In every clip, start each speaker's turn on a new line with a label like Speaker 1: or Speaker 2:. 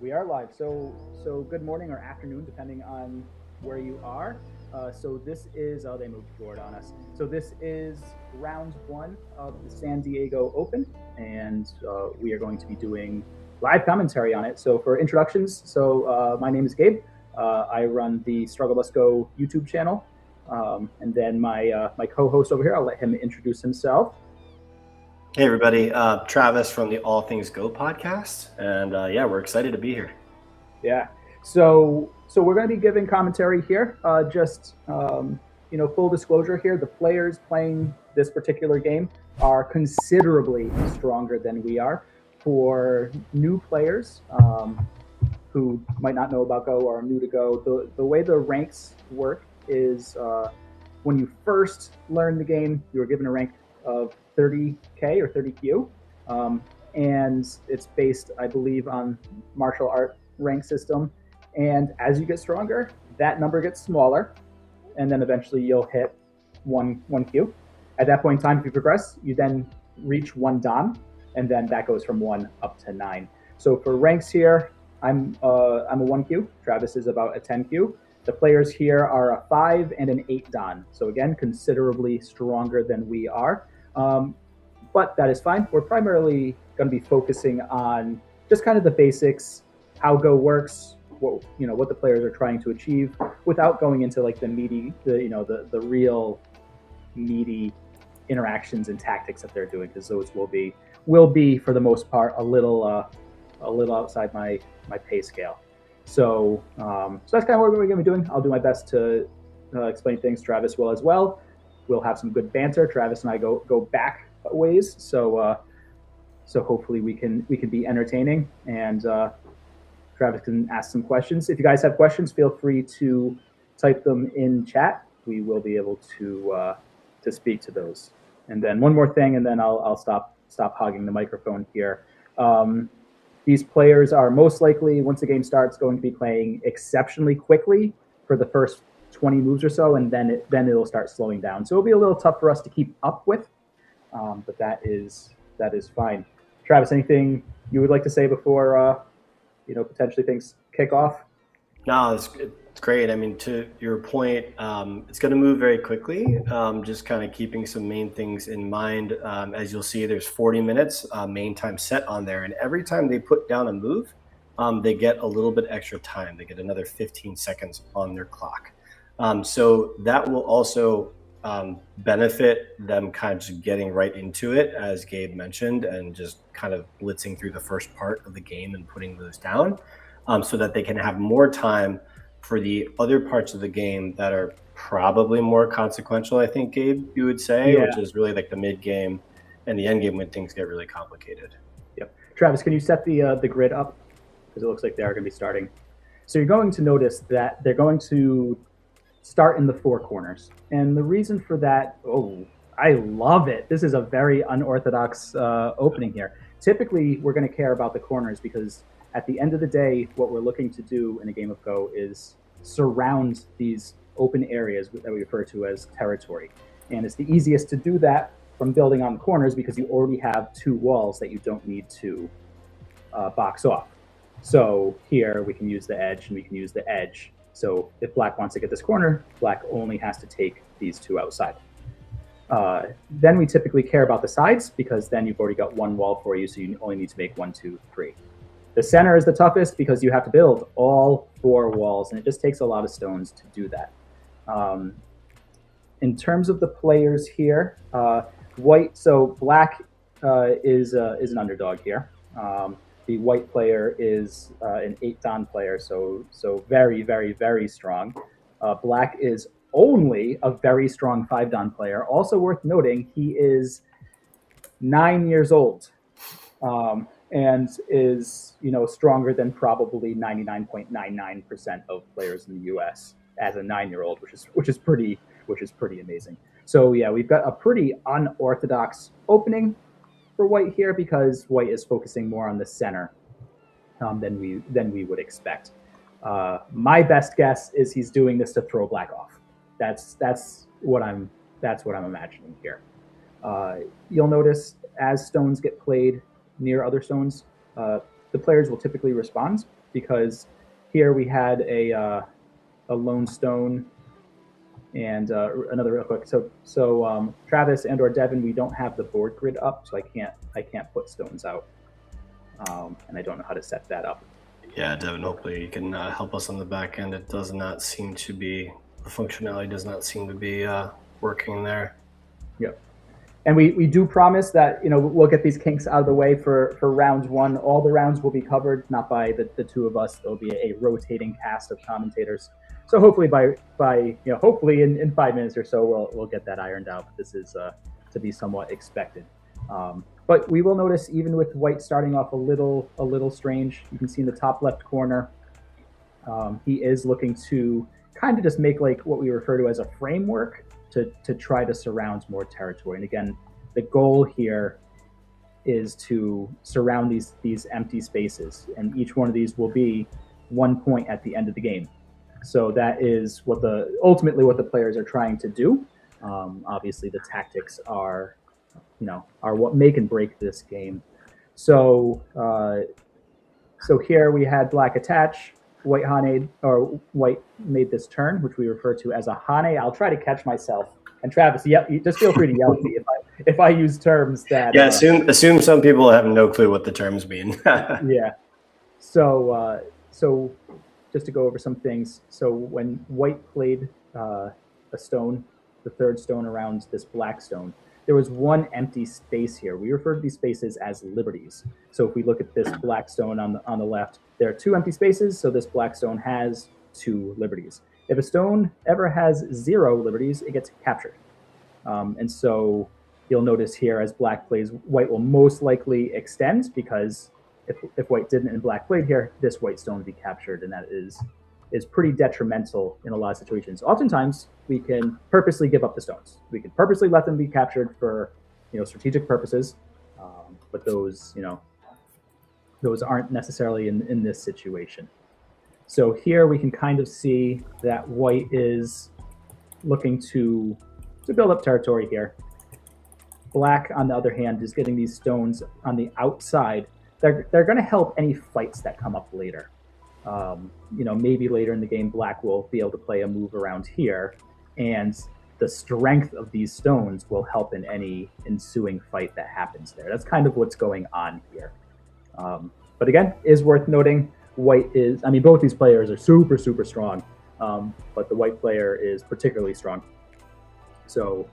Speaker 1: We are live. So good morning or afternoon, depending on where you are. So this is they moved forward on us. So this is round one of the San Diego Open, and we are going to be doing live commentary on it. So for introductions, my name is Gabe. I run the Struggle Bus Go YouTube channel, and then my co-host over here, I'll let him introduce himself.
Speaker 2: Hey everybody, Travis from the All Things Go podcast, and yeah, we're excited to be here.
Speaker 1: Yeah. So we're going to be giving commentary here. Full disclosure here: the players playing this particular game are considerably stronger than we are. For new players who might not know about Go or are new to Go, the way the ranks work is when you first learn the game, you are given a rank of 30K or 30Q. And it's based, I believe, on martial art rank system. And as you get stronger, that number gets smaller, and then eventually you'll hit one Q. At that point in time, if you progress, you then reach one Dan, and then that goes from 1 up to 9. So for ranks here, I'm a 1Q. Travis is about a 10Q. The players here are a 5 and an 8 Dan. So again, considerably stronger than we are. But that is fine. We're primarily going to be focusing on just kind of the basics, how Go works, what the players are trying to achieve, without going into like the real meaty interactions and tactics that they're doing, because those will be for the most part a little outside my pay scale. So that's kind of what we're going to be doing. I'll do my best to explain things. Travis will as well. We'll have some good banter. Travis and I go back ways, so hopefully we can be entertaining, and Travis can ask some questions. If you guys have questions, feel free to type them in chat. We will be able to speak to those. And then one more thing, and then I'll stop hogging the microphone here. These players are most likely, once the game starts, going to be playing exceptionally quickly for the first 20 moves or so, and then it'll start slowing down. So it'll be a little tough for us to keep up with, but that is fine. Travis, anything you would like to say before potentially things kick off?
Speaker 2: No, it's great. I mean, to your point, it's going to move very quickly. Just kind of keeping some main things in mind. As you'll see, there's 40 minutes main time set on there, and every time they put down a move, they get a little bit extra time. They get another 15 seconds on their clock. So that will also benefit them kind of just getting right into it, as Gabe mentioned, and just kind of blitzing through the first part of the game and putting those down, so that they can have more time for the other parts of the game that are probably more consequential, I think, Gabe, you would say, which is really like the mid game and the end game when things get really complicated.
Speaker 1: Yep. Travis, can you set the grid up? Because it looks like they are going to be starting. So you're going to notice that they're going to start in the four corners. And the reason for that, I love it. This is a very unorthodox opening here. Typically, we're going to care about the corners because at the end of the day, what we're looking to do in a game of Go is surround these open areas that we refer to as territory. And it's the easiest to do that from building on the corners because you already have two walls that you don't need to box off. So here we can use the edge and we can use the edge. So if black wants to get this corner, black only has to take these two outside. Then we typically care about the sides because then you've already got one wall for you, so you only need to make 1, 2, 3. The center is the toughest because you have to build all four walls, and it just takes a lot of stones to do that. In terms of the players here, black is an underdog here. The white player is an 8 Dan player, so very, very, very strong. Black is only a very strong 5 Dan player. Also worth noting, he is 9 years old and is stronger than probably 99.99% of players in the U.S. as a 9-year-old, which is pretty amazing. So yeah, we've got a pretty unorthodox opening for white here because white is focusing more on the center than we would expect. My best guess is he's doing this to throw black off. That's what I'm imagining here. You'll notice as stones get played near other stones, the players will typically respond. because here we had a lone stone and another real quick. So Travis and or Devin, we don't have the board grid up, so I can't put stones out, and I don't know how to set that up.
Speaker 2: Yeah, Devin, hopefully you can help us on the back end. It does not seem to be, the functionality does not seem to be working there.
Speaker 1: Yep. And we do promise that, we'll get these kinks out of the way for round one. All the rounds will be covered, not by the two of us. There'll be a rotating cast of commentators. So hopefully hopefully in 5 minutes or so, we'll get that ironed out. But this is to be somewhat expected. But we will notice, even with white starting off a little strange, you can see in the top left corner, he is looking to kind of just make like what we refer to as a framework to try to surround more territory. And again, the goal here is to surround these empty spaces, and each one of these will be 1 point at the end of the game. So that is ultimately what the players are trying to do. Obviously, the tactics are what make and break this game. So here we had black attach, white made this turn, which we refer to as a hane. I'll try to catch myself. And Travis, just feel free to yell at me if I use terms that.
Speaker 2: Yeah, assume some people have no clue what the terms mean.
Speaker 1: Yeah. So just to go over some things. So when white played a stone, the third stone around this black stone, there was one empty space here. We refer to these spaces as liberties. So if we look at this black stone on the left, there are 2 empty spaces, so this black stone has 2 liberties. If a stone ever has 0 liberties, it gets captured. And so you'll notice here, as black plays, white will most likely extend, because if white didn't and black played here, this white stone would be captured, and that is pretty detrimental in a lot of situations. Oftentimes, we can purposely give up the stones. We can purposely let them be captured for strategic purposes, but those aren't necessarily in this situation. So here we can kind of see that white is looking to build up territory here. Black, on the other hand, is getting these stones on the outside. They're going to help any fights that come up later. Maybe later in the game, black will be able to play a move around here, and the strength of these stones will help in any ensuing fight that happens there. That's kind of what's going on here. But again, is worth noting, both these players are super, super strong, but the white player is particularly strong. So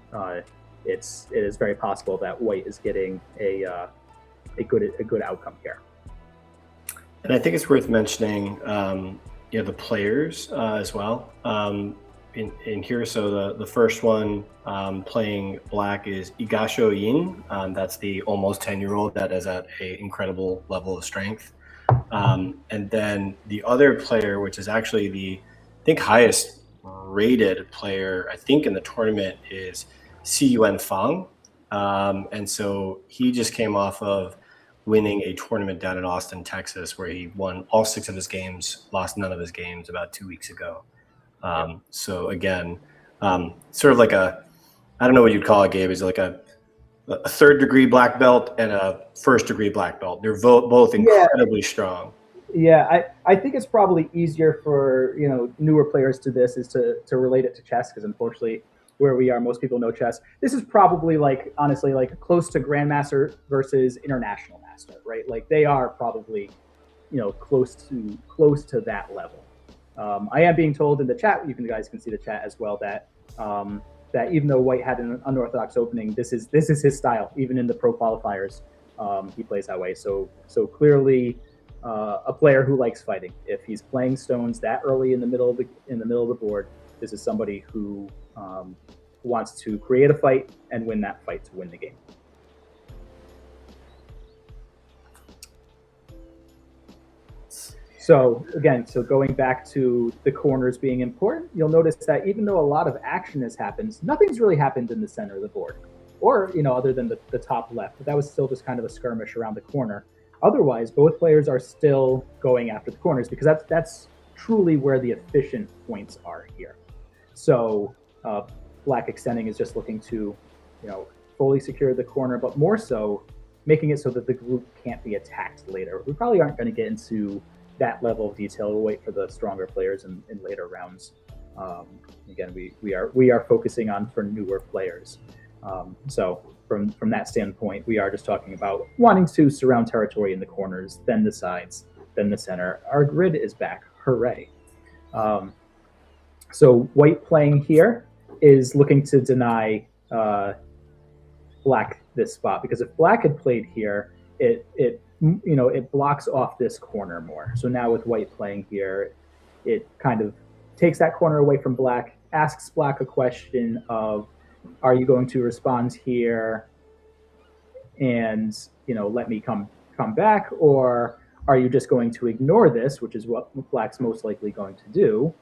Speaker 1: it is very possible that white is getting a good outcome here.
Speaker 2: And I think it's worth mentioning, the players as well. In here, so the first one playing black is Igasho Yin. That's the almost 10-year-old that is at an incredible level of strength. And then the other player, which is actually the, I think, highest rated player, I think, in the tournament, is Siyuan Fang. And so he just came off of winning a tournament down in Austin, Texas, where he won all 6 of his games, lost none of his games about 2 weeks ago. So again, sort of like I don't know what you'd call it, Gabe, is like a 3rd degree black belt and a 1st degree black belt. They're both incredibly strong.
Speaker 1: Yeah, I think it's probably easier for newer players to this is to relate it to chess, because unfortunately where we are, most people know chess. This is probably honestly close to Grandmaster versus International Master, right? Like they are probably close to that level. I am being told in the chat, you guys can see the chat as well, that that even though white had an unorthodox opening, this is his style. Even in the pro qualifiers, he plays that way. So clearly a player who likes fighting. If he's playing stones that early in the middle of the board, this is somebody who wants to create a fight and win that fight to win the game. So again, going back to the corners being important, you'll notice that even though a lot of action has happened, nothing's really happened in the center of the board, or other than the top left. But that was still just kind of a skirmish around the corner. Otherwise, both players are still going after the corners, because that's truly where the efficient points are here. So black extending is just looking to fully secure the corner, but more so making it so that the group can't be attacked later. We probably aren't going to get into that level of detail. We'll wait for the stronger players in later rounds. Again, we are focusing on for newer players. So from that standpoint, we are just talking about wanting to surround territory in the corners, then the sides, then the center. Our grid is back. Hooray. So white playing here is looking to deny black this spot, because if black had played here, it blocks off this corner more. So now with white playing here, it kind of takes that corner away from black, asks black a question of, are you going to respond here and let me come back, or are you just going to ignore this, which is what black's most likely going to do,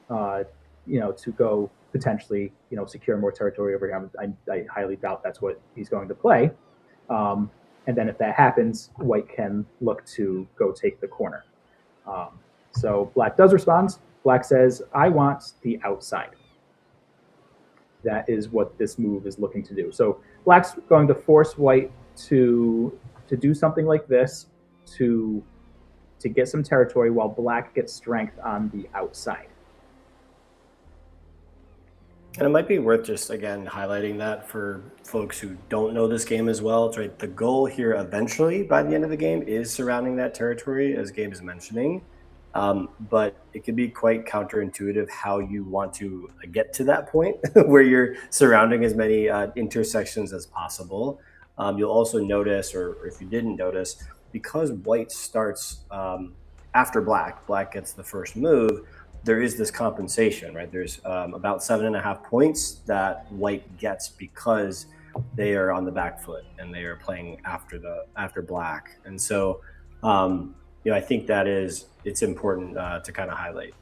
Speaker 1: to go potentially secure more territory over here. I highly doubt that's what he's going to play. And then if that happens, white can look to go take the corner. So black does respond. Black says, I want the outside. That is what this move is looking to do. So black's going to force white to do something like this to get some territory, while black gets strength on the outside.
Speaker 2: And it might be worth just, again, highlighting that for folks who don't know this game as well. It's right. The goal here eventually, by the end of the game, is surrounding that territory, as Gabe is mentioning. But it can be quite counterintuitive how you want to get to that point where you're surrounding as many intersections as possible. You'll also notice, or if you didn't notice, because white starts after black gets the first move, there is this compensation, right? There's about 7.5 points that white gets because they are on the back foot and they are playing after black. And so, I think it's important to kind of highlight.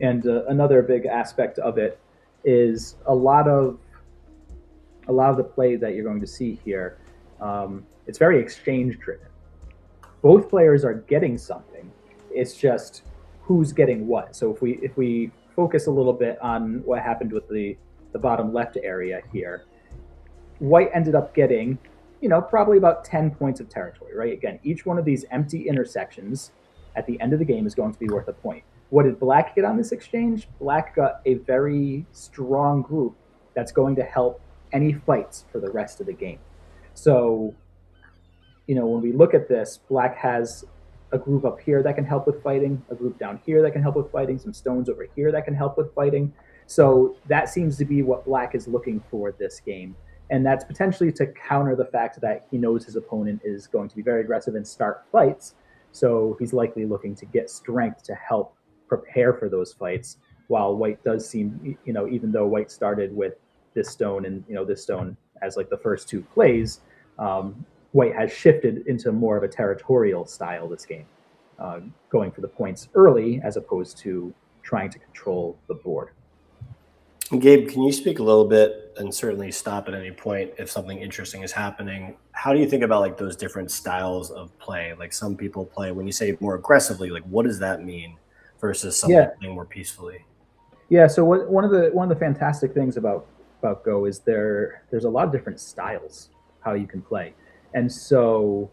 Speaker 1: And another big aspect of it is a lot of the play that you're going to see here. It's very exchange driven. Both players are getting something. It's just who's getting what. So if we focus a little bit on what happened with the bottom left area here, white ended up getting, probably about 10 points of territory, right? Again, each one of these empty intersections at the end of the game is going to be worth a point. What did black get on this exchange? Black got a very strong group that's going to help any fights for the rest of the game. So, when we look at this, black has a group up here that can help with fighting, a group down here that can help with fighting, some stones over here that can help with fighting. So that seems to be what black is looking for this game. And that's potentially to counter the fact that he knows his opponent is going to be very aggressive and start fights. So he's likely looking to get strength to help prepare for those fights, while white does seem, even though white started with this stone and, this stone as like the first two plays, white has shifted into more of a territorial style this game, going for the points early as opposed to trying to control the board.
Speaker 2: Gabe, can you speak a little bit, and certainly stop at any point if something interesting is happening? How do you think about those different styles of play? Like some people play, when you say more aggressively, what does that mean versus something playing more peacefully?
Speaker 1: Yeah. So one of the fantastic things about Go is there's a lot of different styles how you can play. And so,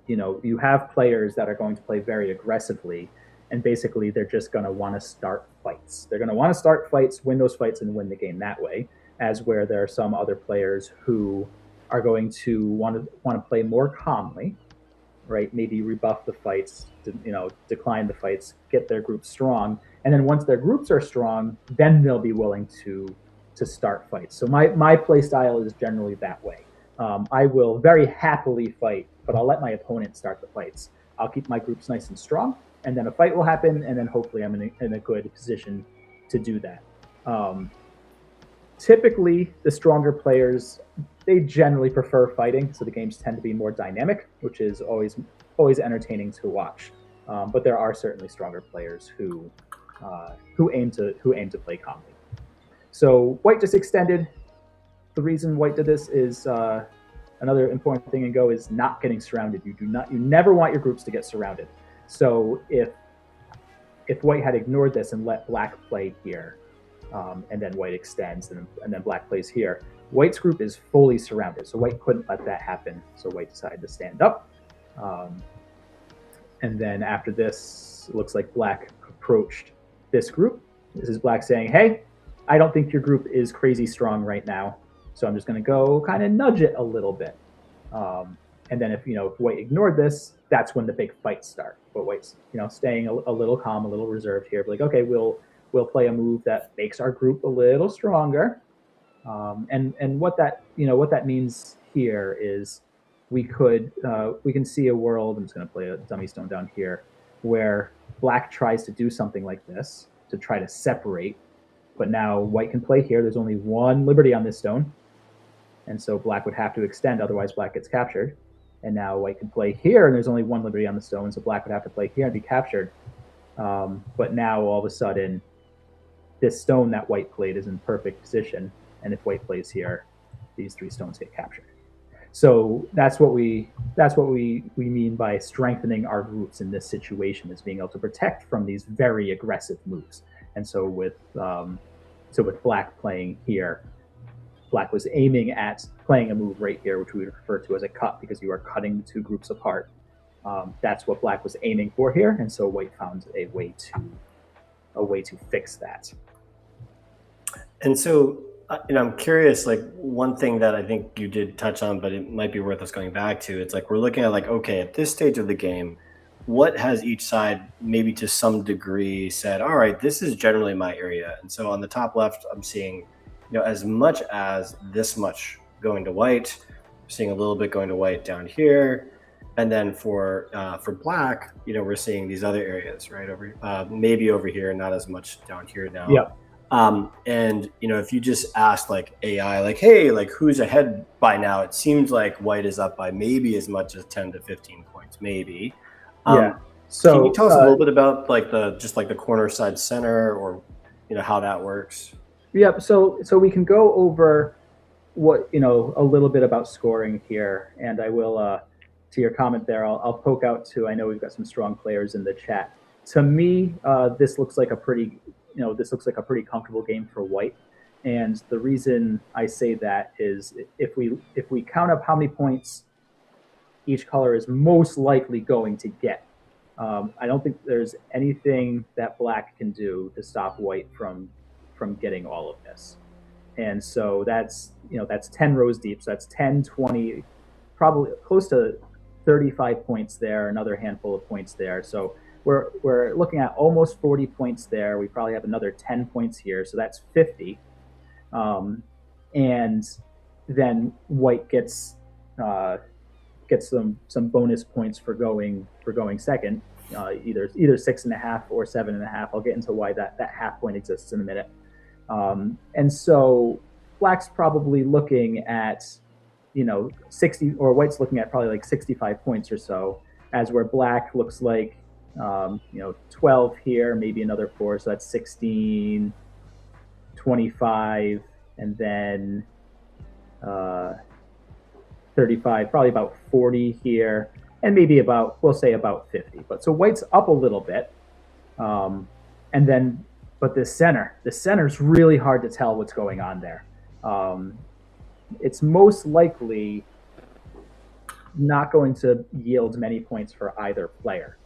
Speaker 1: you have players that are going to play very aggressively, and basically they're just going to want to start fights. They're going to want to start fights, win those fights, and win the game that way. As where there are some other players who are going to want to play more calmly, right? Maybe rebuff the fights, decline the fights, get their group strong, and then once their groups are strong, then they'll be willing to start fights. So my play style is generally that way. I will very happily fight, but I'll let my opponent start the fights. I'll keep my groups nice and strong, and then a fight will happen, and then hopefully I'm in a good position to do that. Typically, the stronger players, they generally prefer fighting, so the games tend to be more dynamic, which is always entertaining to watch. But there are certainly stronger players who aim to play calmly. So white just extended. The reason white did this is another important thing in Go is not getting surrounded. You never want your groups to get surrounded. So if white had ignored this and let black play here, and then white extends and then black plays here, white's group is fully surrounded. So white couldn't let that happen. So white decided to stand up, Um, and then after this, it looks like Black approached this group. This is Black saying, hey, I don't think your group is crazy strong right now, so I'm just going to go kind of nudge it a little bit. And then if White ignored this, that's when the big fights start. But White's staying a little calm, a little reserved here. But like, okay, we'll play a move that makes our group a little stronger. And what that means here is we can see a world. I'm just going to play a dummy stone down here, where Black tries to do something like this to try to separate, but now White can play here. There's only one liberty on this stone, and so Black would have to extend, otherwise Black gets captured. And now White can play here, and there's only one liberty on the stone, so Black would have to play here and be captured. But now all of a sudden, this stone that White played is in perfect position, and if White plays here, these 3 stones get captured. So that's what we mean by strengthening our groups in this situation, is being able to protect from these very aggressive moves. And so with Black playing here, Black was aiming at playing a move right here, which we would refer to as a cut, because you are cutting the 2 groups apart. That's what Black was aiming for here, and so White found a way to fix that.
Speaker 2: And so, I'm curious, like, one thing that I think you did touch on, but it might be worth us going back to, it's like we're looking at, like, okay, at this stage of the game, what has each side maybe to some degree said, all right, this is generally my area. And so on the top left, I'm seeing as much as this much going to White, seeing a little bit going to White down here, and then for Black, we're seeing these other areas, right, over maybe over here, not as much down here now.
Speaker 1: Yeah.
Speaker 2: And if you just asked like AI, like, hey, like, who's ahead by now? It seems like White is up by maybe as much as 10 to 15 points, maybe.
Speaker 1: Yeah. So
Speaker 2: can you tell us a little bit about like the corner side center, or how that works?
Speaker 1: Yeah, so we can go over what a little bit about scoring here, and I will to your comment there. I'll poke out to. I know we've got some strong players in the chat. To me, this looks like a pretty comfortable game for White, and the reason I say that is if we count up how many points each color is most likely going to get. I don't think there's anything that Black can do to stop White from getting all of this. And so that's 10 rows deep. So that's 10, 20, probably close to 35 points there, another handful of points there. So we're looking at almost 40 points there. We probably have another 10 points here. So that's 50. And then White gets some bonus points for going second, either 6.5 or 7.5. I'll get into why that half point exists in a minute. And so Black's probably looking at 60, or White's looking at probably like 65 points or so, as where Black looks like 12 here, maybe another 4, so that's 16, 25, and then 35, probably about 40 here, and maybe we'll say about 50. But so White's up a little bit, and then but the center's really hard to tell what's going on there. It's most likely not going to yield many points for either player,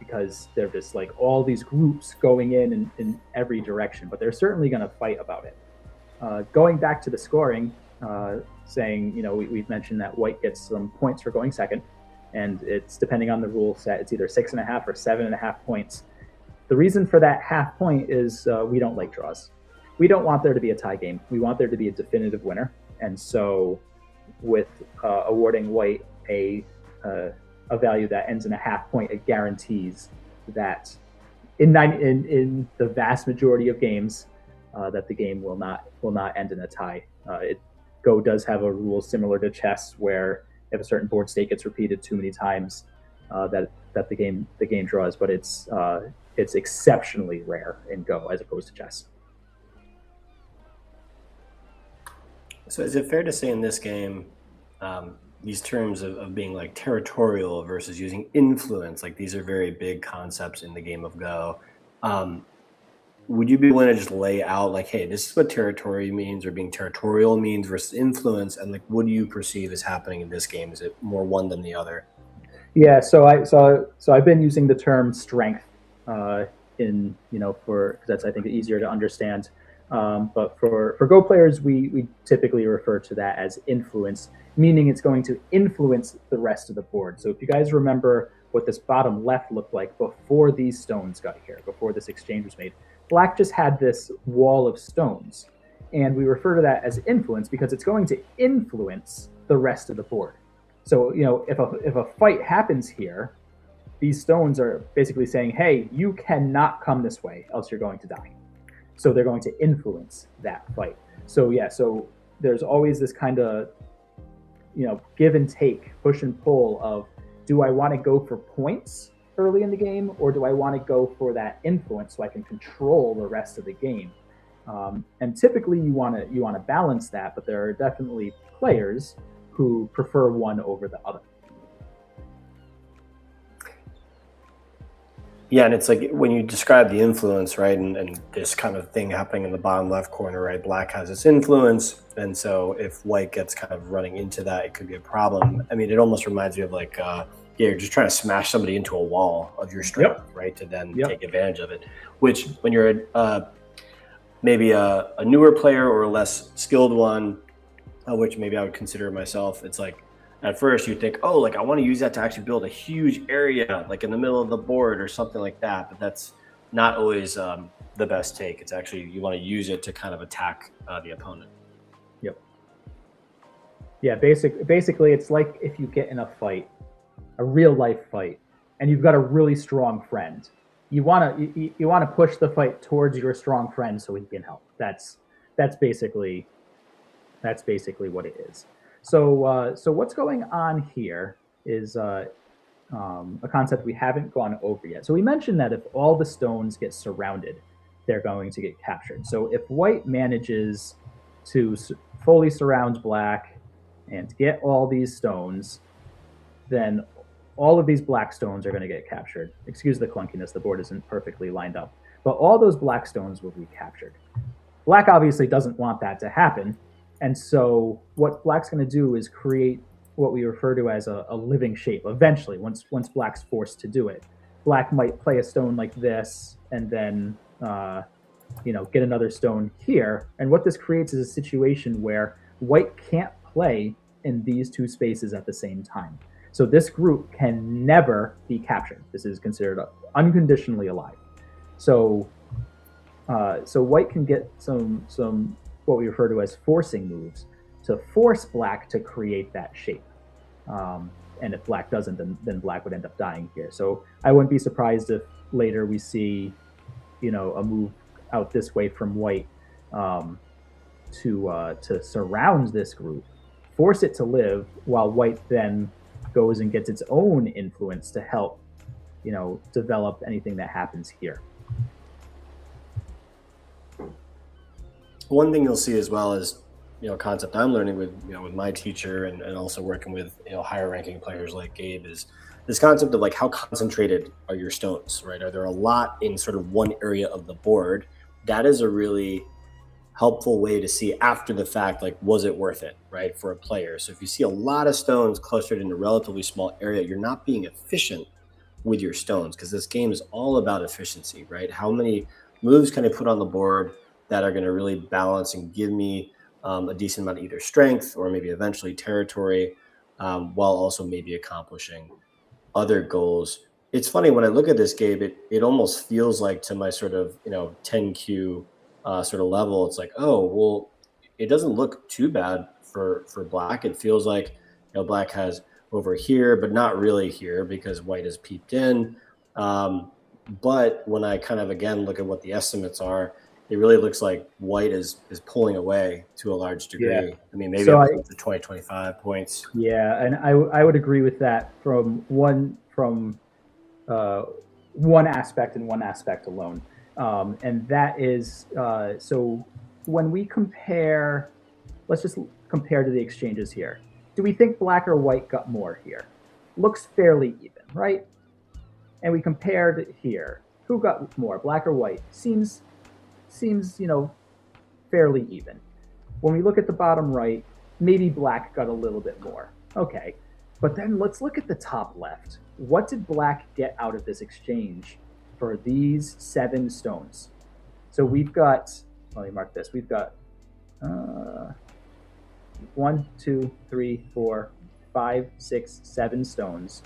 Speaker 1: because they're just like all these groups going in every direction, but they're certainly going to fight about it. Going back to the scoring, saying, we've mentioned that White gets some points for going second, and it's depending on the rule set, it's either 6.5 or 7.5 points. The reason for that half point is we don't like draws. We don't want there to be a tie game. We want there to be a definitive winner. And so with awarding White a value that ends in a half point, it guarantees that in the vast majority of games that the game will not end in a tie. Go does have a rule similar to chess, where if a certain board state gets repeated too many times, that the game draws. But it's exceptionally rare in Go as opposed to chess.
Speaker 2: So is it fair to say in this game, these terms of being like territorial versus using influence, like these are very big concepts in the game of Go. Would you be willing to just lay out like, hey, this is what territory means, or being territorial means, versus influence, and like what do you perceive as happening in this game? Is it more one than the other?
Speaker 1: Yeah, so I've been using the term strength in for because that's I think easier to understand. But for Go players, we typically refer to that as influence, meaning it's going to influence the rest of the board. So if you guys remember what this bottom left looked like before these stones got here, before this exchange was made, Black just had this wall of stones, and we refer to that as influence because it's going to influence the rest of the board. So if a fight happens here, these stones are basically saying, "Hey, you cannot come this way, else you're going to die." So they're going to influence that fight. So yeah, so there's always this kind of give and take, push and pull of, do I want to go for points early in the game, or do I want to go for that influence so I can control the rest of the game? And typically you want to balance that, but there are definitely players who prefer one over the other.
Speaker 2: Yeah, and it's like when you describe the influence, right, and this kind of thing happening in the bottom left corner, right, Black has its influence, and so if White gets kind of running into that, it could be a problem. I mean, it almost reminds me of like, you're just trying to smash somebody into a wall of your strength, right, to then take advantage of it, which when you're maybe a newer player or a less skilled one, which maybe I would consider myself, it's like, at first you think, oh, like I want to use that to actually build a huge area, like in the middle of the board or something like that. But that's not always the best take. It's actually, you want to use it to kind of attack the opponent.
Speaker 1: Yep. Yeah, basically it's like if you get in a fight, a real life fight, and you've got a really strong friend. You want to push the fight towards your strong friend so he can help. That's basically what it is. So what's going on here is a concept we haven't gone over yet. So we mentioned that if all the stones get surrounded, they're going to get captured. So if White manages to fully surround Black and get all these stones, then all of these Black stones are going to get captured. Excuse the clunkiness, the board isn't perfectly lined up. But all those Black stones will be captured. Black obviously doesn't want that to happen. And so what Black's going to do is create what we refer to as a living shape. Eventually, once Black's forced to do it, Black might play a stone like this and then get another stone here. And what this creates is a situation where White can't play in these two spaces at the same time. So this group can never be captured. This is considered unconditionally alive. So White can get some what we refer to as forcing moves to force Black to create that shape. And if Black doesn't, then Black would end up dying here. So I wouldn't be surprised if later we see, a move out this way from White to surround this group, force it to live, while White then goes and gets its own influence to help, develop anything that happens here.
Speaker 2: One thing you'll see as well is, concept I'm learning with, with my teacher and also working with, higher ranking players like Gabe, is this concept of like, how concentrated are your stones, right? Are there a lot in sort of one area of the board? That is a really helpful way to see after the fact, like, was it worth it, right, for a player? So if you see a lot of stones clustered in a relatively small area, you're not being efficient with your stones, because this game is all about efficiency, right? How many moves can I put on the board that are going to really balance and give me a decent amount of either strength or maybe eventually territory, while also maybe accomplishing other goals. It's funny, when I look at this game, it almost feels like, to my sort of 10Q sort of level, it's like, oh, well, it doesn't look too bad for Black. It feels like Black has over here, but not really here, because White has peeped in. But when I kind of again look at what the estimates are, it really looks like White is pulling away to a large degree. Yeah. I mean, maybe up to 20, 25 points.
Speaker 1: Yeah, and I would agree with that from one aspect and one aspect alone. And that is, so when we compare, let's just compare to the exchanges here. Do we think Black or White got more here? Looks fairly even, right? And we compared here. Who got more, Black or White? Seems fairly even. When we look at the bottom right, maybe Black got a little bit more. Okay. But then let's look at the top left. What did black get out of this exchange for these 7 stones? So we've got, let me mark this, we've got 1, 2, 3, 4, 5, 6, 7 stones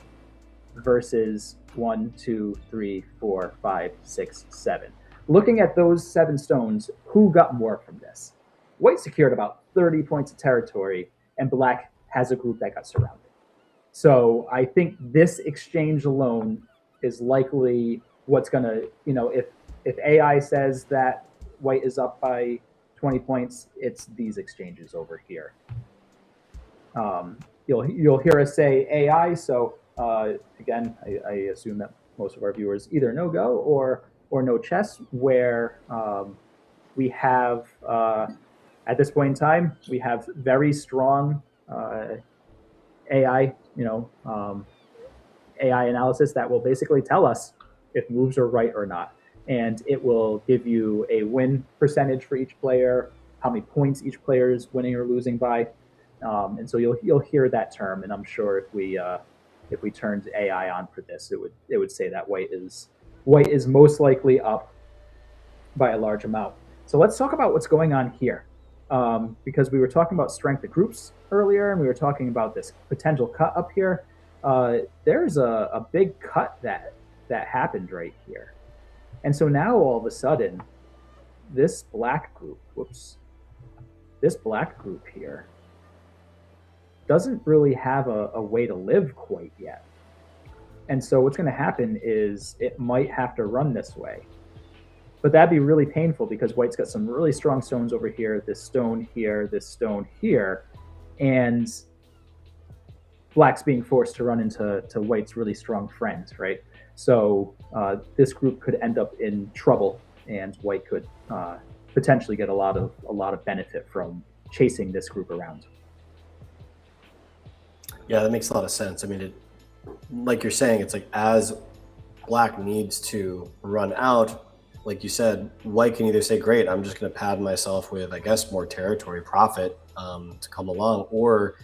Speaker 1: versus 1, 2, 3, 4, 5, 6, 7. Looking at those 7 stones, who got more from this? White secured about 30 points of territory, and black has a group that got surrounded. So I think this exchange alone is likely what's going to, if AI says that white is up by 20 points, it's these exchanges over here. You'll hear us say AI. So again, I assume that most of our viewers either know Go or know chess, where we have at this point in time we have very strong AI, AI analysis that will basically tell us if moves are right or not. And it will give you a win percentage for each player, how many points each player is winning or losing by. And so you'll hear that term. And I'm sure if we turned AI on for this, it would say that white is most likely up by a large amount. So let's talk about what's going on here. Because we were talking about strength of groups earlier, and we were talking about this potential cut up here. There's a big cut that happened right here. And so now all of a sudden, this black group here doesn't really have a way to live quite yet. And so what's going to happen is it might have to run this way. But that'd be really painful because white's got some really strong stones over here, this stone here, this stone here, and black's being forced to run into white's really strong friends, right? So this group could end up in trouble, and white could potentially get a lot of benefit from chasing this group around.
Speaker 2: Yeah, that makes a lot of sense. I mean, like you're saying, it's like as black needs to run out, like you said, white can either say, great, I'm just going to pad myself with, I guess, more territory profit to come along, or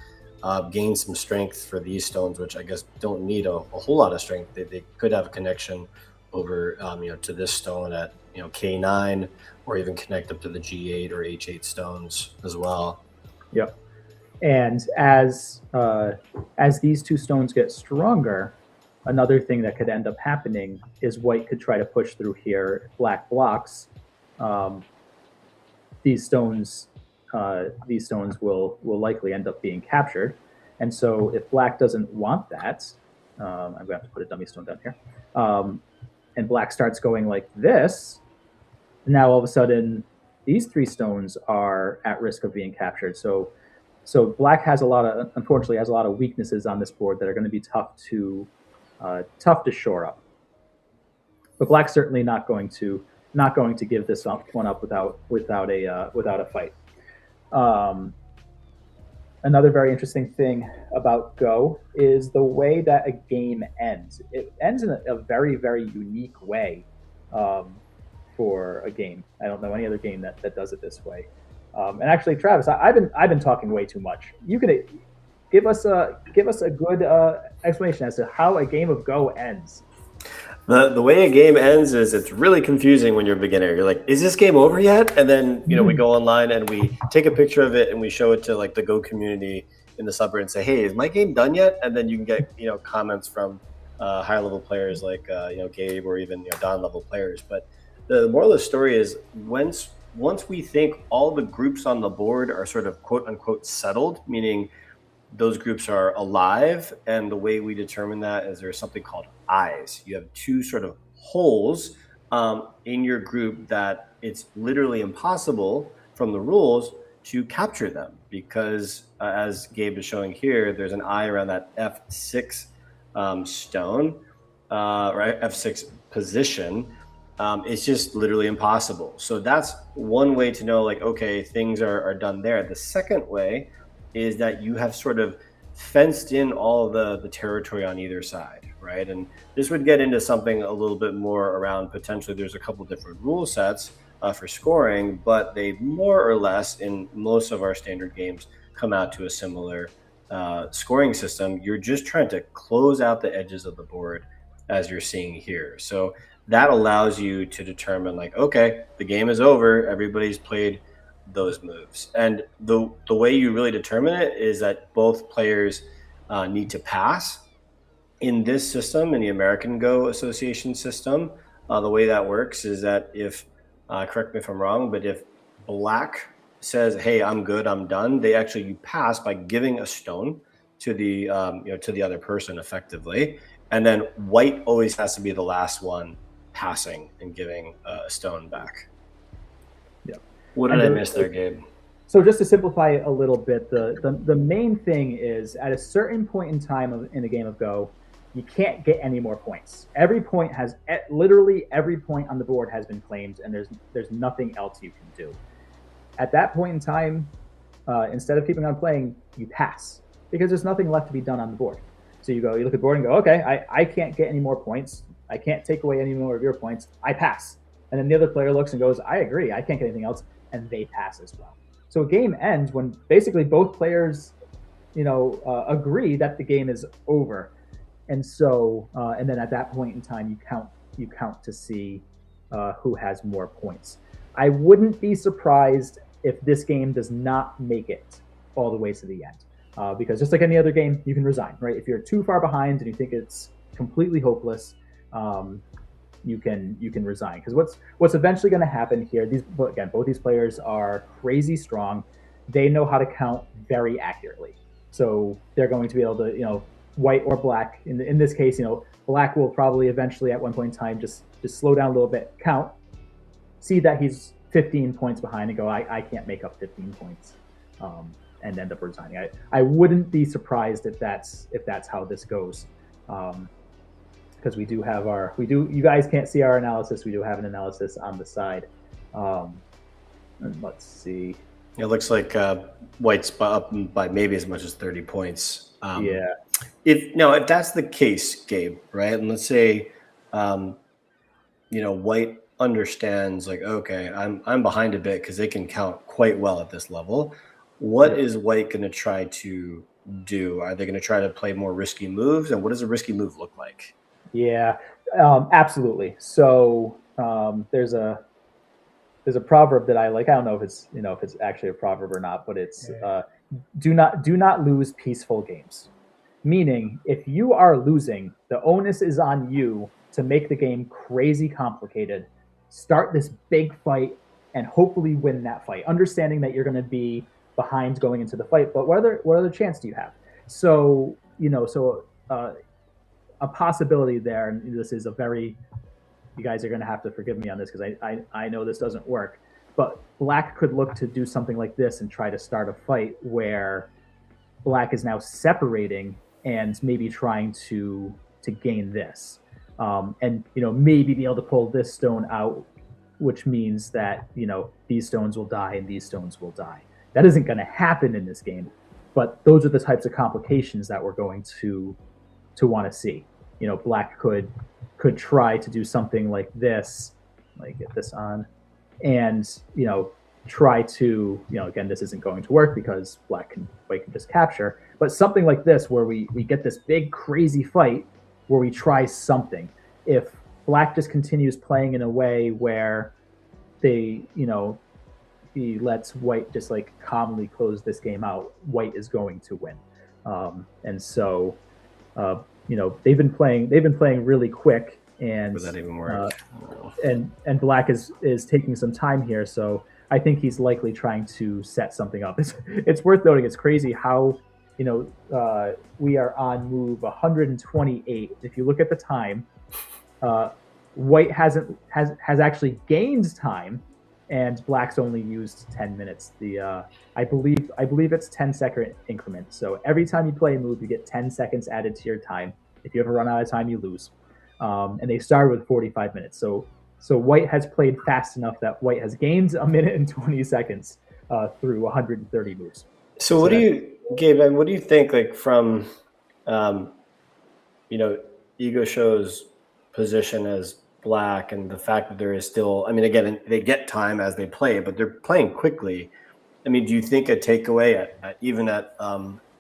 Speaker 2: gain some strength for these stones, which I guess don't need a whole lot of strength. They could have a connection over, to this stone at, K9, or even connect up to the G8 or H8 stones as well.
Speaker 1: Yep. And as these 2 stones get stronger, another thing that could end up happening is white could try to push through here. If black blocks, these stones will likely end up being captured. And so if black doesn't want that, I'm going to have to put a dummy stone down here, and black starts going like this, now all of a sudden these 3 stones are at risk of being captured. So black unfortunately has a lot of weaknesses on this board that are going to be tough to shore up. But black's certainly not going to give this one up without a fight. Another very interesting thing about Go is the way that a game ends. It ends in a very, very unique way for a game. I don't know any other game that does it this way. And actually, Travis, I've been talking way too much. You can give us a good explanation as to how a game of Go ends.
Speaker 2: The way a game ends is it's really confusing when you're a beginner. You're like, is this game over yet? And then, we go online and we take a picture of it and we show it to like the Go community in the subreddit and say, hey, is my game done yet? And then you can get, comments from higher level players like, Gabe, or even, Don level players. But the moral of the story is once we think all the groups on the board are sort of quote unquote settled, meaning those groups are alive, and the way we determine that is there's something called eyes. You have 2 sort of holes in your group that it's literally impossible from the rules to capture them, because as Gabe is showing here, there's an eye around that F6 stone, or F6 position. It's just literally impossible. So that's one way to know, like, okay, things are done there. The second way is that you have sort of fenced in all of the territory on either side, right? And this would get into something a little bit more around potentially there's a couple different rule sets for scoring, but they more or less in most of our standard games come out to a similar scoring system, you're just trying to close out the edges of the board as you're seeing here. So that allows you to determine like, okay, the game is over. Everybody's played those moves. And the way you really determine it is that both players need to pass. In this system, in the American Go Association system, the way that works is that if, correct me if I'm wrong, but if black says, "Hey, I'm good, I'm done," you pass by giving a stone to the to the other person effectively, and then white always has to be the last one passing and giving a stone back.
Speaker 1: Yeah.
Speaker 2: What did I miss there, Gabe?
Speaker 1: So just to simplify it a little bit, the main thing is at a certain point in time in a game of Go, you can't get any more points. Every point has literally every point on the board has been claimed, and there's nothing else you can do. At that point in time, instead of keeping on playing, you pass because there's nothing left to be done on the board. So you look at the board and go, okay, I can't get any more points. I can't take away any more of your points. I pass. And then the other player looks and goes, I agree. I can't get anything else. And they pass as well. So a game ends when basically both players, agree that the game is over. And so, and then at that point in time, you count to see who has more points. I wouldn't be surprised if this game does not make it all the way to the end, because just like any other game, you can resign, right? If you're too far behind and you think it's completely hopeless, you can resign. Because what's eventually going to happen here? Both these players are crazy strong. They know how to count very accurately, so they're going to be able to, white or black. In this case, black will probably eventually at one point in time just slow down a little bit, count, see that he's 15 points behind, and go, I can't make up 15 points, and end up resigning. I wouldn't be surprised if that's how this goes, because we do have you guys can't see our analysis. We do have an analysis on the side, and let's see.
Speaker 2: It looks like white's up by maybe as much as 30 points.
Speaker 1: Yeah.
Speaker 2: If that's the case, Gabe, right? And let's say, white understands like, okay, I'm behind a bit because they can count quite well at this level. What is white going to try to do? Are they going to try to play more risky moves? And what does a risky move look like?
Speaker 1: Yeah, absolutely. So there's a proverb that I like. I don't know if it's actually a proverb or not, but it's do not lose peaceful games. Meaning, if you are losing, the onus is on you to make the game crazy complicated, start this big fight, and hopefully win that fight. Understanding that you're going to be behind going into the fight, but what other chance do you have? So a possibility there, and this is you guys are going to have to forgive me on this because I know this doesn't work, but black could look to do something like this and try to start a fight where black is now separating and maybe trying to gain this, and maybe be able to pull this stone out, which means that these stones will die and these stones will die. That isn't going to happen in this game, but those are the types of complications that we're going to want to see. Black could try to do something like this, like get this on, and try to again, this isn't going to work because white can just capture, but something like this where we get this big crazy fight where we try something. If black just continues playing in a way where he lets white just like calmly close this game out, white is going to win. And so they've been playing really quick, and
Speaker 2: would that even work?
Speaker 1: And black is taking some time here, so I think he's likely trying to set something up. It's worth noting. It's crazy how we are on move 128. If you look at the time, white has actually gained time, and black's only used 10 minutes. I believe it's 10-second increment. So every time you play a move, you get 10 seconds added to your time. If you ever run out of time, you lose. And they started with 45 minutes. So white has played fast enough that white has gained 1 minute and 20 seconds through 130 moves.
Speaker 2: So what do you, Gabe, what do you think, like, from, Ego Show's position as black and the fact that there is still, again, they get time as they play, but they're playing quickly. Do you think a takeaway even at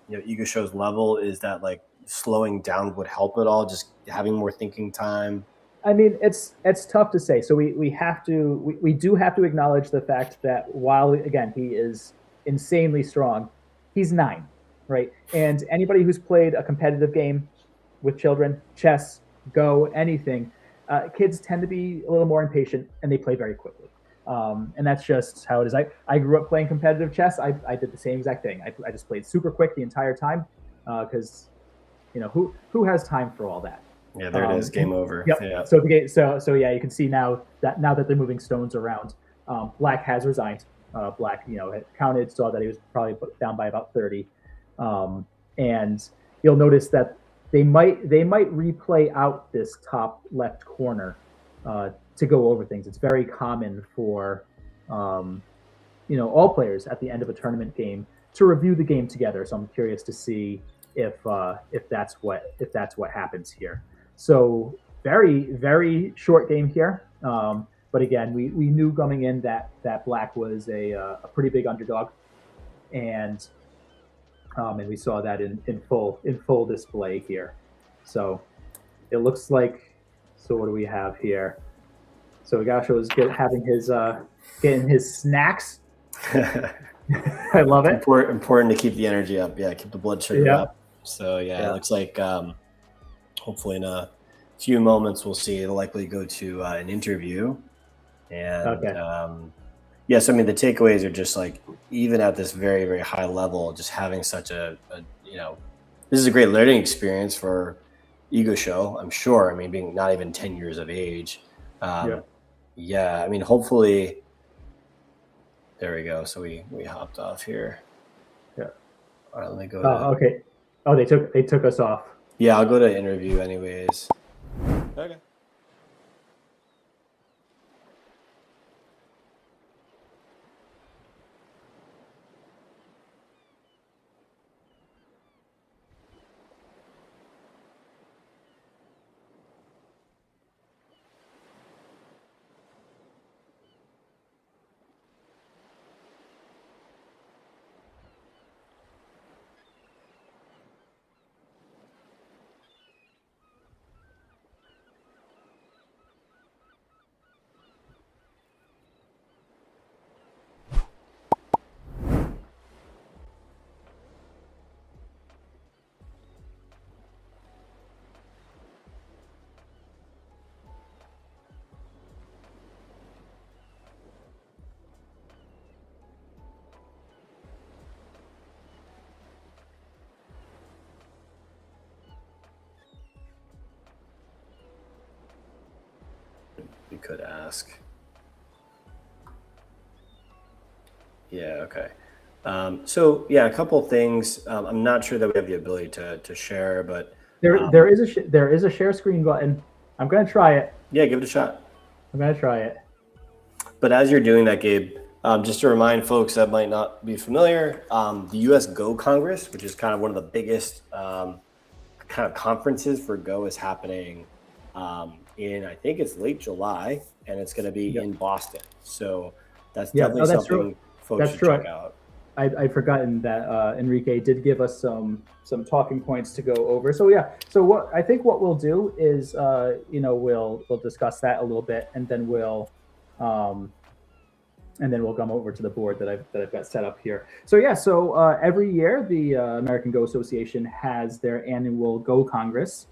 Speaker 2: Ego Show's level, is that like slowing down would help at all? Just having more thinking time?
Speaker 1: I mean, it's tough to say. So we do have to acknowledge the fact that while again he is insanely strong, he's 9, right? And anybody who's played a competitive game with children, chess, Go, anything, kids tend to be a little more impatient and they play very quickly. And that's just how it is. I grew up playing competitive chess. I did the same exact thing. I just played super quick the entire time because who has time for all that?
Speaker 2: Yeah, there it is. Game over.
Speaker 1: Yep.
Speaker 2: Yeah.
Speaker 1: So yeah, you can see now that they're moving stones around, Black has resigned. Black, had counted, saw that he was probably down by about 30, and you'll notice that they might replay out this top left corner to go over things. It's very common for all players at the end of a tournament game to review the game together. So I'm curious to see if that's what happens here. So very, very short game here. But again, we knew coming in that Black was a pretty big underdog, and we saw that in full display here. So it looks like. So what do we have here? So Higasho is getting his snacks. I love it.
Speaker 2: Important to keep the energy up. Yeah, keep the blood sugar up. So yeah, it looks like hopefully in a few moments we'll see. It'll likely go to an interview. And so I mean the takeaways are just like, even at this very, very high level, just having such a this is a great learning experience for Ego Show, I'm sure. I mean, being not even 10 years of age. I mean, hopefully. There we go. So we hopped off here.
Speaker 1: Yeah.
Speaker 2: All right, let me go.
Speaker 1: Okay. Oh, they took us off.
Speaker 2: Yeah, I'll go to interview anyways. Okay. We could ask. Yeah, okay. So yeah, a couple of things. I'm not sure that we have the ability to share, but
Speaker 1: there is a share screen button. I'm gonna try it.
Speaker 2: Yeah, give it a shot.
Speaker 1: I'm gonna try it.
Speaker 2: But as you're doing that, Gabe, just to remind folks that might not be familiar, the U.S. Go Congress, which is kind of one of the biggest kind of conferences for Go, is happening in, I think it's late July, and it's going to be in Boston. So that's definitely something folks should check out.
Speaker 1: I'd forgotten that Enrique did give us some talking points to go over. So yeah, so what we'll do is we'll discuss that a little bit, and then we'll come over to the board that I've got set up here. So yeah, every year the American Go Association has their annual Go Congress,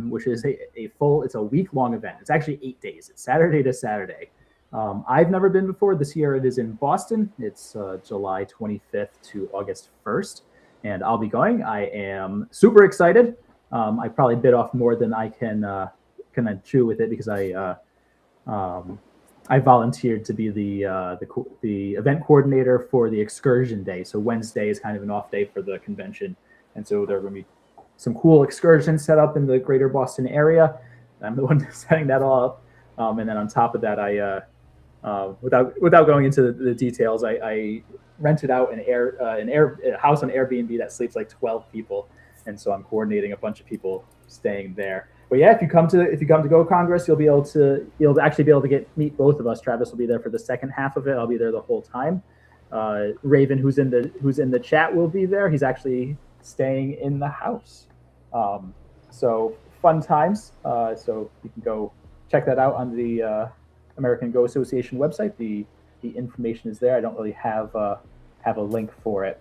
Speaker 1: which is it's a week-long event. It's actually 8 days. It's Saturday to Saturday. I've never been before. This year it is in Boston. It's July 25th to August 1st, and I'll be going. I am super excited. I probably bit off more than I can chew with it, because I volunteered to be the event coordinator for the excursion day. So Wednesday is kind of an off day for the convention, and so there are going to be some cool excursions set up in the greater Boston area. I'm the one setting that all up, and then on top of that, I without going into the details, I rented out a house on Airbnb that sleeps like 12 people, and so I'm coordinating a bunch of people staying there. But yeah, if you come to Go Congress, you'll actually be able to meet both of us. Travis will be there for the second half of it. I'll be there the whole time. Raven, who's in the chat, will be there. He's actually staying in the house. So fun times. So you can go check that out on the American Go Association website. The information is there. I don't really have a link for it.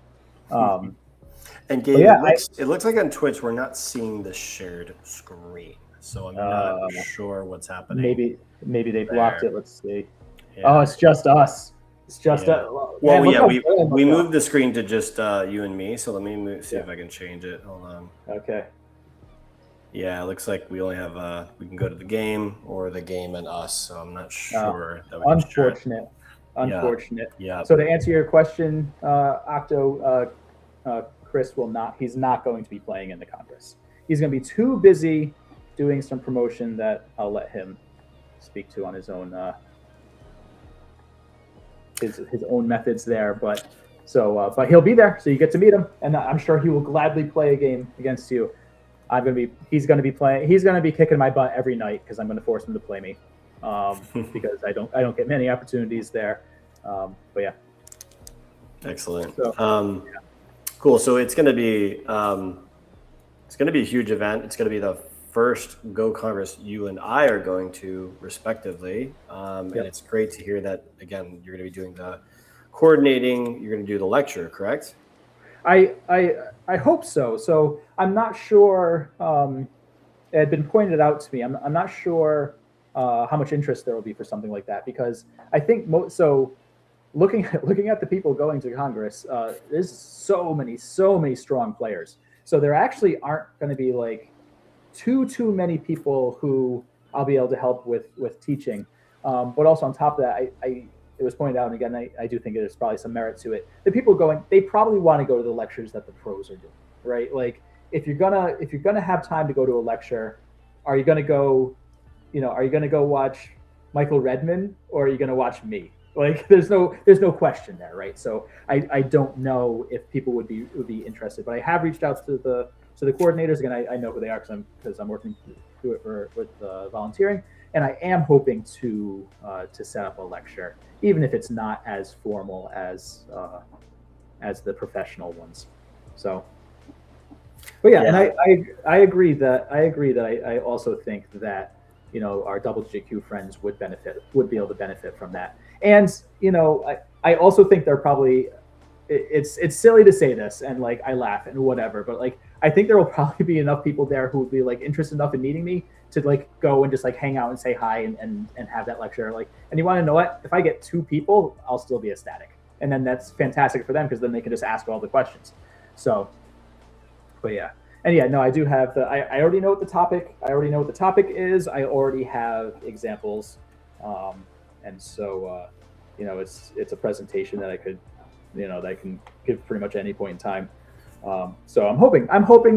Speaker 2: And Gabe, yeah, it looks like on Twitch we're not seeing the shared screen, so I'm not sure what's happening.
Speaker 1: Maybe they blocked it. Let's see. Yeah. Oh, it's just us. It's just
Speaker 2: well, yeah, we moved the screen to just you and me. So let me see if I can change it. Hold on.
Speaker 1: Okay.
Speaker 2: Yeah, it looks like we only have we can go to the game or the game and us. So I'm not sure. That we
Speaker 1: unfortunate. Unfortunate.
Speaker 2: Yeah.
Speaker 1: So to answer your question, Octo, Chris will not. He's not going to be playing in the Congress. He's going to be too busy doing some promotion that I'll let him speak to on his own. His own methods there, but he'll be there, so you get to meet him, and I'm sure he will gladly play a game against you. He's going to be playing. He's going to be kicking my butt every night because I'm going to force him to play me, because I don't get many opportunities there. But yeah,
Speaker 2: excellent. So, cool. So it's going to be a huge event. It's going to be the first Go Congress you and I are going to, respectively, and it's great to hear that. Again, you're going to be doing the coordinating. You're going to do the lecture, correct?
Speaker 1: I hope so. So I'm not sure. It had been pointed out to me. I'm not sure how much interest there will be for something like that, because I think looking at the people going to Congress, there's so many strong players. So there actually aren't going to be like too many people who I'll be able to help with teaching. But also on top of that, it was pointed out, and again, I do think there's probably some merit to it. The people going, they probably want to go to the lectures that the pros are doing, right? Like if you're gonna have time to go to a lecture, are you gonna go watch Michael Redman, or are you gonna watch me? Like there's no question there, right? So I don't know if people would be interested, but I have reached out to the coordinators. Again, I know who they are because I'm working through it with volunteering, and I am hoping to set up a lecture, even if it's not as formal as the professional ones. So, but yeah. And I agree that I also think that our double GQ friends would be able to benefit from that. And I also think they're probably, it's silly to say this, and like I laugh and whatever, but like I think there will probably be enough people there who would be like interested enough in meeting me to like go and just like hang out and say hi and have that lecture. Like, and you want to know what? If I get 2 people, I'll still be ecstatic, and then that's fantastic for them because then they can just ask all the questions. So, but yeah. And yeah, no, I do have I already know what the topic. I already know what the topic is. I already have examples, and so it's a presentation that I could, that I can give pretty much any point in time. So I'm hoping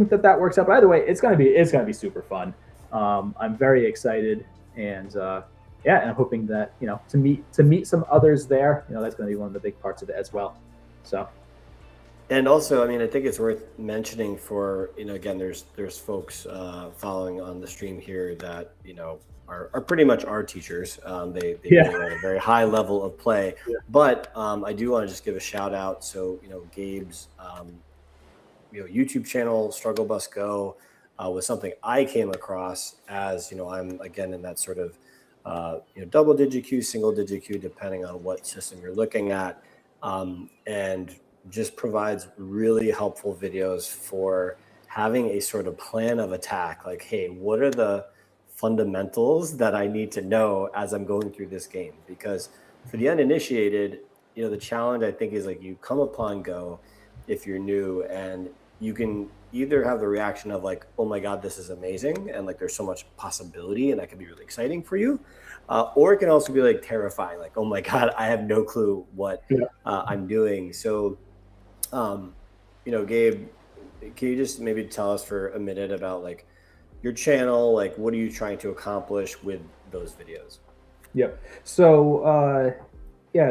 Speaker 1: that works out. But either way, it's gonna be super fun. I'm very excited, and and I'm hoping that to meet some others there. That's gonna be one of the big parts of it as well. So.
Speaker 2: And also, I mean, I think it's worth mentioning for, again, there's folks following on the stream here that, are pretty much our teachers. They are at a very high level of play. Yeah. But I do want to just give a shout out. So, Gabe's, YouTube channel, Struggle Bus Go, was something I came across as, I'm again in that sort of, double digit Q, single digit Q, depending on what system you're looking at. And just provides really helpful videos for having a sort of plan of attack. Like, hey, what are the fundamentals that I need to know as I'm going through this game? Because for the uninitiated, the challenge I think is like you come upon Go if you're new, and you can either have the reaction of like, oh my God, this is amazing, and like there's so much possibility and that can be really exciting for you. Or it can also be like terrifying, like, oh my God, I have no clue what I'm doing. So Gabe, can you just maybe tell us for a minute about like your channel, like what are you trying to accomplish with those videos?
Speaker 1: Yep. So,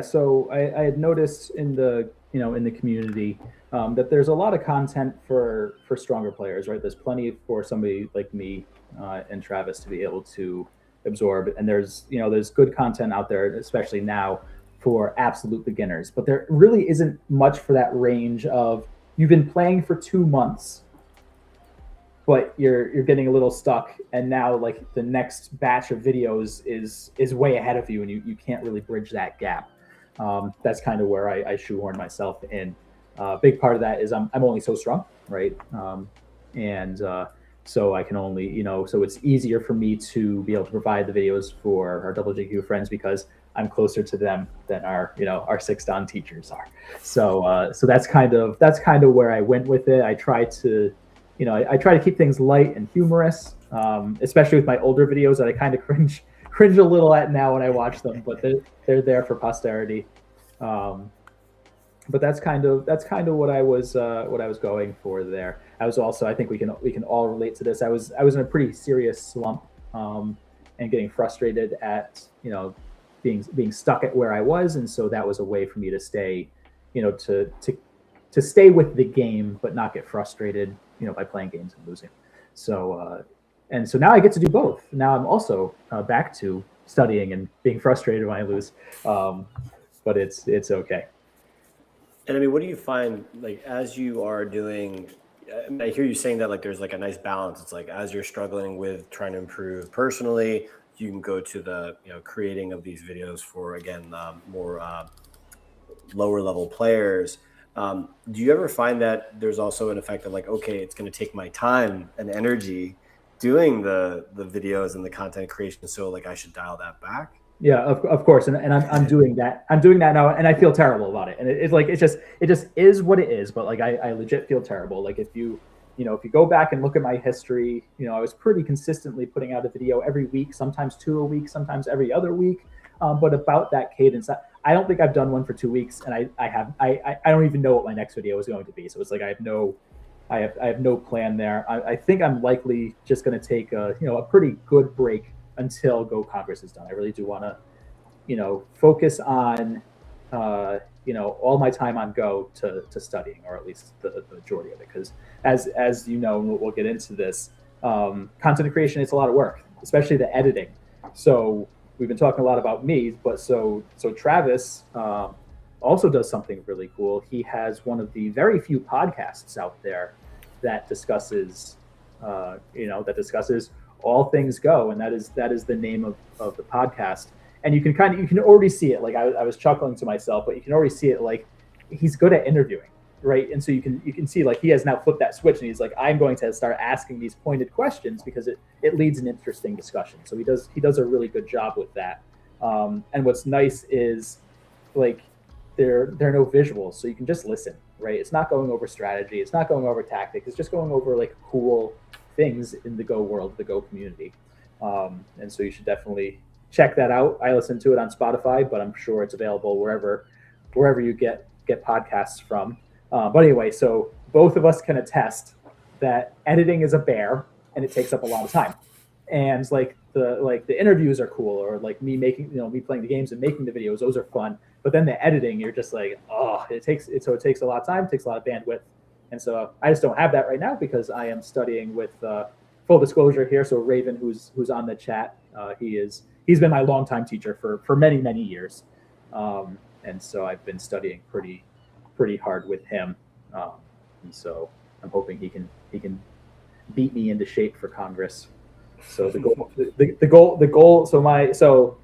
Speaker 1: so I had noticed in the community that there's a lot of content for stronger players, right? There's plenty for somebody like me and Travis to be able to absorb, and there's good content out there, especially now for absolute beginners, but there really isn't much for that range of you've been playing for 2 months, but you're getting a little stuck, and now like the next batch of videos is way ahead of you, and you can't really bridge that gap. That's kind of where I shoehorn myself in. Big part of that is I'm only so strong, right? And so I can only, so it's easier for me to be able to provide the videos for our double JQ friends because I'm closer to them than our 6 Dan teachers are. So that's kind of where I went with it. I try to, I try to keep things light and humorous, especially with my older videos that I kind of cringe a little at now when I watch them, but they're there for posterity. But that's kind of what I was going for there. I was also, I think we can all relate to this. I was in a pretty serious slump, and getting frustrated at being stuck at where I was, and so that was a way for me to stay, to stay with the game but not get frustrated, by playing games and losing. So now I get to do both. Now I'm also back to studying and being frustrated when I lose, but it's okay.
Speaker 2: And I mean, what do you find, like, as you are doing, I hear you saying that, like, there's like a nice balance. It's like, as you're struggling with trying to improve personally, you can go to the, creating of these videos for, again, more lower level players. Do you ever find that there's also an effect of like, okay, it's going to take my time and energy doing the videos and the content creation, so like I should dial that back?
Speaker 1: Yeah, of course, and I'm doing that. I'm doing that now, and I feel terrible about it. And it's like it just is what it is. But like I legit feel terrible. Like if you go back and look at my history, I was pretty consistently putting out a video every week, sometimes 2 a week, sometimes every other week, but about that cadence. I don't think I've done one for 2 weeks, and I don't even know what my next video is going to be. So it's like I have no plan there. I think I'm likely just going to take a pretty good break until Go Congress is done. I really do want to, focus on, all my time on Go to studying, or at least the majority of it. Because as you know, and we'll get into this, content creation is a lot of work, especially the editing. So we've been talking a lot about me, but so Travis also does something really cool. He has one of the very few podcasts out there that discusses, all things Go, and that is the name of the podcast. And you can already see it. Like I was chuckling to myself, but you can already see it. Like he's good at interviewing, right? And so you can see like he has now flipped that switch, and he's like, I'm going to start asking these pointed questions because it leads an interesting discussion. So he does a really good job with that. And what's nice is like there are no visuals, so you can just listen, right? It's not going over strategy, it's not going over tactics, it's just going over like cool things in the Go world, the Go community. And so you should definitely check that out. I listen to it on Spotify, but I'm sure it's available wherever you get podcasts from. But anyway, so both of us can attest that editing is a bear and it takes up a lot of time. And like the interviews are cool, or like me playing the games and making the videos, those are fun. But then the editing, you're just like, it takes a lot of time, it takes a lot of bandwidth. And so I just don't have that right now because I am studying with full disclosure here. So Raven, who's on the chat, he's been my longtime teacher for many years, and so I've been studying pretty hard with him. And so I'm hoping he can beat me into shape for Congress. So the goal. So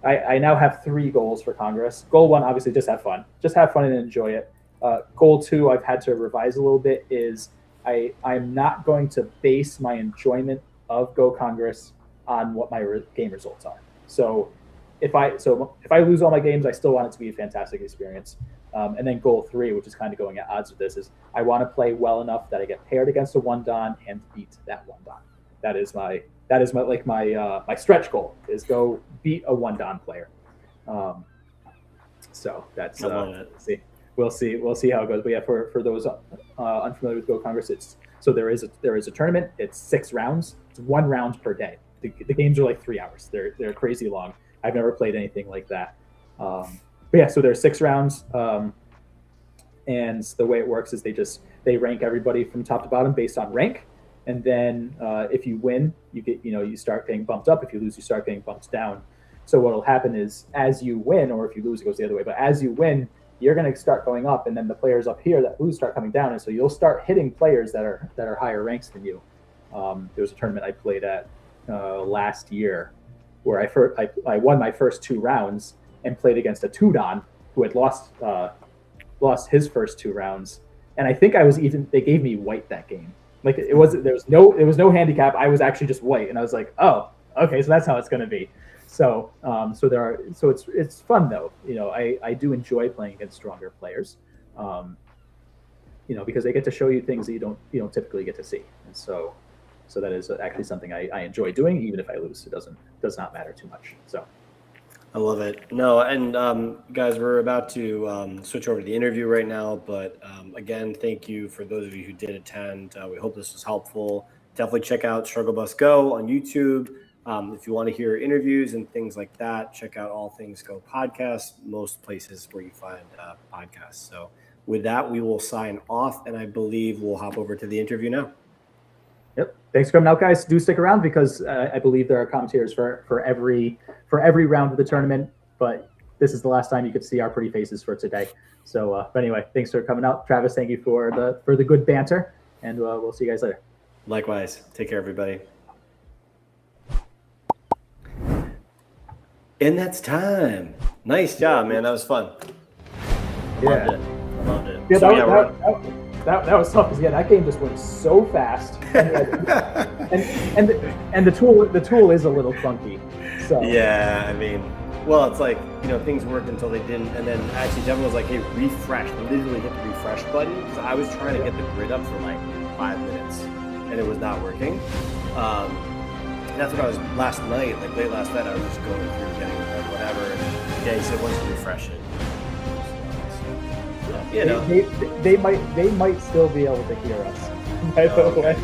Speaker 1: I now have 3 goals for Congress. Goal 1, obviously, just have fun and enjoy it. Goal 2, I've had to revise a little bit, is I'm not going to base my enjoyment of Go Congress on what my game results are. So if I lose all my games, I still want it to be a fantastic experience. And then goal 3, which is kind of going at odds with this, is I want to play well enough that I get paired against a 1-Dan and beat that 1-Dan. That is my stretch goal, is go beat a 1-Dan player. So that's see. We'll see how it goes. But yeah, for those unfamiliar with Go Congress, there is a tournament. It's 6 rounds. It's 1 round per day. The games are like 3 hours. They're crazy long. I've never played anything like that. But yeah, so there's 6 rounds, and the way it works is they rank everybody from top to bottom based on rank, and then if you win, you start getting bumped up. If you lose, you start getting bumped down. So what will happen is, as you win, or if you lose, it goes the other way. But as you win, you're going to start going up, and then the players up here that lose start coming down, and so you'll start hitting players that are higher ranks than you. There was a tournament I played at last year where I won my first 2 rounds and played against a Tudon who had lost his first 2 rounds, and I think they gave me white that game. Like there was no handicap. I was actually just white, and I was like, oh, okay, so that's how it's going to be. So it's fun though. I do enjoy playing against stronger players, because they get to show you things that you don't typically get to see, and so that is actually something I enjoy doing, even if I lose. It does not matter too much. So.
Speaker 2: I love it. No, and guys, we're about to switch over to the interview right now. But again, thank you for those of you who did attend. We hope this was helpful. Definitely check out Struggle Bus Go on YouTube. If you want to hear interviews and things like that, check out All Things Go podcast, most places where you find podcasts. So with that, we will sign off, and I believe we'll hop over to the interview now.
Speaker 1: Yep. Thanks for coming out, guys. Do stick around because I believe there are commentators for every round of the tournament. But this is the last time you could see our pretty faces for today. So, but anyway, thanks for coming out, Travis. Thank you for the good banter, and we'll see you guys later.
Speaker 2: Likewise. Take care, everybody. And that's time. Nice job, man. That was fun.
Speaker 1: Yeah.
Speaker 2: Loved it.
Speaker 1: Yeah,
Speaker 2: So,
Speaker 1: that was tough because that game just went so fast, and the tool is a little clunky. So
Speaker 2: yeah, I mean, well, it's like things worked until they didn't, and then actually Devin was like, "Hey, refresh!" Literally hit the refresh button because I was trying to get the grid up for like 5 minutes, and it was not working. That's what I was last night, like late last night. I was just going through getting whatever, and yeah, he said once you refresh it.
Speaker 1: They might still be able to hear us. By the way.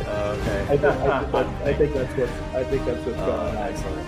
Speaker 2: Okay.
Speaker 1: I think that's what's going on.
Speaker 2: Excellent.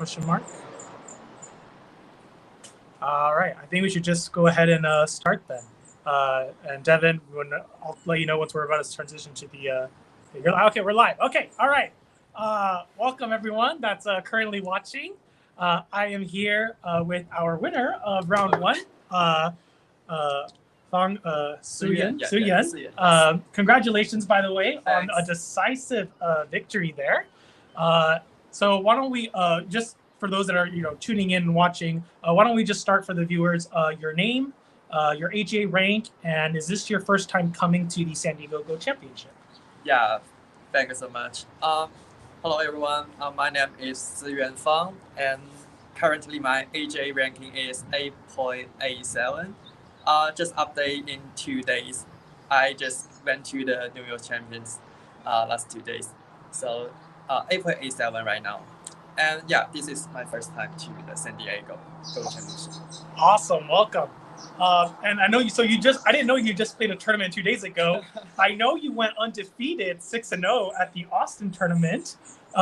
Speaker 3: question mark. All right, I think we should just go ahead and start then. And Devin, I'll let you know once we're about to transition to the. Okay, we're live. Okay, all right. Welcome everyone that's currently watching. I am here with our winner of round one, Su-Yun. Congratulations, by the way, on a decisive victory there. So why don't we just for those that are tuning in and watching, why don't we just start for the viewers? Your name, your AGA rank, and is this your first time coming to the San Diego Go Championship?
Speaker 4: Yeah, thank you so much. Hello everyone. My name is Ziyuan Fang, and currently my AGA ranking is 8.87. Just update in 2 days. I just went to the New York Champions last 2 days, so 8.87 right now. And yeah, this is my first time to the San Diego Go Championship.
Speaker 3: Awesome, welcome. And I know you. So I didn't know you just played a tournament 2 days ago. I know you went undefeated 6-0 at the Austin tournament.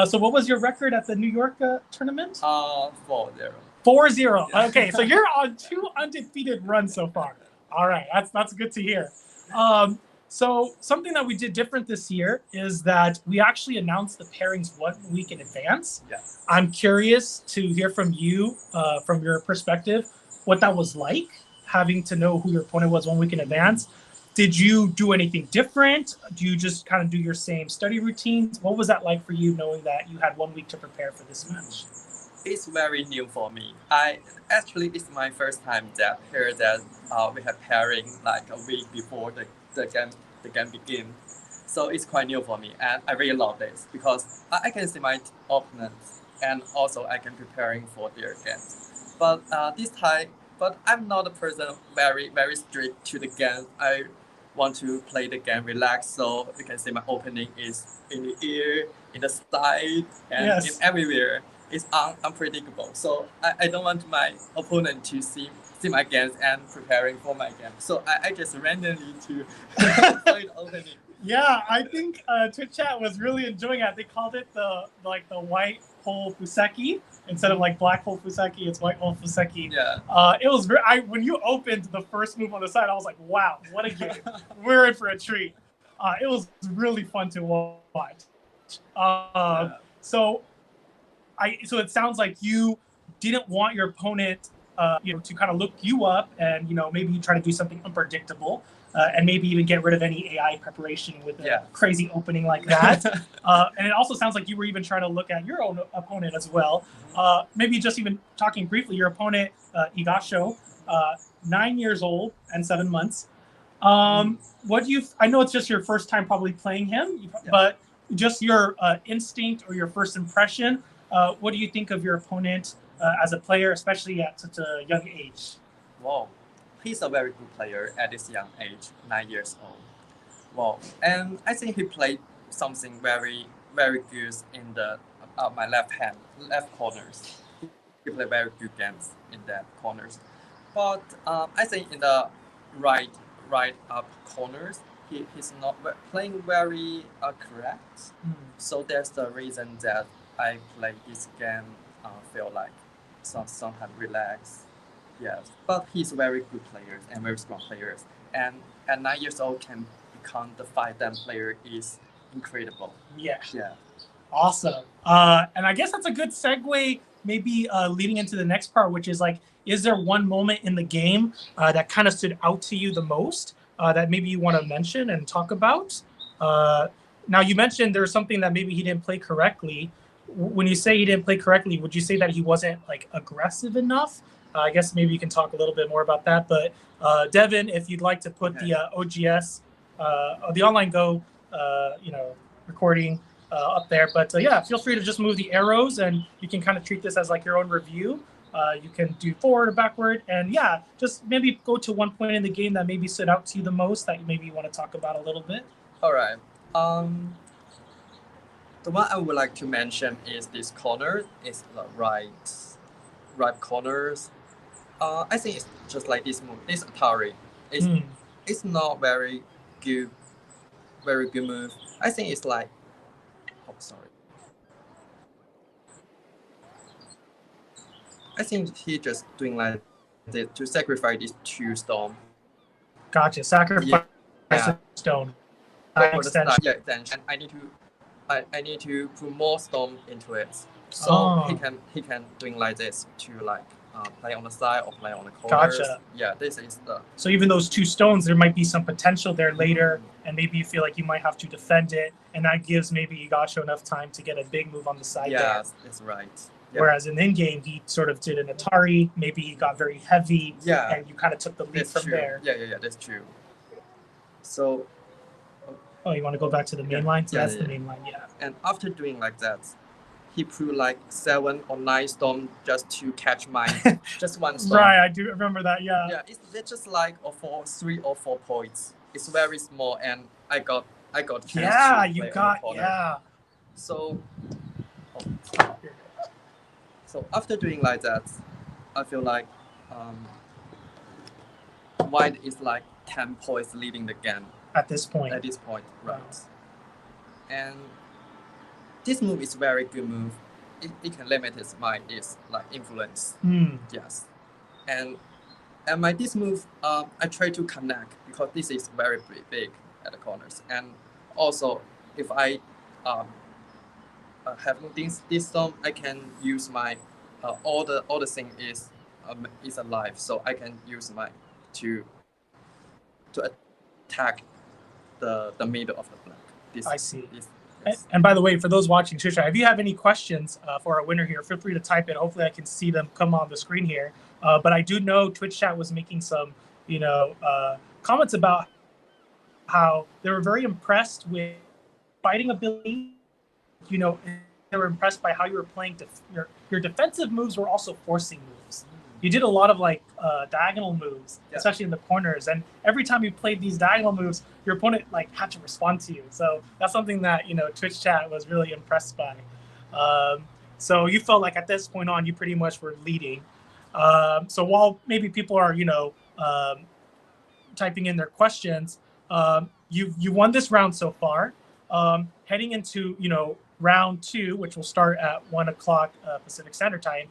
Speaker 3: So what was your record at the New York tournament?
Speaker 4: 4-0.
Speaker 3: 4-0. Okay, so you're on 2 undefeated runs so far. All right, that's good to hear. So something that we did different this year is that we actually announced the pairings 1 week in advance.
Speaker 4: Yeah.
Speaker 3: I'm curious to hear from you, from your perspective, what that was like, having to know who your opponent was 1 week in advance. Did you do anything different? Do you just kind of do your same study routines? What was that like for you, knowing that you had 1 week to prepare for this match?
Speaker 4: It's very new for me. It's my first time that we have pairing like a week before the game begin. So it's quite new for me, and I really love this because I can see my opponents and also I can preparing for their games. But this time, I'm not a person very strict to the game. I want to play the game relaxed, so you can see my opening is in the ear, in the side, and in everywhere. It's unpredictable. So I don't want my opponent to see my games and preparing for my game. So I just randomly to play the opening.
Speaker 3: Yeah, I think Twitch chat was really enjoying it. They called it the white hole Fuseki instead of like black hole Fuseki. It's white hole Fuseki.
Speaker 4: Yeah.
Speaker 3: It was when you opened the first move on the side, I was like, wow, what a game! We're in for a treat. It was really fun to watch. So it sounds like you didn't want your opponent, to kind of look you up, and maybe you try to do something unpredictable, and maybe even get rid of any AI preparation with a crazy opening like that. And it also sounds like you were even trying to look at your own opponent as well. Maybe just even talking briefly, your opponent, Igasho, 9 years old and 7 months. What do you? I know it's just your first time probably playing him, but just your instinct or your first impression. What do you think of your opponent as a player, especially at such a young age?
Speaker 4: Wow, he's a very good player at this young age, 9 years old. Wow, and I think he played something very good in the my left corners. He played very good games in that corners, but I think in the right up corners, he's not playing very correct. So that's the reason that I play this game, feel like sometimes relaxed. Yes, but he's a very good player and very strong player. And at 9 years old can become the 5-dan player is incredible.
Speaker 3: Yeah.
Speaker 4: Yeah.
Speaker 3: Awesome. And I guess that's a good segue, maybe leading into the next part, which is like, is there one moment in the game that kind of stood out to you the most that maybe you want to mention and talk about? Now, you mentioned there's something that maybe he didn't play correctly. When you say he didn't play correctly, would you say that he wasn't like aggressive enough? I guess maybe you can talk a little bit more about that. But Devin, if you'd like to put the OGS, the online Go, recording up there. But yeah, feel free to just move the arrows, and you can kind of treat this as like your own review. You can do forward or backward, and yeah, just maybe go to one point in the game that maybe stood out to you the most that maybe you want to talk about a little bit.
Speaker 4: All right. The one I would like to mention is this corner. It's the right corners. I think it's just like this move. This Atari. It's not very good move. I think it's like, oh sorry. I think he just doing like this to sacrifice these 2 storm.
Speaker 3: Gotcha. Sacrifice
Speaker 4: Yeah.
Speaker 3: the stone.
Speaker 4: For the
Speaker 3: Extension.
Speaker 4: start, yeah, extension. I need to put more storm into it. So
Speaker 3: Oh.
Speaker 4: he can doing like this to like play on the side or play on the corners.
Speaker 3: Gotcha.
Speaker 4: Yeah, this is the
Speaker 3: So even those 2 stones, there might be some potential there later, and maybe you feel like you might have to defend it, and that gives maybe Higasho enough time to get a big move on the side there.
Speaker 4: yeah, that's right. Yeah.
Speaker 3: Whereas in in-game, he sort of did an Atari. Maybe he got very heavy,
Speaker 4: Yeah,
Speaker 3: and you kind of took the lead
Speaker 4: that's
Speaker 3: from
Speaker 4: true.
Speaker 3: there.
Speaker 4: Yeah, that's true. So
Speaker 3: Oh, you want to go back to the main line? So
Speaker 4: Yeah,
Speaker 3: that's
Speaker 4: yeah,
Speaker 3: the main line, yeah.
Speaker 4: and after doing like that, he put like 7 or 9 storm just to catch my just 1 storm.
Speaker 3: Right, I do remember that, yeah.
Speaker 4: Yeah, it's just like for 3 or 4 points. It's very small, and I got chance
Speaker 3: Yeah,
Speaker 4: to
Speaker 3: you
Speaker 4: play on
Speaker 3: got,
Speaker 4: the corner.
Speaker 3: yeah.
Speaker 4: So after doing like that, I feel like white is like 10 points leading the game
Speaker 3: At this point.
Speaker 4: at this point, right? And this move is very good move. It can limit his mind is like influence.
Speaker 3: Hmm.
Speaker 4: Yes, and my this move I try to connect because this is very big at the corners, and also if I having this storm, I can use my all the thing is alive, so I can use my to attack the middle of the black. This,
Speaker 3: I see.
Speaker 4: This,
Speaker 3: And by the way, for those watching, Trisha, if you have any questions for our winner here, feel free to type it. Hopefully I can see them come on the screen here. But I do know Twitch chat was making some, comments about how they were very impressed with fighting ability. They were impressed by how you were playing. Your defensive moves were also forcing moves. You did a lot of diagonal moves, especially in the corners. And every time you played these diagonal moves, your opponent had to respond to you. So that's something that Twitch chat was really impressed by. So you felt like at this point on, you pretty much were leading. So while maybe people are typing in their questions, you won this round so far. Heading into round 2, which will start at 1:00 Pacific Standard Time.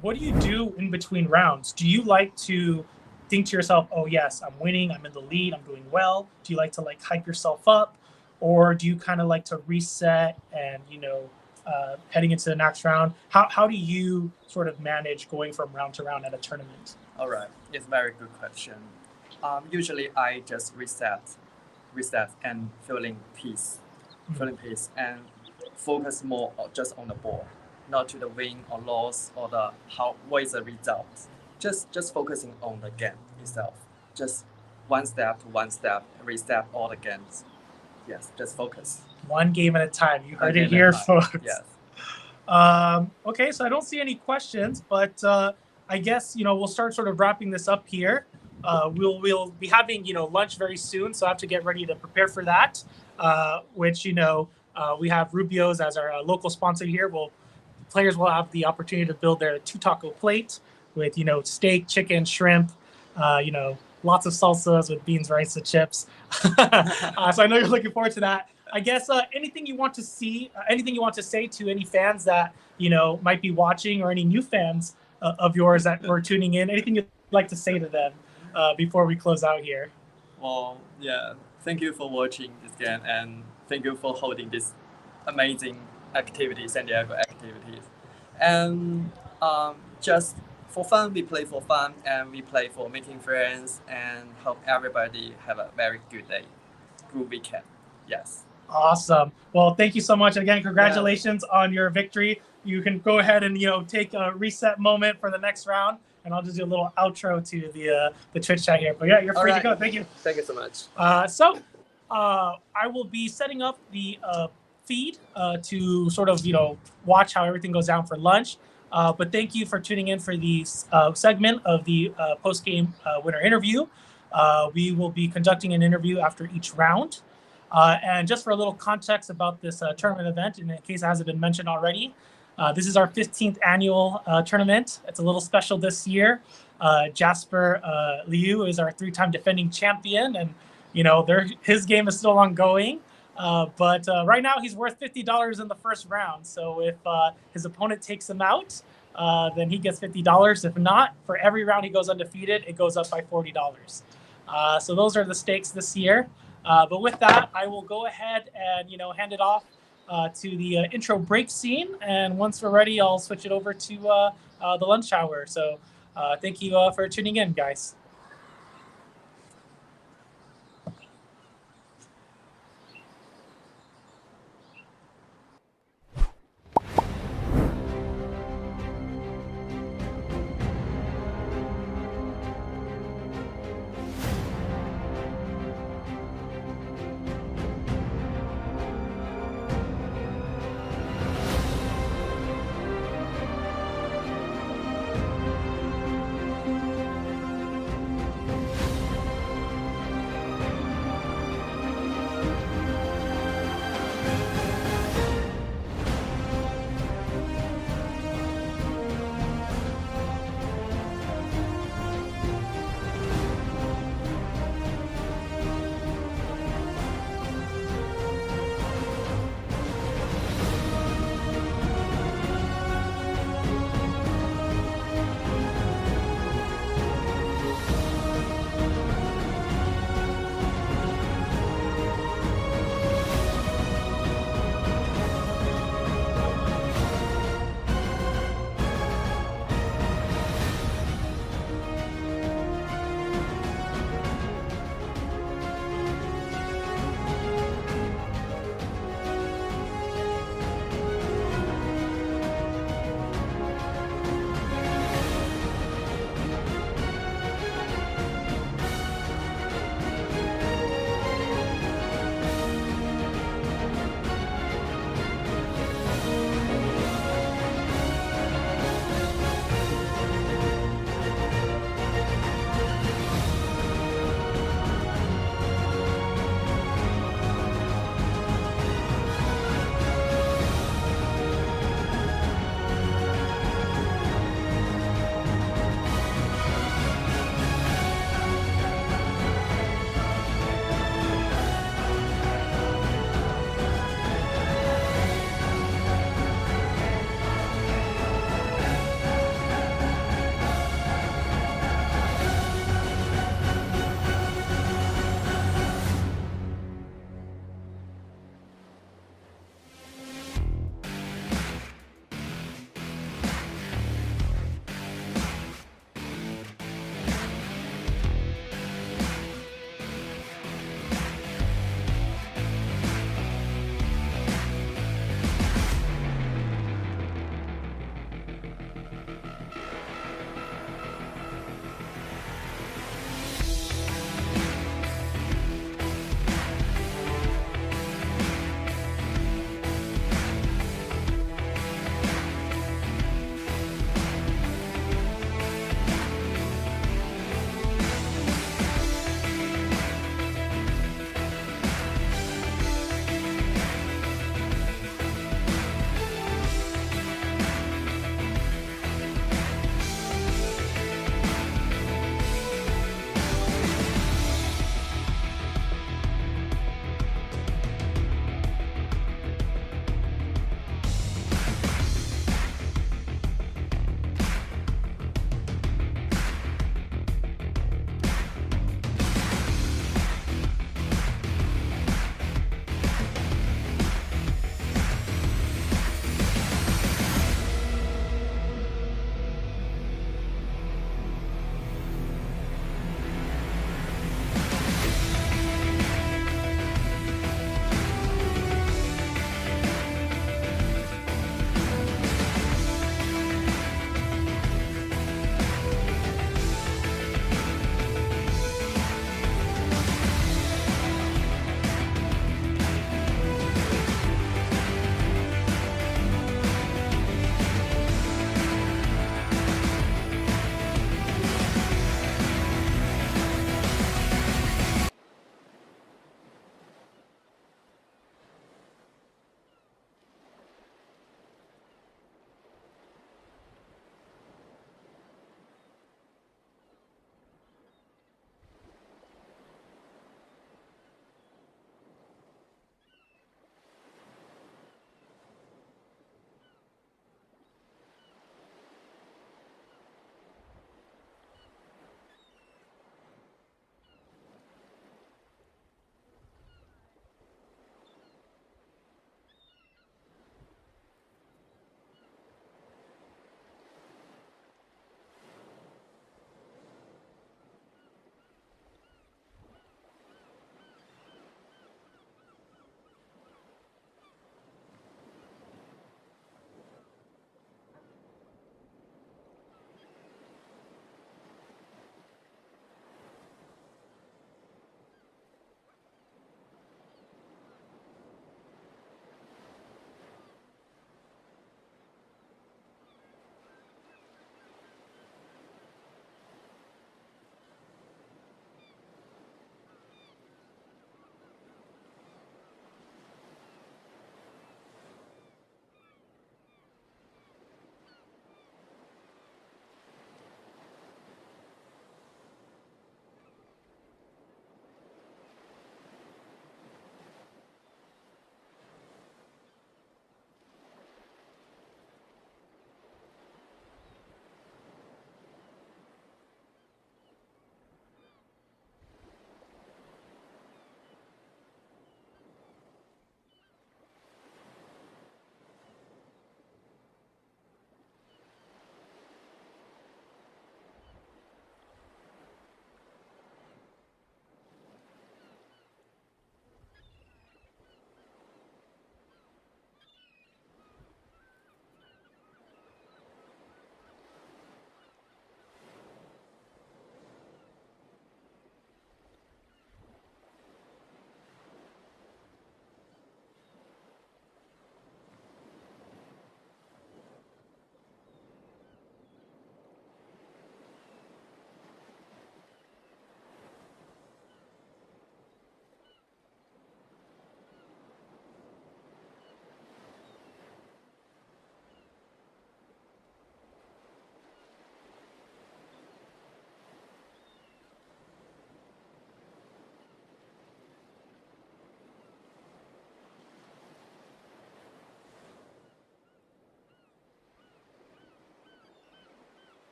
Speaker 3: What do you do in between rounds? Do you like to think to yourself, oh yes, I'm winning, I'm in the lead, I'm doing well? Do you like to hype yourself up? Or do you kind of like to reset and, heading into the next round? How do you sort of manage going from round to round at a tournament?
Speaker 4: All right, it's a very good question. Usually I just reset and feeling peace and focus more just on the ball. Not to the win or loss or what is the result. Just focusing on the game itself. Just one step to one step, reset all the games. Yes, just focus.
Speaker 3: One game at a time. You heard
Speaker 4: One
Speaker 3: it
Speaker 4: game
Speaker 3: here,
Speaker 4: at a time.
Speaker 3: folks.
Speaker 4: Yes.
Speaker 3: Okay, so I don't see any questions, but I guess we'll start sort of wrapping this up here. We'll be having lunch very soon, so I have to get ready to prepare for that. Which we have Rubio's as our local sponsor here. Players will have the opportunity to build their 2-taco plate with, steak, chicken, shrimp, lots of salsas with beans, rice, and chips. So I know you're looking forward to that. I guess anything you want to say to any fans that, might be watching, or any new fans of yours that were tuning in, anything you'd like to say to them before we close out here?
Speaker 4: Well, yeah. Thank you for watching this game, and thank you for holding this amazing activities, San Diego activities. And just for fun, we play for fun, and we play for making friends, and hope everybody have a very good day, good weekend. Yes.
Speaker 3: Awesome. Well, thank you so much. Again, congratulations on your victory. You can go ahead and take a reset moment for the next round, and I'll just do a little outro to the Twitch chat here. But yeah, you're free to go. Thank you.
Speaker 4: Thank you so much.
Speaker 3: So I will be setting up the feed to sort of watch how everything goes down for lunch. But thank you for tuning in for the segment of the post-game winner interview. We will be conducting an interview after each round. And just for a little context about this tournament event, in case it hasn't been mentioned already, this is our 15th annual tournament. It's a little special this year. Jasper Liu is our 3-time defending champion, and his game is still ongoing. But right now he's worth $50 in the first round. So if his opponent takes him out, then he gets $50. If not, for every round he goes undefeated, it goes up by $40. So those are the stakes this year. But with that, I will go ahead and hand it off to the intro break scene. And once we're ready, I'll switch it over to the lunch hour. So thank you for tuning in, guys.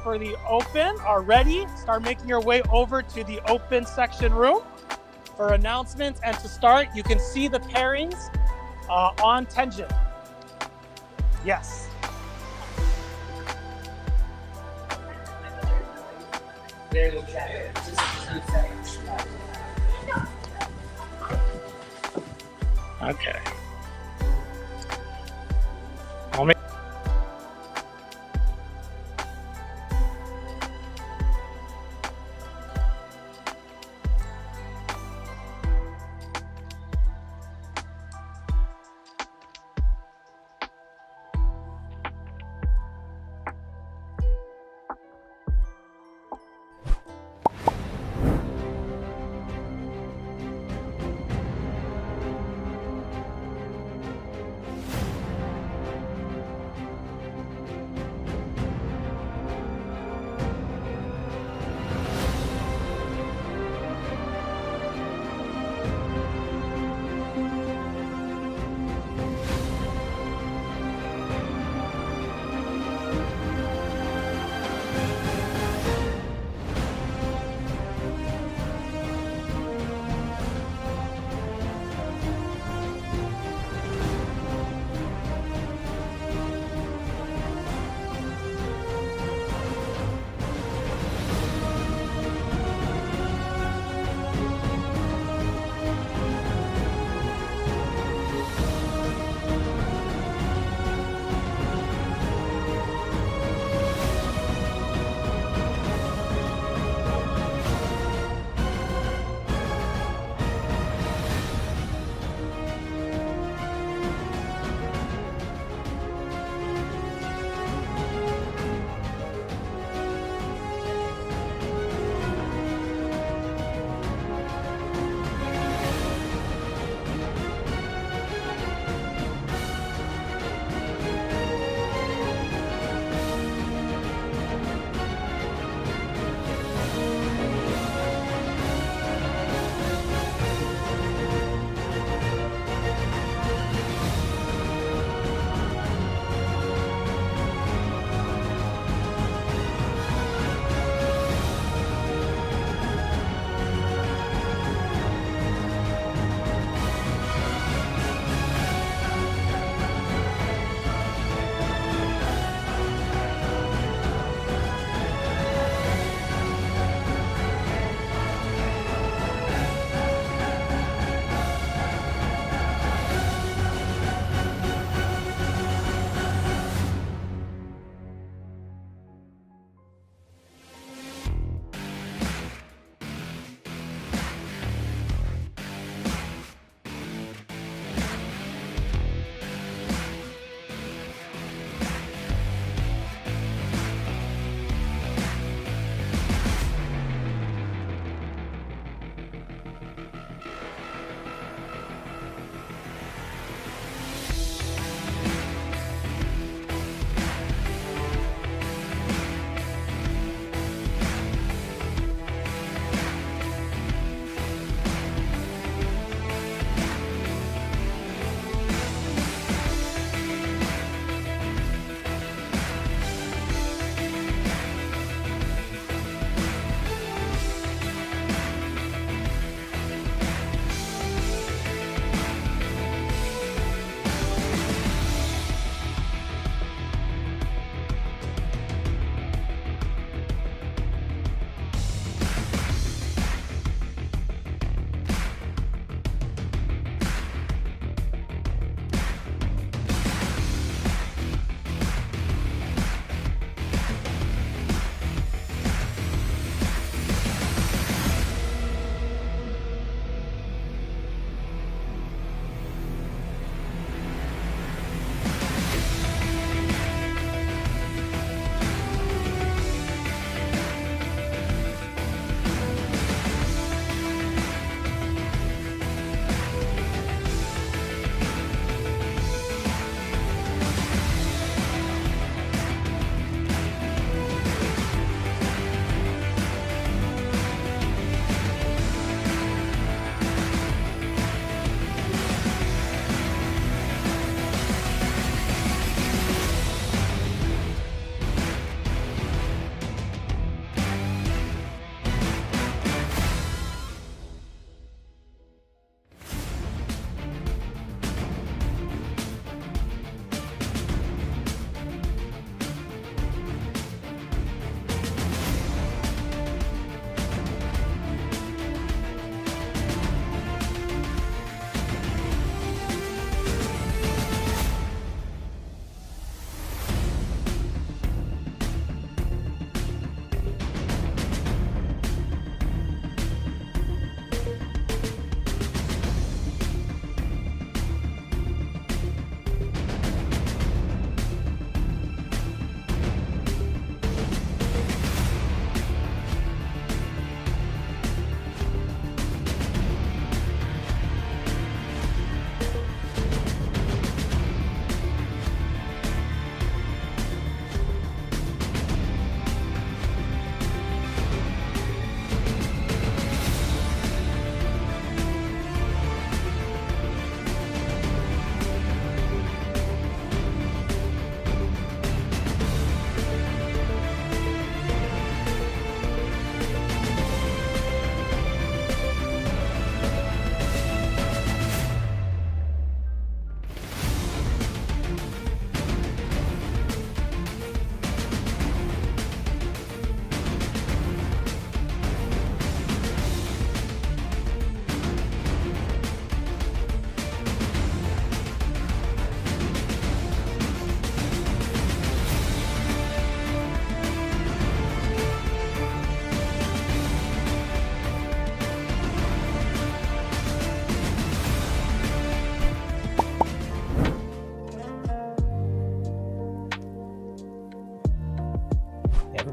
Speaker 3: for the open are ready. Start making your way over to the open section room for announcements. And to start, you can see the pairings on Tenjin. Yes. Okay. I'll make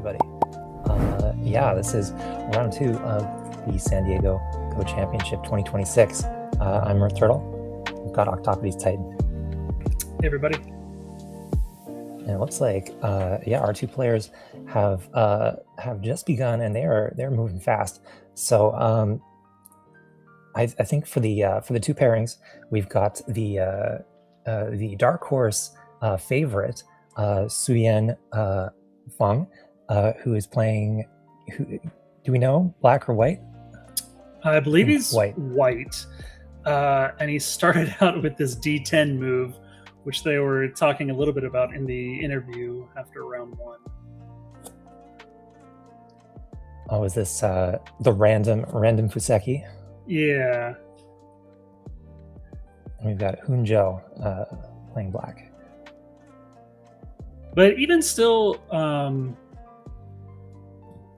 Speaker 5: everybody. Yeah, this is round 2 of the San Diego Go Championship 2026. I'm Earth Turtle. We've got Octopodes Titan.
Speaker 6: Hey, everybody.
Speaker 5: And it looks like, our 2 players have just begun, and they're moving fast. So I think for the 2 pairings, we've got the dark horse favorite, Suyen Feng, who is playing. Do we know, black or white?
Speaker 6: I believe he's
Speaker 5: White.
Speaker 6: And he started out with this D10 move, which they were talking a little bit about in the interview after round 1.
Speaker 5: Oh, is this the random Fuseki?
Speaker 6: Yeah.
Speaker 5: And we've got Hunjo playing black.
Speaker 6: But even still,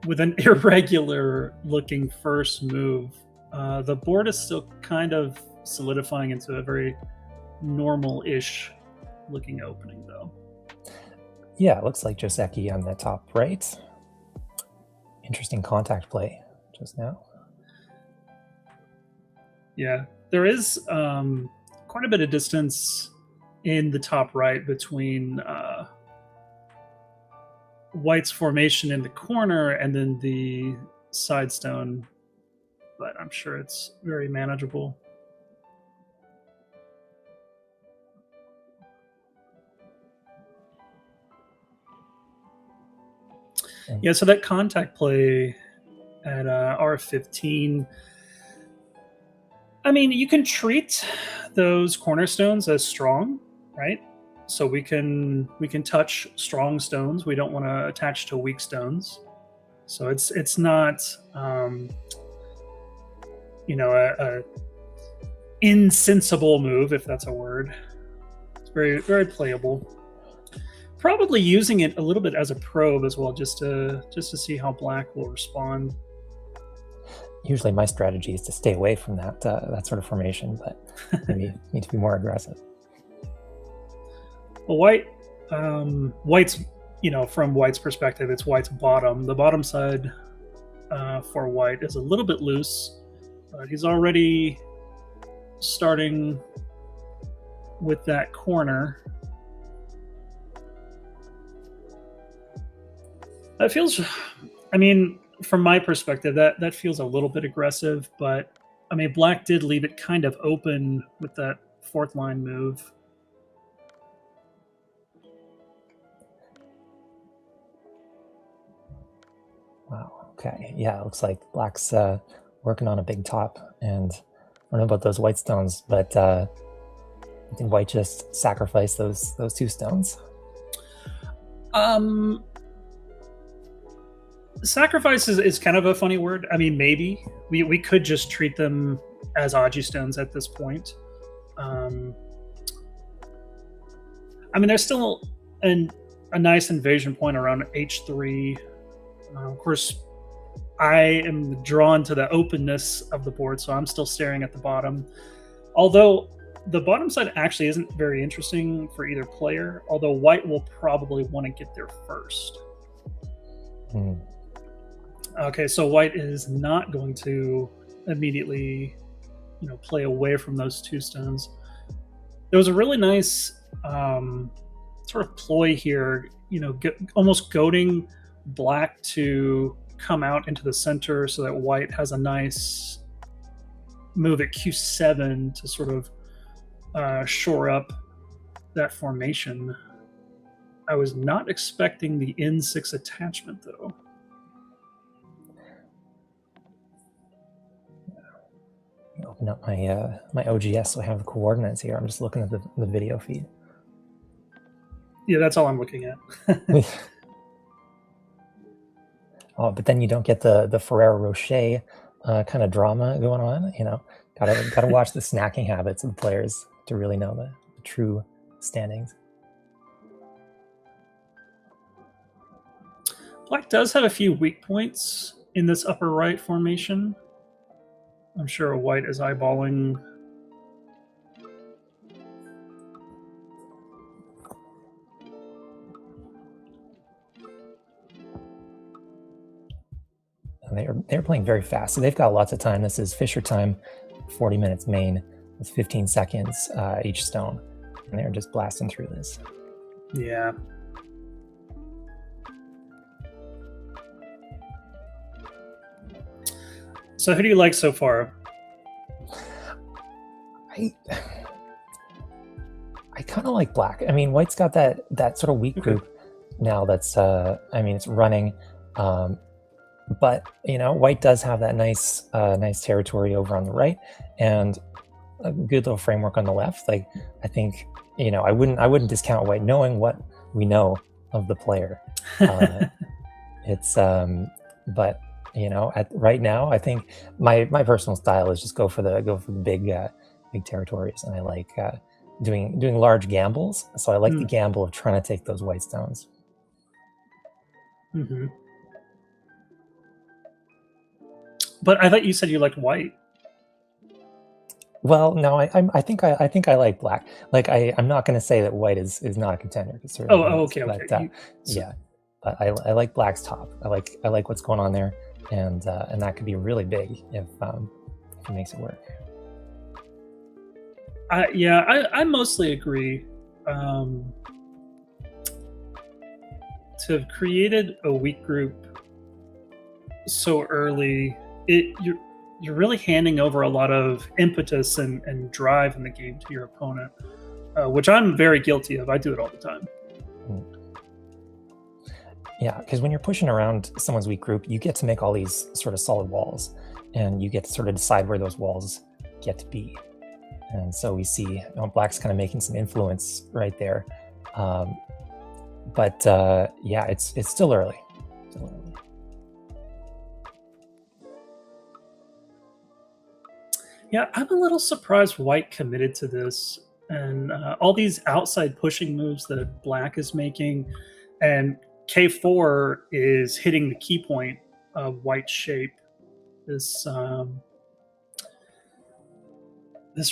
Speaker 6: with an irregular looking first move, the board is still kind of solidifying into a very normal-ish looking opening, though.
Speaker 5: Yeah, it looks like Joseki on the top right. Interesting contact play just now.
Speaker 6: Yeah, there is quite a bit of distance in the top right between White's formation in the corner and then the side stone, but I'm sure it's very manageable. Yeah, so that contact play at R15, I mean, you can treat those cornerstones as strong, right? So we can touch strong stones. We don't want to attach to weak stones. So it's not a insensible move, if that's a word. It's very, very playable. Probably using it a little bit as a probe as well, just to see how black will respond.
Speaker 5: Usually my strategy is to stay away from that sort of formation, but maybe need to be more aggressive.
Speaker 6: Well, White's, from White's perspective, it's White's bottom. The bottom side for White is a little bit loose, but he's already starting with that corner. That feels, from my perspective, that feels a little bit aggressive, but Black did leave it kind of open with that 4th line move.
Speaker 5: Wow. Okay. Yeah, it looks like Black's working on a big top, and I don't know about those white stones, but I think White just sacrificed those 2 stones.
Speaker 6: Sacrifice is kind of a funny word. Maybe we could just treat them as Aji stones at this point. There's still a nice invasion point around H3. Of course, I am drawn to the openness of the board, so I'm still staring at the bottom. Although the bottom side actually isn't very interesting for either player, although White will probably want to get there first. Okay, so White is not going to immediately, play away from those 2 stones. There was a really nice sort of ploy here, almost goading Black to come out into the center so that White has a nice move at Q7 to sort of shore up that formation. I was not expecting the N6 attachment, though.
Speaker 5: Open up my OGS so I have the coordinates here. I'm just looking at the video feed.
Speaker 6: Yeah, that's all I'm looking at.
Speaker 5: Oh, but then you don't get the Ferrero Rocher kind of drama going on. Gotta watch the snacking habits of the players to really know the true standings.
Speaker 6: Black does have a few weak points in this upper right formation. I'm sure White is eyeballing.
Speaker 5: and they're playing very fast, so they've got lots of time. This is Fisher time, 40 minutes main with 15 seconds each stone, and they're just blasting through this.
Speaker 6: Yeah. So who do you like so far?
Speaker 5: I kind of like black. I mean, white's got that sort of weak group now. That's it's running, but white does have that nice territory over on the right and a good little framework on the left. Like, I think I wouldn't discount white, knowing what we know of the player. It's but right now, I think my personal style is just go for the big territories, and I like doing large gambles. So I like the gamble of trying to take those white stones.
Speaker 6: Mm-hmm. But I thought you said you liked white.
Speaker 5: Well, no, I think I like black. Like, I'm not going to say that white is not a contender.
Speaker 6: Okay.
Speaker 5: But, yeah, but I like black's top. I like what's going on there, and that could be really big if it makes it work.
Speaker 6: I mostly agree. To have created a weak group so early, you're really handing over a lot of impetus and drive in the game to your opponent, which I'm very guilty of. I do it all the time.
Speaker 5: Yeah, because when you're pushing around someone's weak group, you get to make all these sort of solid walls, and you get to sort of decide where those walls get to be. And so we see black's kind of making some influence right there. But it's still early.
Speaker 6: Yeah, I'm a little surprised white committed to this, and all these outside pushing moves that black is making, and K4 is hitting the key point of white's shape. This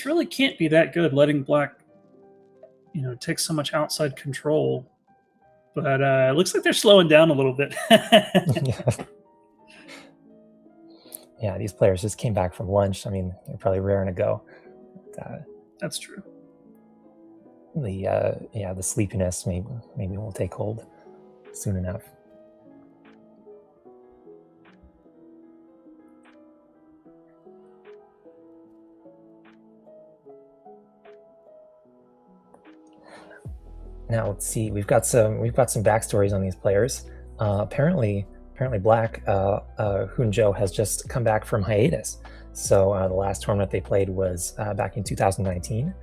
Speaker 6: really can't be that good, letting black take so much outside control. But it looks like they're slowing down a little bit.
Speaker 5: Yeah, these players just came back from lunch. I mean, they're probably raring to go.
Speaker 6: That's true.
Speaker 5: The sleepiness maybe will take hold soon enough. Now let's see. We've got some backstories on these players. Apparently black, Hunjo has just come back from hiatus. So the last tournament they played was back in 2019,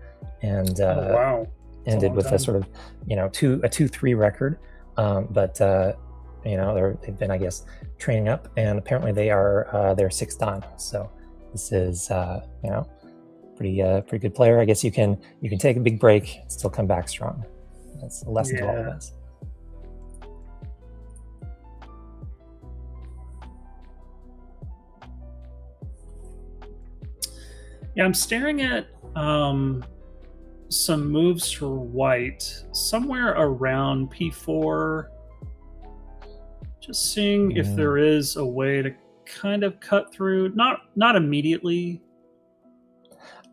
Speaker 5: and
Speaker 6: wow.
Speaker 5: ended with a sort of 2-3 record. But they've been, I guess, training up, and apparently they're 6th dan. So this is pretty good player. I guess you can take a big break and still come back strong. That's a lesson to all of us.
Speaker 6: Yeah, I'm staring at some moves for white somewhere around P4. Just seeing if there is a way to kind of cut through. Not immediately.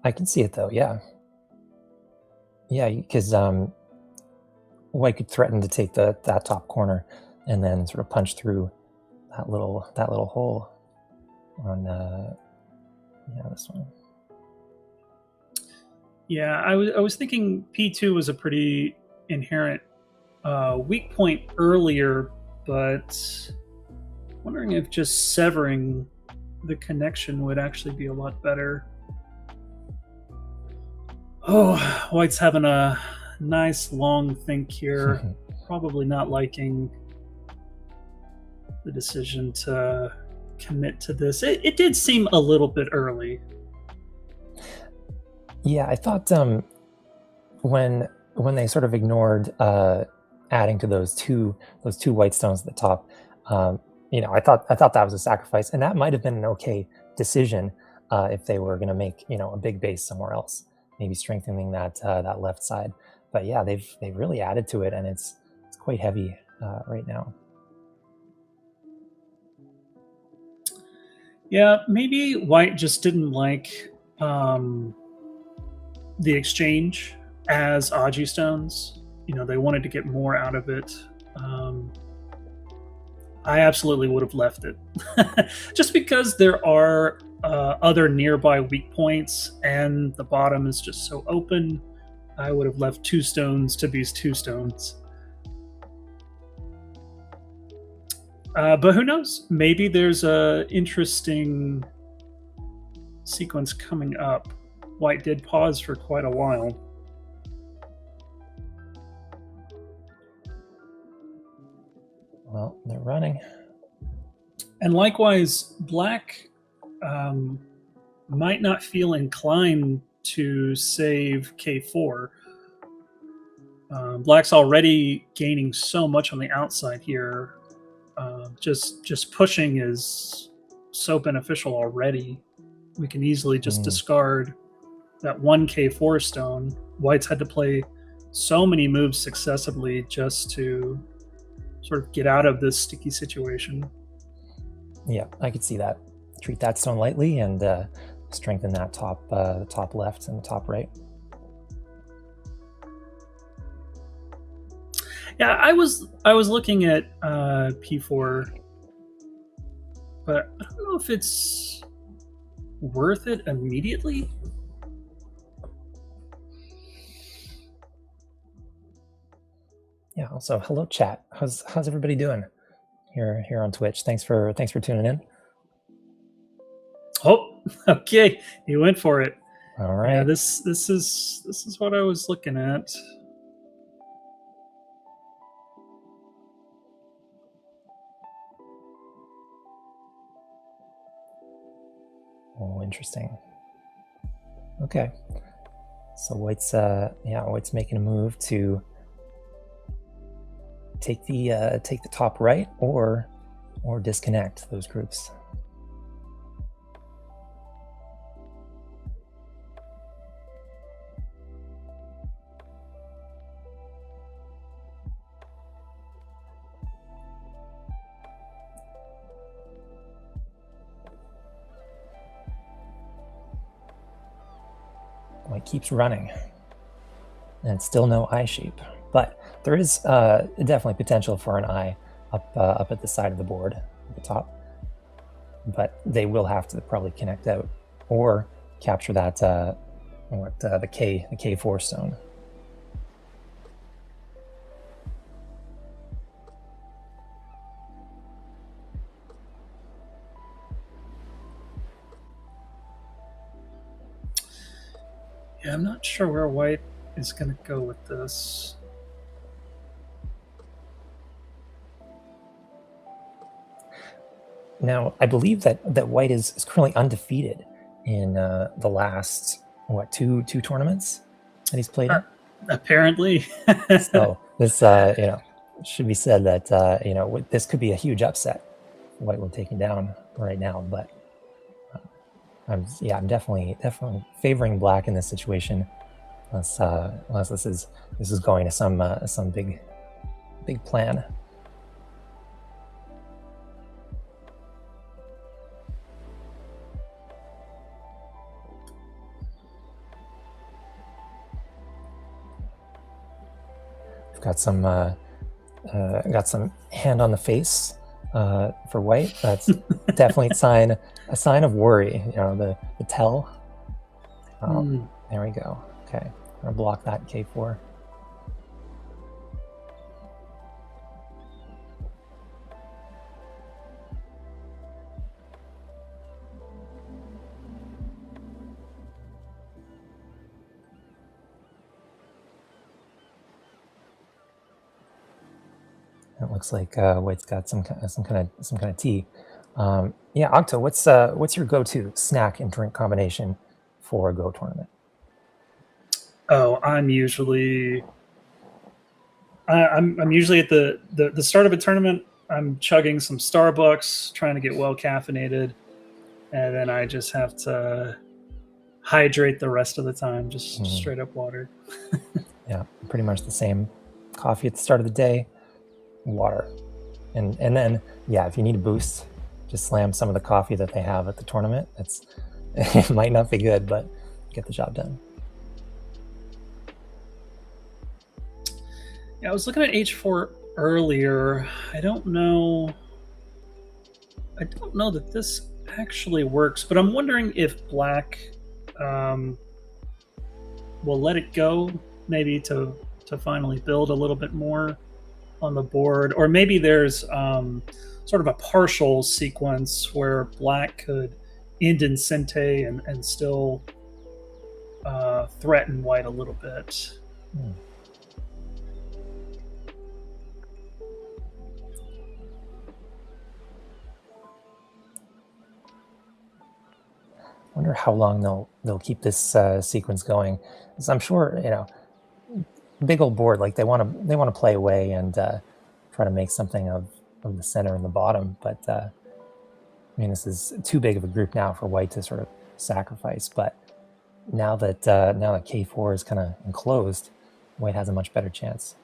Speaker 5: I can see it though. Yeah, because white could threaten to take that top corner and then sort of punch through that little hole on this one.
Speaker 6: Yeah, I was thinking P2 was a pretty inherent weak point earlier, but wondering if just severing the connection would actually be a lot better. Oh, white's having a nice long think here. Probably not liking the decision to commit to this. It did seem a little bit early.
Speaker 5: Yeah, I thought when they sort of ignored adding to those two white stones at the top, I thought that was a sacrifice, and that might have been an okay decision if they were going to make a big base somewhere else, maybe strengthening that left side. But yeah, they've really added to it, and it's quite heavy right now.
Speaker 6: Yeah, maybe White just didn't like the exchange as Aji stones. They wanted to get more out of it. I absolutely would have left it. Just because there are other nearby weak points and the bottom is just so open, I would have left 2 stones to these 2 stones. But who knows? Maybe there's a interesting sequence coming up. White did pause for quite a while.
Speaker 5: Well, they're running.
Speaker 6: And likewise, Black might not feel inclined to save K4. Black's already gaining so much on the outside here. Just pushing is so beneficial already. We can easily just discard that 1 K4 stone. White's had to play so many moves successively just to sort of get out of this sticky situation.
Speaker 5: Yeah, I could see that. Treat that stone lightly and strengthen that the top left and the top right.
Speaker 6: Yeah, I was looking at P4, but I don't know if it's worth it immediately.
Speaker 5: Yeah. Also, hello chat. How's everybody doing here on Twitch? Thanks for tuning in.
Speaker 6: Oh, okay, you went for it.
Speaker 5: All right.
Speaker 6: Yeah, this is what I was looking at.
Speaker 5: Oh, interesting. Okay. So White's making a move to take the top right or disconnect those groups. White keeps running, and it's still no eye shape, but there is definitely potential for an eye up at the side of the board at the top. But they will have to probably connect out or capture that the K4 stone.
Speaker 6: Yeah, I'm not sure where White is going to go with this.
Speaker 5: Now, I believe that White is currently undefeated in the last two tournaments that he's played in.
Speaker 6: Apparently.
Speaker 5: So this should be said that this could be a huge upset. White we're taking down right now, but I'm definitely favoring Black in this situation, unless this is going to some big plan. I've got some hand on the face for White. That's definitely a sign of worry. The tell. There we go. Okay, I'm gonna block that K4. It looks like White's got some kind of tea. Octo, what's your go-to snack and drink combination for a Go tournament?
Speaker 6: Oh, I'm usually at the start of a tournament. I'm chugging some Starbucks, trying to get well caffeinated, and then I just have to hydrate the rest of the time, just straight up water.
Speaker 5: Yeah, pretty much the same. Coffee at the start of the day, water, and then if you need a boost, just slam some of the coffee that they have at the tournament. It might not be good, but get the job done.
Speaker 6: Yeah, I was looking at H4 earlier. I don't know that this actually works, but I'm wondering if black will let it go, maybe to finally build a little bit more on the board, or maybe there's sort of a partial sequence where black could end in Sente and still threaten white a little bit.
Speaker 5: I wonder how long they'll keep this sequence going. Because I'm sure, big old board, like they want to play away and try to make something of the center and the bottom. But I mean, this is too big of a group now for white to sort of sacrifice. But now that K4 is kind of enclosed, white has a much better chance.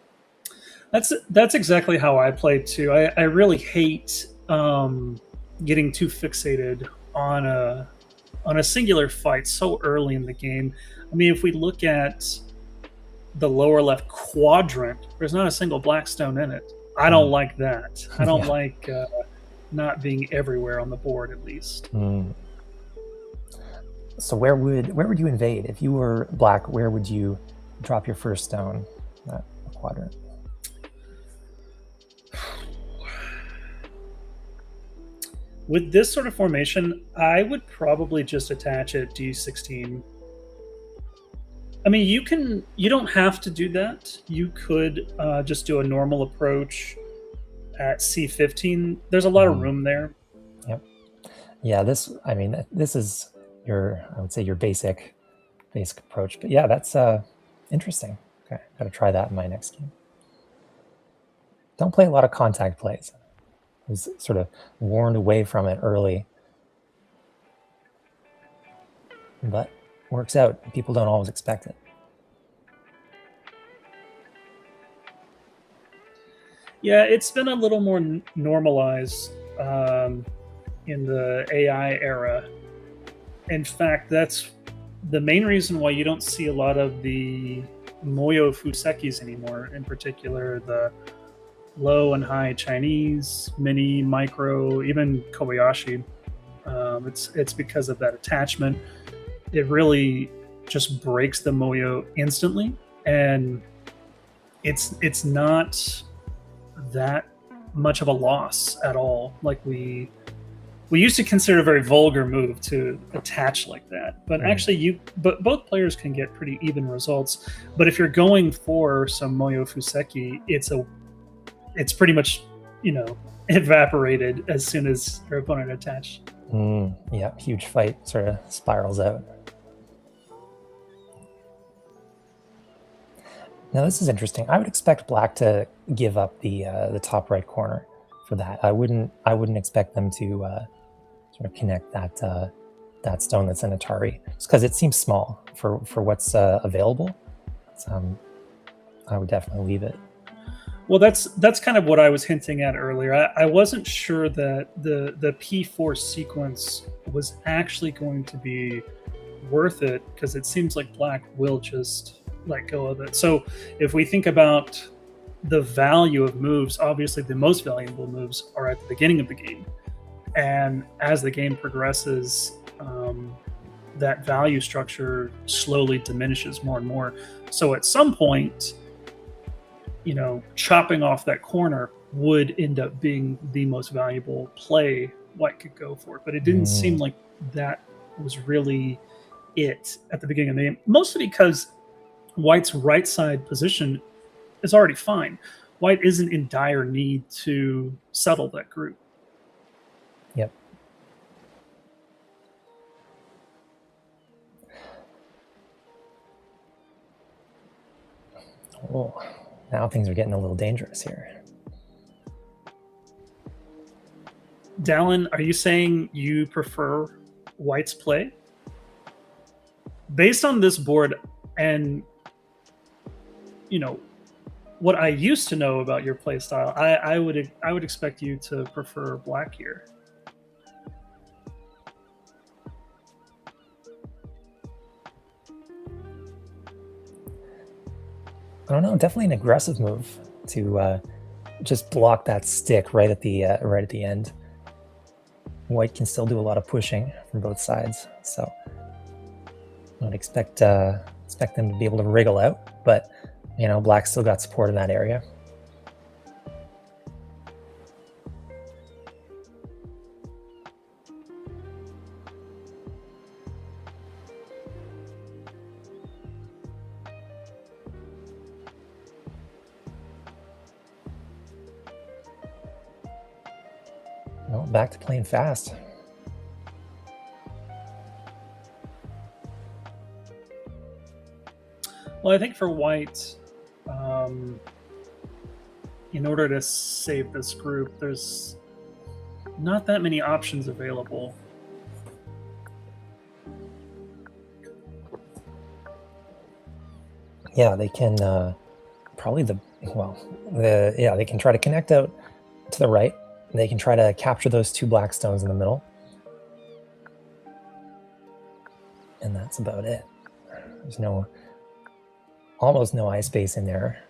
Speaker 6: That's exactly how I play too. I really hate getting too fixated on a singular fight so early in the game. I mean, if we look at the lower left quadrant, there's not a single black stone in it. I don't like that. I don't like not being everywhere on the board, at least.
Speaker 5: So where would you invade if you were black? Where would you drop your first stone in that quadrant?
Speaker 6: With this sort of formation, I would probably just attach at D16. I mean, you don't have to do that. You could just do a normal approach at C15. There's a lot of room there.
Speaker 5: Yep. Yeah, this is I would say your basic approach. But yeah, that's interesting. Okay, gotta try that in my next game. Don't play a lot of contact plays. I was sort of warned away from it early. But works out. People don't always expect it.
Speaker 6: Yeah, it's been a little more normalized in the AI era. In fact, that's the main reason why you don't see a lot of the Moyo Fusekis anymore, in particular the low and high Chinese, mini, micro, even Kobayashi. It's because of that attachment. It really just breaks the Moyo instantly, and it's not that much of a loss at all. Like we used to consider a very vulgar move to attach like that, but actually both players can get pretty even results. But if you're going for some Moyo Fuseki, it's pretty much evaporated as soon as your opponent attached.
Speaker 5: Yeah, huge fight sort of spirals out. Now this is interesting. I would expect black to give up the top right corner for that. I wouldn't expect them to sort of connect that stone that's in Atari, just because it seems small for what's available. I would definitely leave it.
Speaker 6: Well, that's kind of what I was hinting at earlier. I wasn't sure that the P4 sequence was actually going to be worth it, because it seems like black will just let go of it. So if we think about the value of moves, obviously the most valuable moves are at the beginning of the game. And as the game progresses, that value structure slowly diminishes more and more. So at some point, chopping off that corner would end up being the most valuable play white could go for. But it didn't seem like that was really it at the beginning of the game. Mostly because white's right side position is already fine. White isn't in dire need to settle that group.
Speaker 5: Yep. Oh, now things are getting a little dangerous here.
Speaker 6: Dallin, are you saying you prefer white's play? Based on this board and what I used to know about your play style, I would expect you to prefer black here.
Speaker 5: don't know, definitely an aggressive move to just block that stick right at the end. White can still do a lot of pushing from both sides, so I would expect them to be able to wriggle out, but black's still got support in that area. Well, back to playing fast.
Speaker 6: Well, I think for white, in order to save this group, there's not that many options available.
Speaker 5: Yeah, they can they can try to connect out to the right. They can try to capture those two black stones in the middle. And that's about it. There's almost no eye space in there.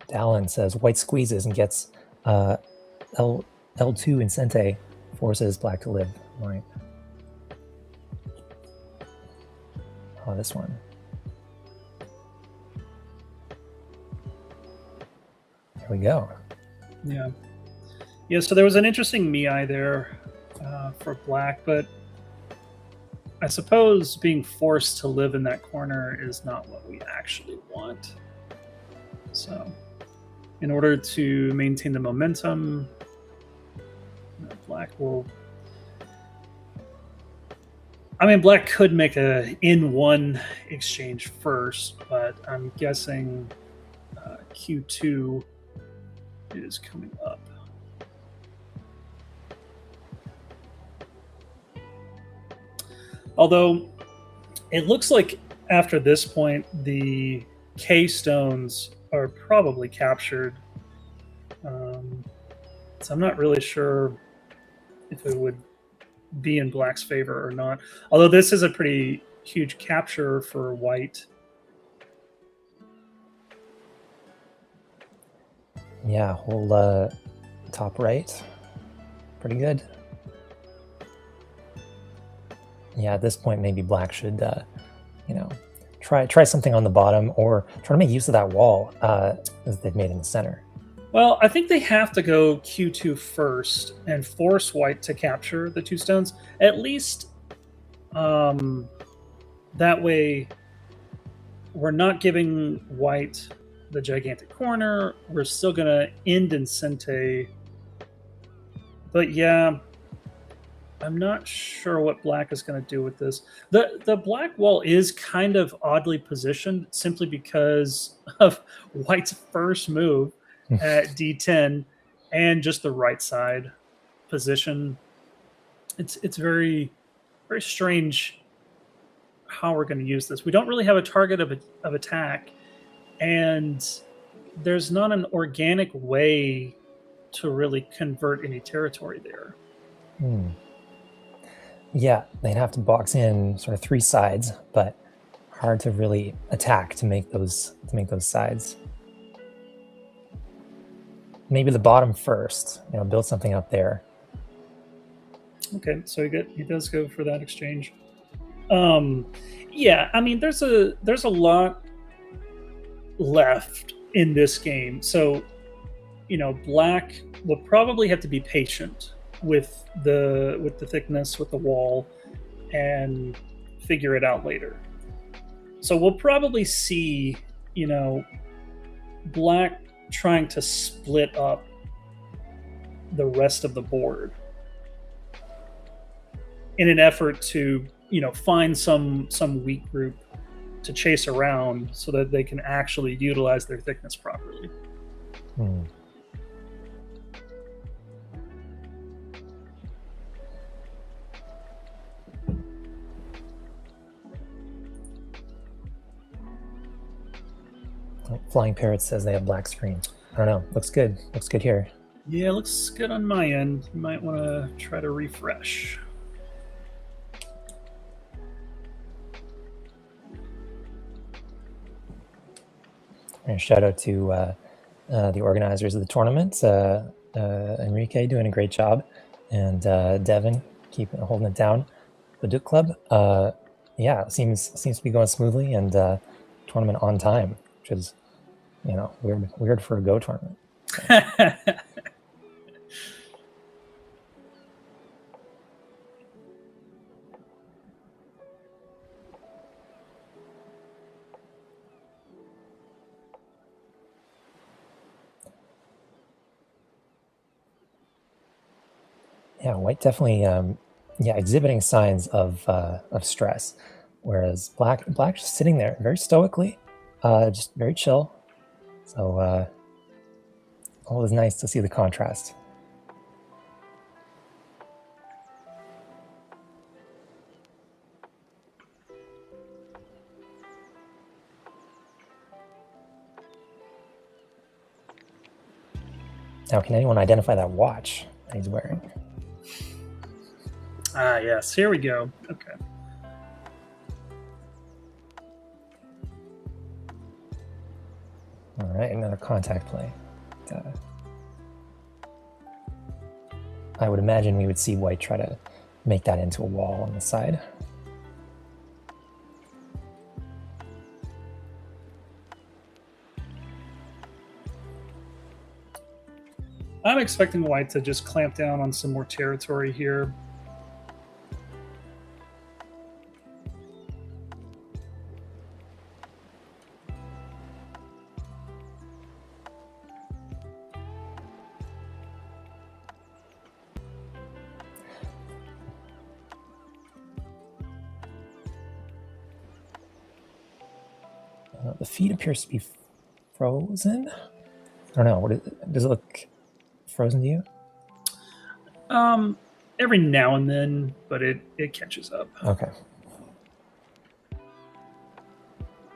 Speaker 5: Dallin says white squeezes and gets L2 Incente, forces black to live. Right. Oh, this one. There we go.
Speaker 6: Yeah, so there was an interesting Mii there for black, but I suppose being forced to live in that corner is not what we actually want. So in order to maintain the momentum, black will... black could make a in-1 exchange first, but I'm guessing Q2 is coming up. Although it looks like after this point, the K stones are probably captured. So I'm not really sure if it would be in black's favor or not. Although this is a pretty huge capture for white.
Speaker 5: Yeah, whole top right. Pretty good. Yeah, at this point, maybe black should, try something on the bottom or try to make use of that wall that they've made in the center.
Speaker 6: Well, I think they have to go Q2 first and force white to capture the two stones. At least that way we're not giving white the gigantic corner. We're still going to end Incente. But yeah, I'm not sure what black is going to do with this. The black wall is kind of oddly positioned simply because of white's first move at D10 and just the right side position. It's very, very strange how we're going to use this. We don't really have a target of attack, and there's not an organic way to really convert any territory there.
Speaker 5: Yeah, they'd have to box in sort of three sides, but hard to really attack to make those sides. Maybe the bottom first, build something up there.
Speaker 6: Okay, so he does go for that exchange. Yeah, there's a lot left in this game. So, black will probably have to be patient with the thickness, with the wall, and figure it out later. So we'll probably see, black trying to split up the rest of the board in an effort to, find some weak group to chase around so that they can actually utilize their thickness properly.
Speaker 5: Flying Parrot says they have black screen. I don't know. Looks good. Looks good here.
Speaker 6: Yeah, looks good on my end. You might want to try to refresh.
Speaker 5: And shout out to the organizers of the tournament, Enrique doing a great job, and Devin holding it down. The Duke Club, yeah, it seems to be going smoothly, and tournament on time, which is, you know, weird for a Go tournament. So. Yeah, White definitely, exhibiting signs of stress, whereas Black just sitting there very stoically, just very chill. So always nice to see the contrast. Now, can anyone identify that watch that he's wearing?
Speaker 6: Ah, yes. Here we go. Okay.
Speaker 5: All right, another contact play. I would imagine we would see White try to make that into a wall on the side.
Speaker 6: I'm expecting White to just clamp down on some more territory here.
Speaker 5: The feed appears to be frozen. I don't know. Does it look frozen to you?
Speaker 6: Every now and then, but it catches up.
Speaker 5: Okay.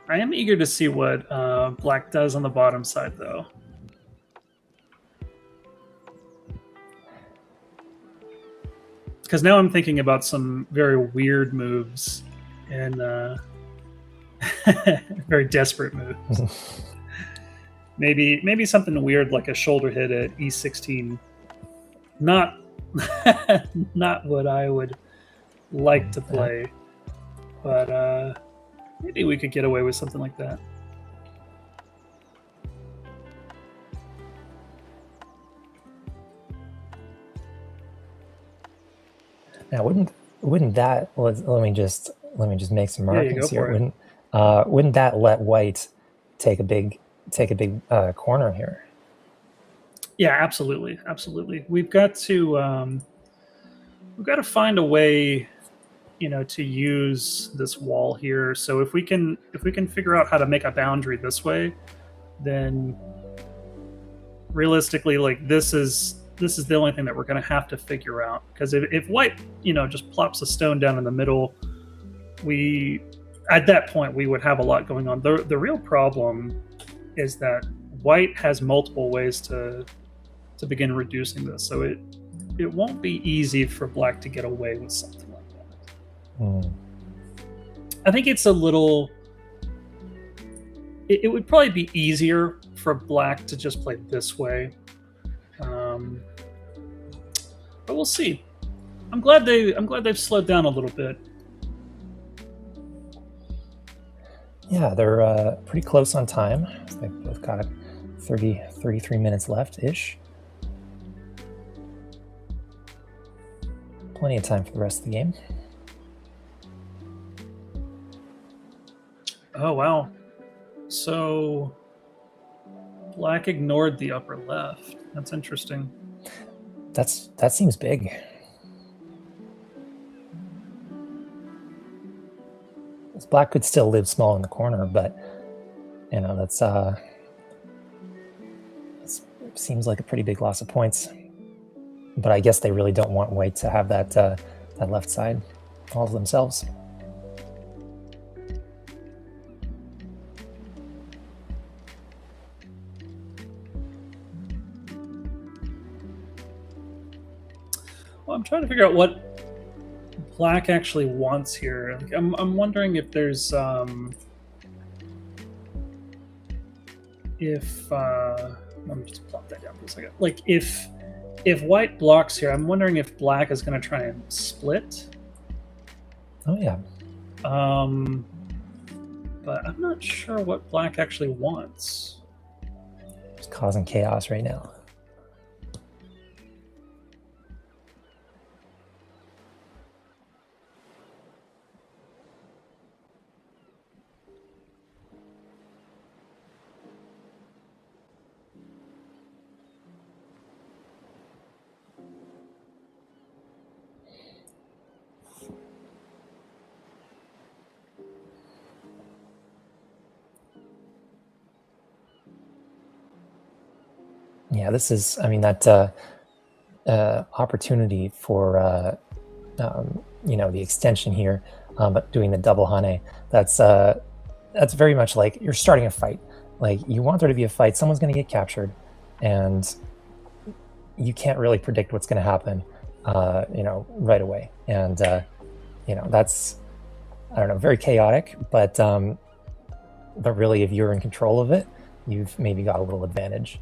Speaker 6: I am eager to see what Black does on the bottom side, though. Because now I'm thinking about some very weird moves and very desperate moves. maybe something weird like a shoulder hit at E16. Not not what I would like to play, but maybe we could get away with something like that.
Speaker 5: Now, wouldn't that let me just make some markings here? Wouldn't that let White take a big corner here?
Speaker 6: Yeah, absolutely. We've got to find a way, to use this wall here. So if we can figure out how to make a boundary this way, then realistically, like this is the only thing that we're going to have to figure out. Because if White, just plops a stone down in the middle, at that point we would have a lot going on. The real problem is that White has multiple ways to begin reducing this, so it won't be easy for Black to get away with something like that. I think it's a little. It would probably be easier for Black to just play this way, but we'll see. I'm glad they've slowed down a little bit.
Speaker 5: Yeah, they're pretty close on time. They've both got 33 minutes left ish. Plenty of time for the rest of the game.
Speaker 6: Oh wow! So Black ignored the upper left. That's interesting.
Speaker 5: That seems big. Black could still live small in the corner, but that's it seems like a pretty big loss of points. But I guess they really don't want White to have that left side all to themselves.
Speaker 6: Well, I'm trying to figure out what black actually wants here. Like, I'm wondering if there's let me just plop that down for a second. Like if white blocks here, I'm wondering if black is going to try and split.
Speaker 5: Oh yeah.
Speaker 6: But I'm not sure what black actually wants.
Speaker 5: It's causing chaos right now. Yeah, this is, I mean, that opportunity for, the extension here, but doing the double Hane, that's very much like you're starting a fight. Like, you want there to be a fight, someone's going to get captured, and you can't really predict what's going to happen, right away. And, that's, I don't know, very chaotic, but really, if you're in control of it, you've maybe got a little advantage.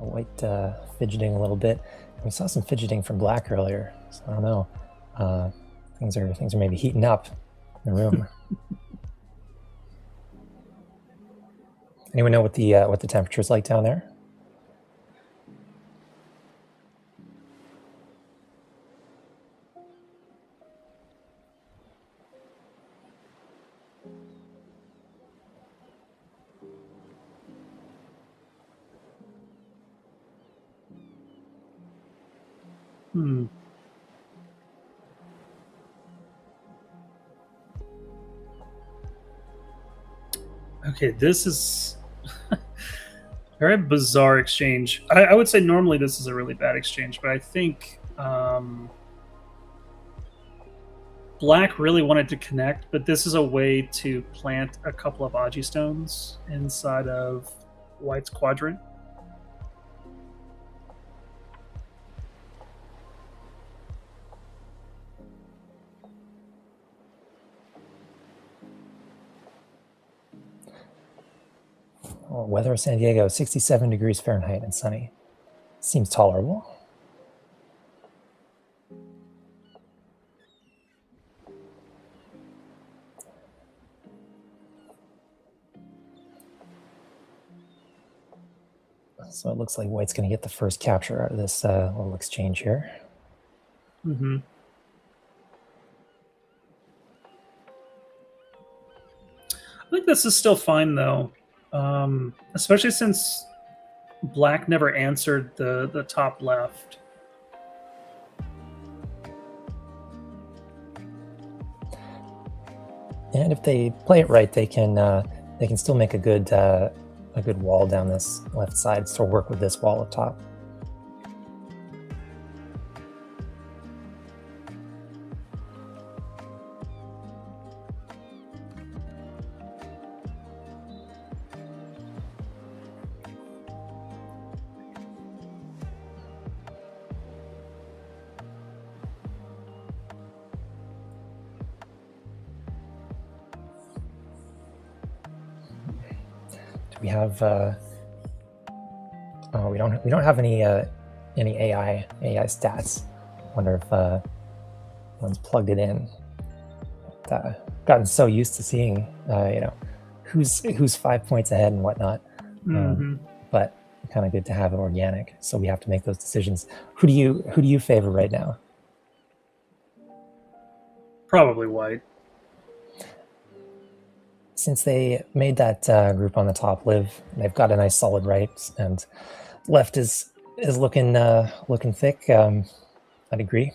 Speaker 5: White fidgeting a little bit. We saw some fidgeting from black earlier, so I don't know. Things are maybe heating up in the room. Anyone know what the temperature's like down there?
Speaker 6: Okay, this is a very bizarre exchange. I would say normally this is a really bad exchange, but I think black really wanted to connect, but this is a way to plant a couple of Aji stones inside of white's quadrant.
Speaker 5: Well, weather in San Diego, 67 degrees Fahrenheit and sunny. Seems tolerable. So it looks like white's going to get the first capture out of this little exchange here.
Speaker 6: Mm-hmm. I think this is still fine, though. Especially since black never answered the top left.
Speaker 5: And if they play it right, they can still make a good wall down this left side. So work with this wall up top. We have we don't have any AI stats. Wonder if one's plugged it in. Gotten so used to seeing who's 5 points ahead and whatnot. But kind of good to have it organic. So we have to make those decisions. Who do you favor right now?
Speaker 6: Probably white.
Speaker 5: Since they made that group on the top live, they've got a nice solid right, and left is looking thick. I'd agree.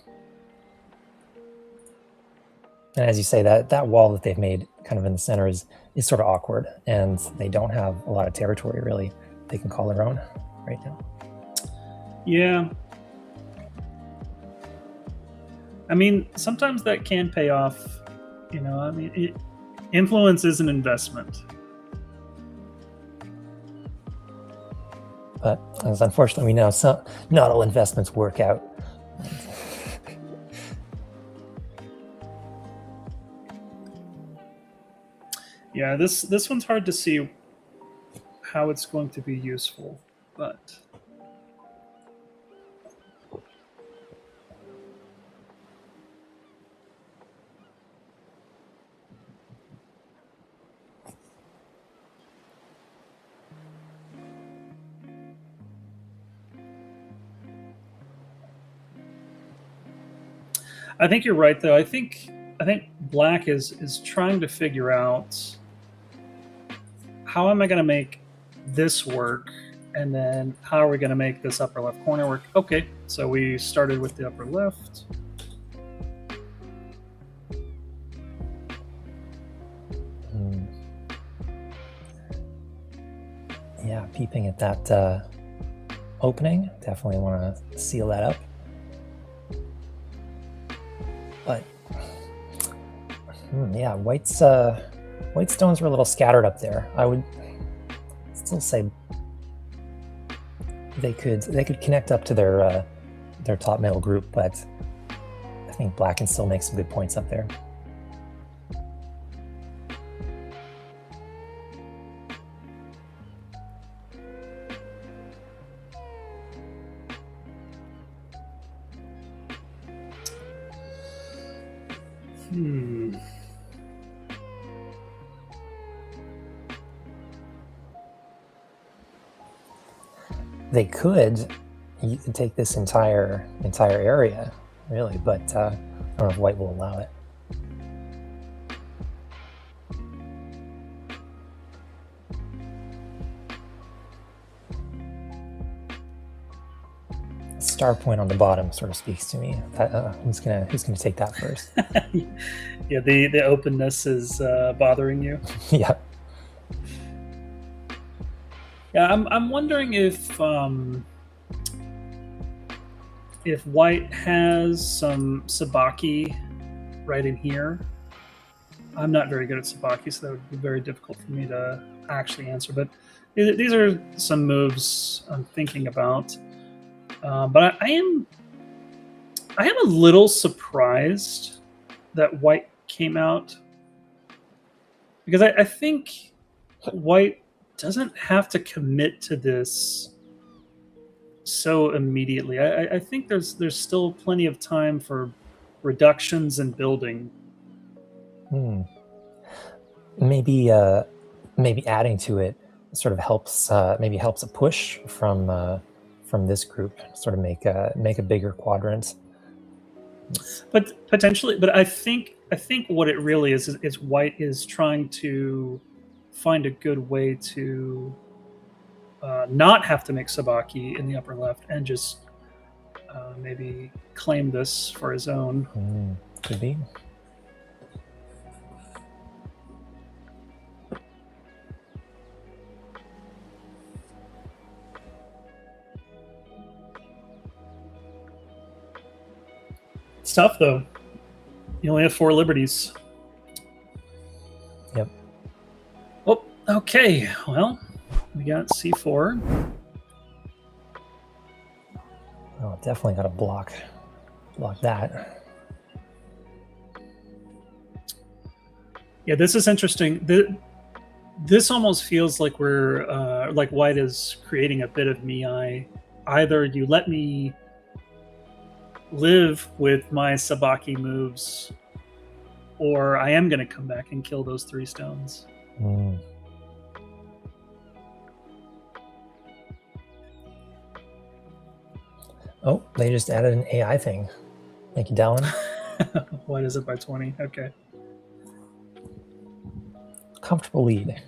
Speaker 5: And as you say, that wall that they've made kind of in the center is sort of awkward, and they don't have a lot of territory really they can call their own. right now.
Speaker 6: Yeah. I mean, sometimes that can pay off. You know, I mean, influence is an investment.
Speaker 5: But as unfortunately we know, not all investments work out.
Speaker 6: Yeah, this one's hard to see how it's going to be useful, but I think you're right, though. I think Black is trying to figure out how am I going to make this work, and then how are we going to make this upper left corner work. Okay, so we started with the upper left.
Speaker 5: Yeah, peeping at that opening. Definitely want to seal that up. But yeah, White's stones were a little scattered up there. I would still say they could connect up to their top middle group, but I think Black can still make some good points up there. They could take this entire area, really, but I don't know if White will allow it. Star point on the bottom sort of speaks to me. Who's gonna take that first?
Speaker 6: Yeah, the openness is bothering you.
Speaker 5: Yeah.
Speaker 6: Yeah, I'm wondering if White has some Sabaki right in here. I'm not very good at Sabaki, so that would be very difficult for me to actually answer. But these are some moves I'm thinking about. But I am a little surprised that White came out, because I think White doesn't have to commit to this so immediately. I think there's still plenty of time for reductions and building.
Speaker 5: Maybe adding to it sort of helps. Maybe helps a push from this group, sort of make a bigger quadrant.
Speaker 6: But potentially, but I think what it really is White is trying to find a good way to not have to make Sabaki in the upper left and just maybe claim this for his own.
Speaker 5: Could be.
Speaker 6: It's tough, though. You only have 4 liberties.
Speaker 5: Yep.
Speaker 6: Oh, okay. Well, we got C4.
Speaker 5: Oh, definitely got to block that.
Speaker 6: Yeah, this is interesting. This almost feels like we're like White is creating a bit of Mii. Either you let me live with my Sabaki moves, or I am going to come back and kill those 3 stones.
Speaker 5: Oh, they just added an AI thing. Thank you, Dallin.
Speaker 6: What is it by 20? Okay.
Speaker 5: Comfortable lead.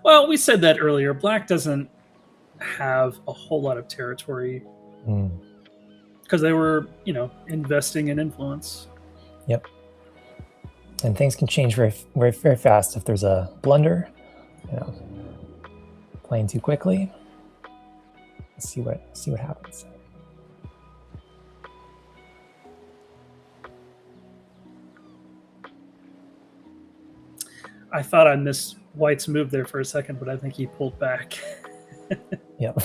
Speaker 6: Well, we said that earlier. Black doesn't have a whole lot of territory because they were, investing in influence.
Speaker 5: Yep. And things can change very, very, very fast if there's a blunder, playing too quickly. Let's see what happens.
Speaker 6: I thought I missed White's move there for a second, but I think he pulled back.
Speaker 5: Yep.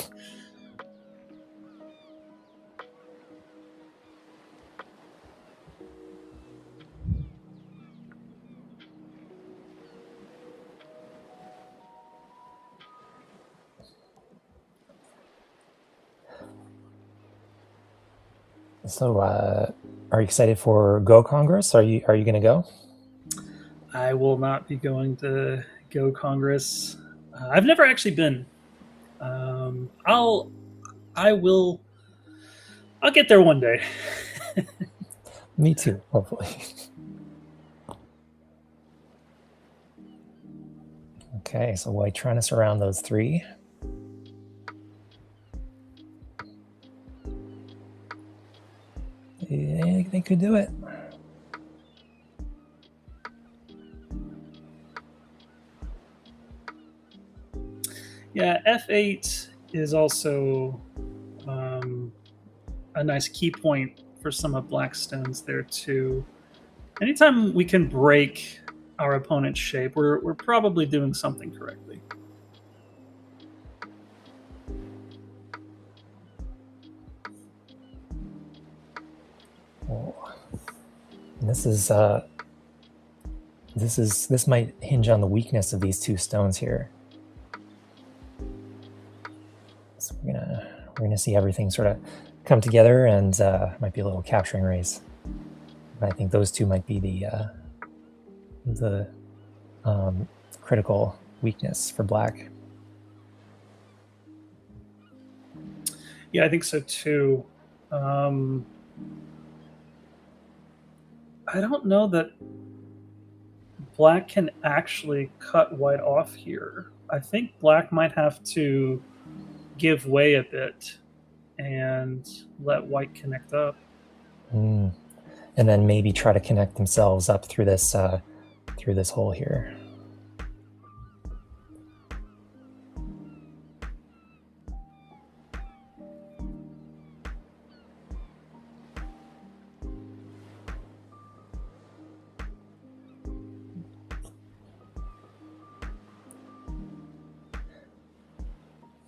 Speaker 5: So, are you excited for Go Congress? Are you going to go?
Speaker 6: I will not be going to Go Congress. I've never actually been. I'll get there one day.
Speaker 5: Me too, hopefully. Okay, so White trying to surround those three. They could do it.
Speaker 6: Yeah, F8 is also a nice key point for some of Blackstone's there too. Anytime we can break our opponent's shape, we're probably doing something correctly.
Speaker 5: Oh. This might hinge on the weakness of these two stones here. So we're gonna see everything sort of come together, and might be a little capturing race. And I think those two might be the critical weakness for Black.
Speaker 6: Yeah, I think so too. I don't know that Black can actually cut White off here. I think Black might have to give way a bit and let White connect up.
Speaker 5: And then maybe try to connect themselves up through this hole here.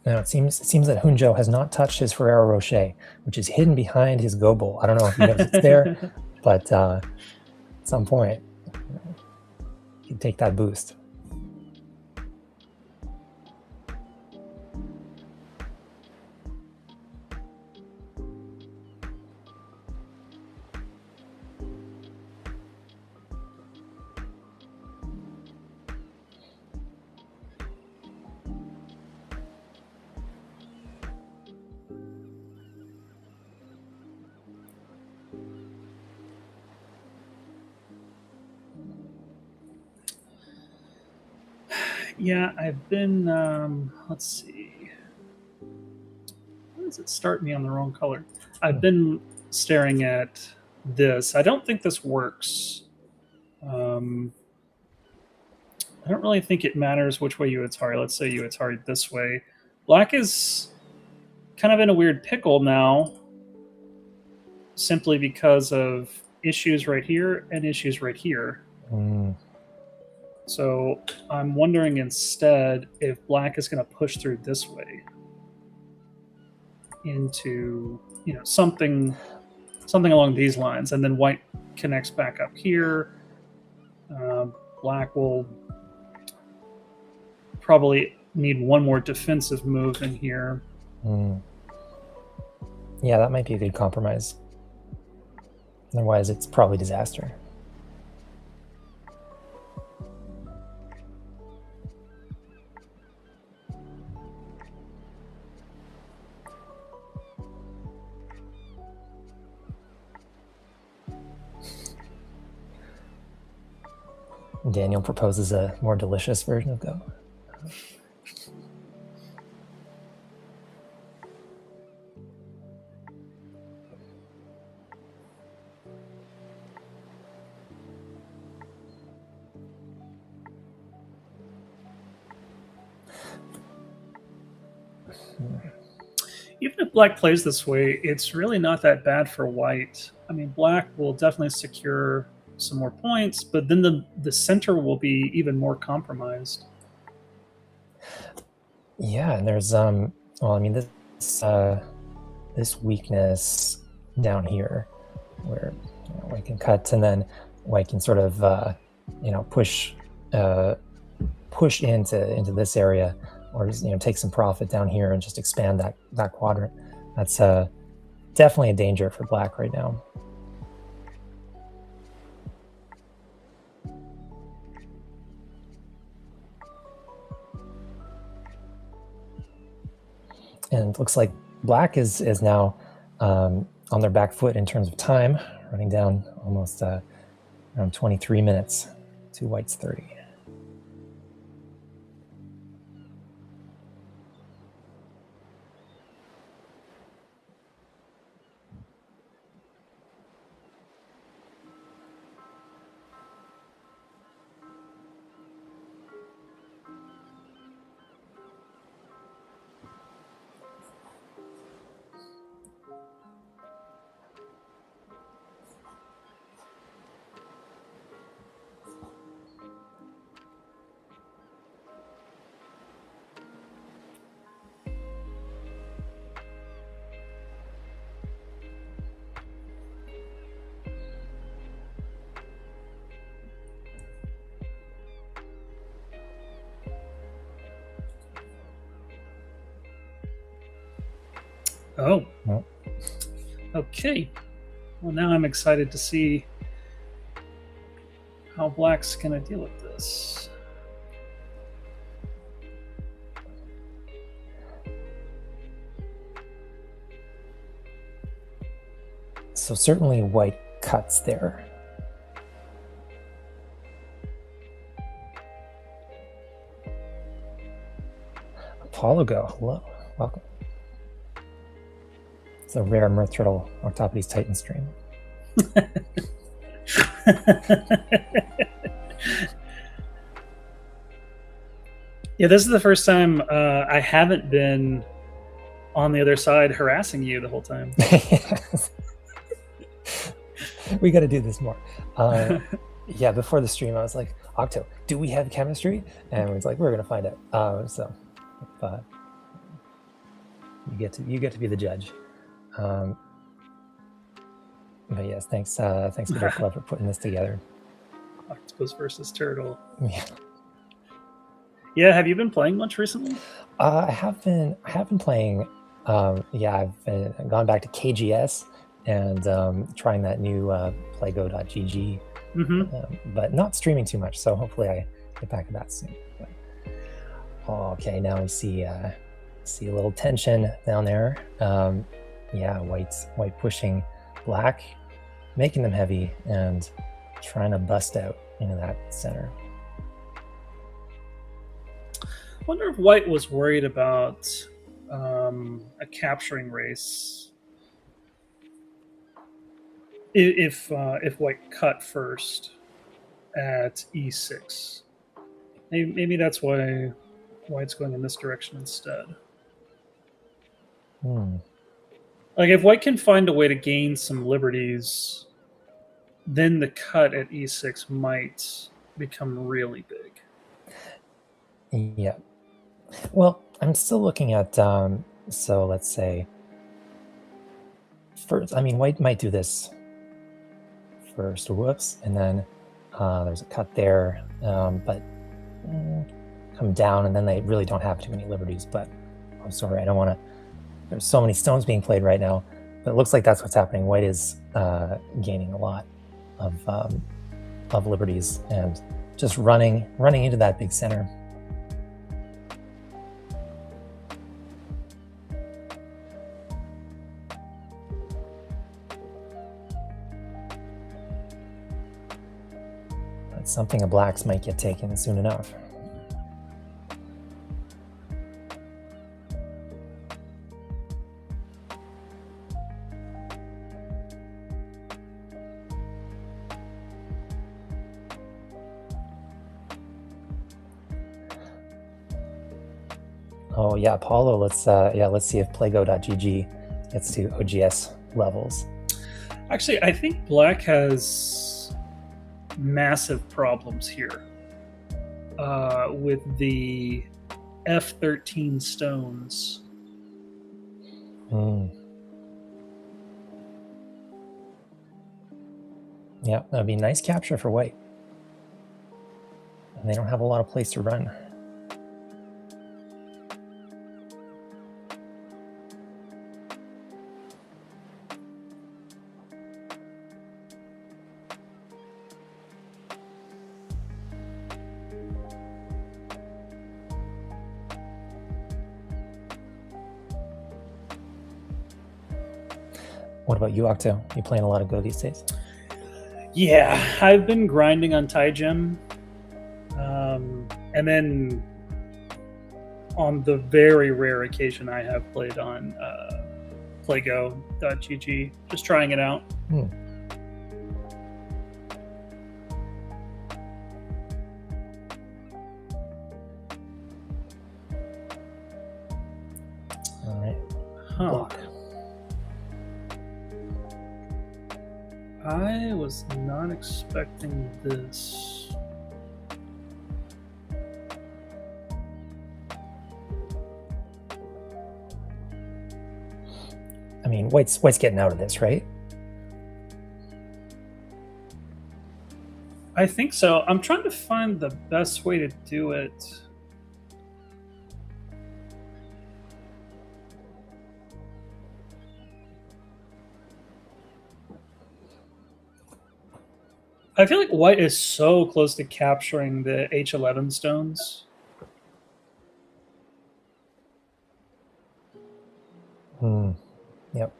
Speaker 5: Now it seems that Hunjo has not touched his Ferrero Rocher, which is hidden behind his Go Bowl. I don't know if he knows it's there, but at some point, you can take that boost.
Speaker 6: Yeah, I've been, let's see. Why does it start me on the wrong color? I've been staring at this. I don't think this works. I don't really think it matters which way you Atari. Let's say you Atari this way. Black is kind of in a weird pickle now, simply because of issues right here and issues right here. So I'm wondering instead if Black is going to push through this way into, something along these lines, and then White connects back up here. Black will probably need one more defensive move in here.
Speaker 5: Yeah, that might be a good compromise. Otherwise, it's probably disaster. Daniel proposes a more delicious version of Go.
Speaker 6: even if black plays this way, it's really not that bad for white. I mean, black will definitely secure some more points, but then the center will be even more compromised.
Speaker 5: Yeah, and there's well, I mean, this weakness down here, where white can cut, and then white can sort of push into this area, or take some profit down here and just expand that quadrant. That's definitely a danger for black right now. And it looks like black is now on their back foot in terms of time, running down almost around 23 minutes to white's 30.
Speaker 6: Oh.
Speaker 5: Well.
Speaker 6: Okay. Well, now I'm excited to see how black's going to deal with this.
Speaker 5: So certainly white cuts there. Apollo Go, hello, welcome. It's a rare Mirth Turtle Octopodes Titan stream.
Speaker 6: Yeah, this is the first time I haven't been on the other side harassing you the whole time.
Speaker 5: We got to do this more. Yeah, before the stream, I was like, Octo, do we have chemistry? And it was like, we're going to find out. So you get to be the judge. But yes, thanks Peter Club for putting this together.
Speaker 6: Octopus versus Turtle.
Speaker 5: Yeah.
Speaker 6: Yeah, have you been playing much recently?
Speaker 5: I have been playing. I've gone back to KGS and trying that new playgo.gg, but not streaming too much. So hopefully I get back to that soon. But, okay, now we see a little tension down there. White pushing black, making them heavy and trying to bust out into that center.
Speaker 6: I wonder if white was worried about a capturing race. If white cut first at e6, maybe that's why white's going in this direction instead. Like if white can find a way to gain some liberties, then the cut at e6 might become really big.
Speaker 5: Yeah. Well, I'm still looking at, so let's say, first, I mean, white might do this first, whoops, and then there's a cut there, but come down, and then they really don't have too many liberties, but I'm sorry, I don't want to, there's so many stones being played right now, but it looks like that's what's happening. White is gaining a lot of liberties and just running into that big center. Something of blacks might get taken soon enough. Oh yeah, Apollo. Let's see if Playgo.gg gets to OGS levels.
Speaker 6: Actually, I think Black has massive problems here with the F13 stones.
Speaker 5: Yeah, that'd be nice capture for White. And they don't have a lot of place to run. What about you, Octo? You playing a lot of Go these days?
Speaker 6: Yeah, I've been grinding on TieGem. And then on the very rare occasion I have played on Playgo.gg, just trying it out.
Speaker 5: All right.
Speaker 6: Huh.
Speaker 5: Block.
Speaker 6: I was not expecting this.
Speaker 5: I mean, White's getting out of this, right?
Speaker 6: I think so. I'm trying to find the best way to do it. I feel like White is so close to capturing the H11 stones.
Speaker 5: Yep.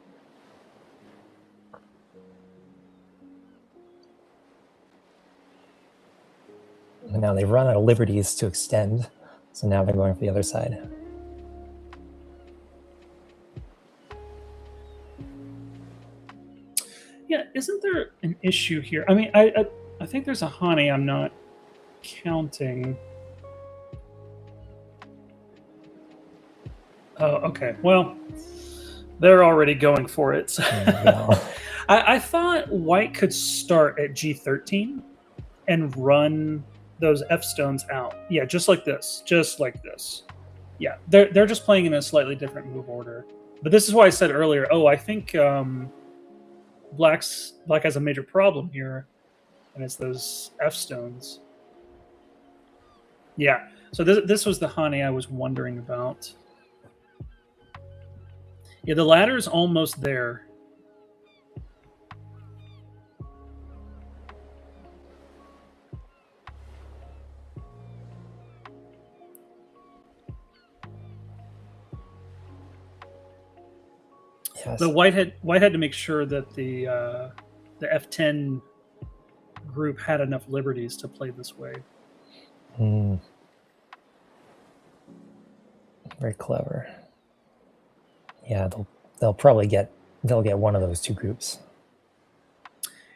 Speaker 5: And now they've run out of liberties to extend, so now they're going for the other side.
Speaker 6: Yeah, isn't there an issue here? I mean, I think there's a Hani I'm not counting. Oh, okay. Well, they're already going for it. I thought White could start at G13 and run those F stones out. Yeah, just like this. Just like this. Yeah, they're just playing in a slightly different move order. But this is why I said earlier, I think Black has a major problem here, and it's those F stones. Yeah, so this was the Hani I was wondering about. Yeah, the ladder's almost there.
Speaker 5: Yes.
Speaker 6: The White had to make sure that the F10 group had enough liberties to play this way.
Speaker 5: Very clever. Yeah, they'll probably get one of those two groups.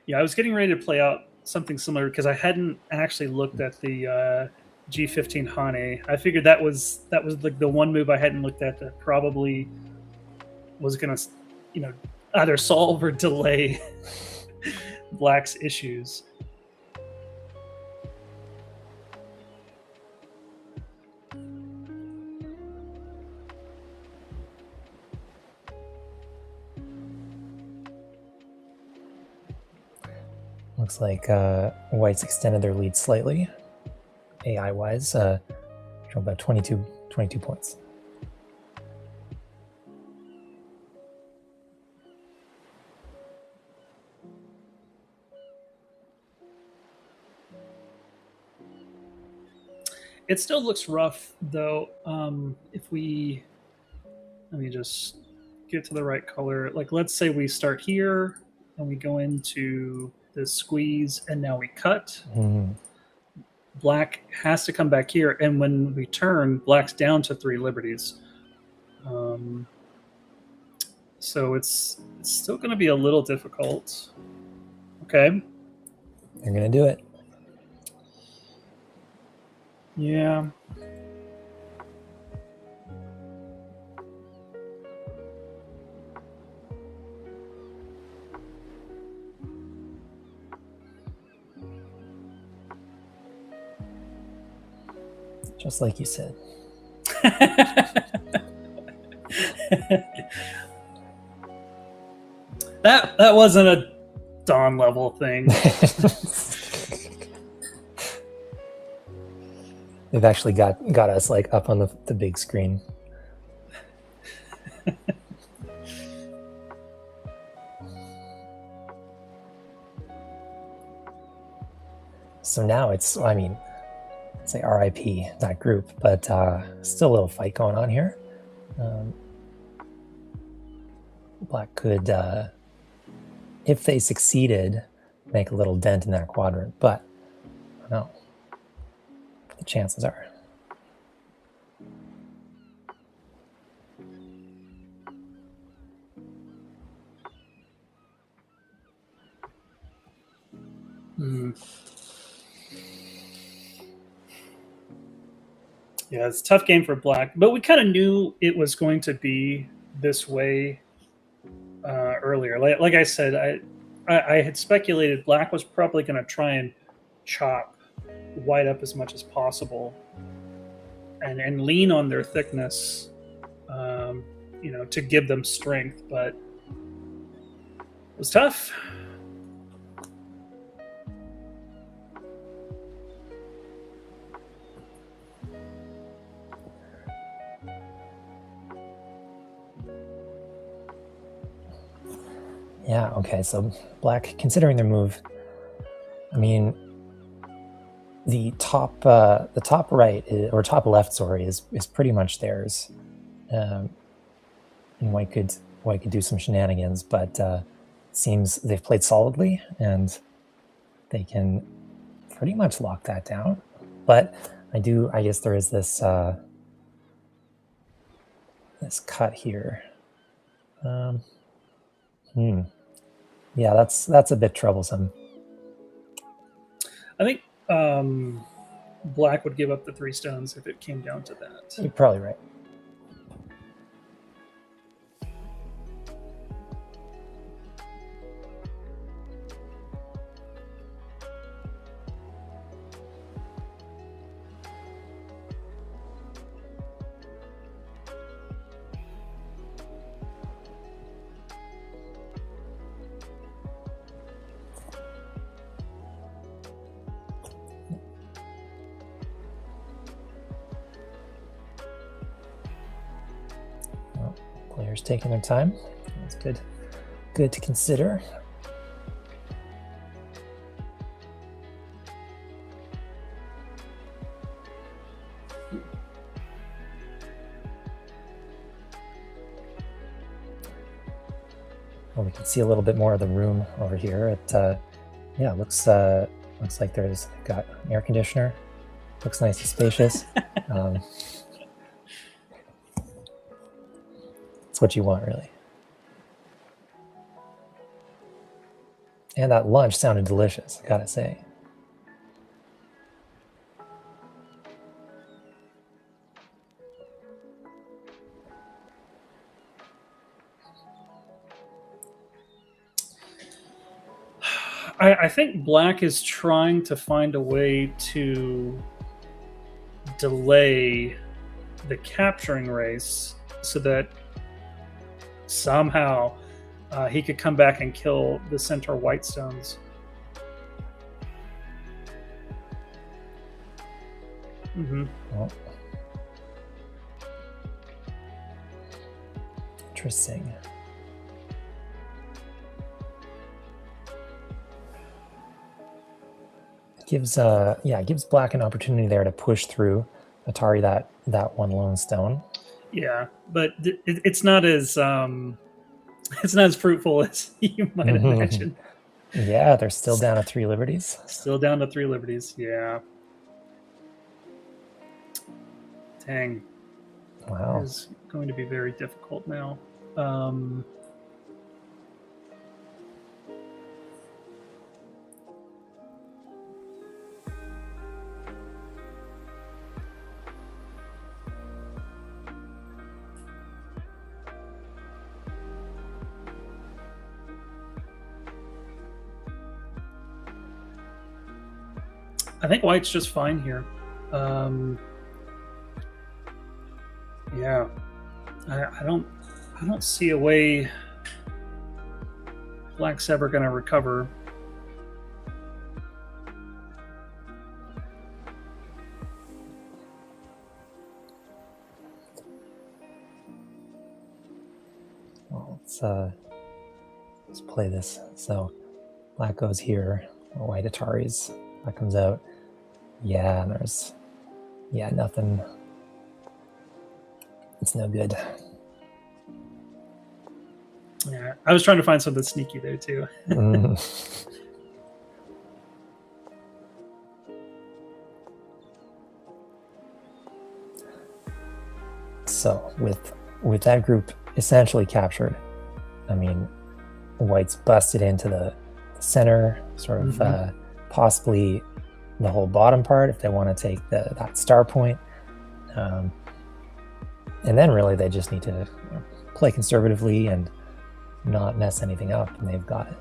Speaker 6: Yeah, I was getting ready to play out something similar because I hadn't actually looked at the G15 Hane. I figured that was like the one move I hadn't looked at that probably was gonna, either solve or delay Black's issues.
Speaker 5: Looks like White's extended their lead slightly, AI-wise, from about 22 points.
Speaker 6: It still looks rough, though. Let me just get to the right color. Like, let's say we start here, and we go into the squeeze, and now we cut. Black has to come back here, and when we turn, Black's down to 3 liberties. So it's still going to be a little difficult. Okay.
Speaker 5: They're going to do it.
Speaker 6: Yeah.
Speaker 5: Just like you said.
Speaker 6: That wasn't a Dawn level thing.
Speaker 5: They've actually got us like up on the big screen. So now it's say RIP that group, but still a little fight going on here. Black could, if they succeeded, make a little dent in that quadrant, but I don't know. The chances are.
Speaker 6: Yeah, it's a tough game for Black, but we kind of knew it was going to be this way earlier. Like I said, I had speculated Black was probably going to try and chop White up as much as possible and lean on their thickness, to give them strength, but it was tough.
Speaker 5: Yeah, okay, so Black, considering their move, the top right or top left, sorry, is pretty much theirs, and White could do some shenanigans, but it seems they've played solidly and they can pretty much lock that down. But I guess there is this this cut here. Yeah, that's a bit troublesome.
Speaker 6: I think Black would give up the 3 stones if it came down to that.
Speaker 5: You're probably right. Players taking their time. That's good. Good to consider. Well, we can see a little bit more of the room over here. It looks like they've got an air conditioner. Looks nice and spacious. It's what you want, really. And that lunch sounded delicious, I gotta say.
Speaker 6: I think Black is trying to find a way to delay the capturing race so that somehow he could come back and kill the center White stones.
Speaker 5: Well, interesting. Gives Black an opportunity there to push through Atari that one lone stone.
Speaker 6: Yeah, but it's not as fruitful as you might imagine.
Speaker 5: Yeah, they're still down to 3 liberties.
Speaker 6: Still down to 3 liberties. Yeah. Dang.
Speaker 5: Wow.
Speaker 6: It's going to be very difficult now. I think White's just fine here. Yeah, I don't see a way Black's ever going to recover.
Speaker 5: Well, let's play this. So Black goes here, White Ataris. That comes out. Yeah, and there's nothing. It's no good.
Speaker 6: Yeah, I was trying to find something sneaky there too.
Speaker 5: So with that group essentially captured, I mean, White's busted into the center, sort of possibly the whole bottom part if they want to take that star point. And then really they just need to play conservatively and not mess anything up, and they've got it.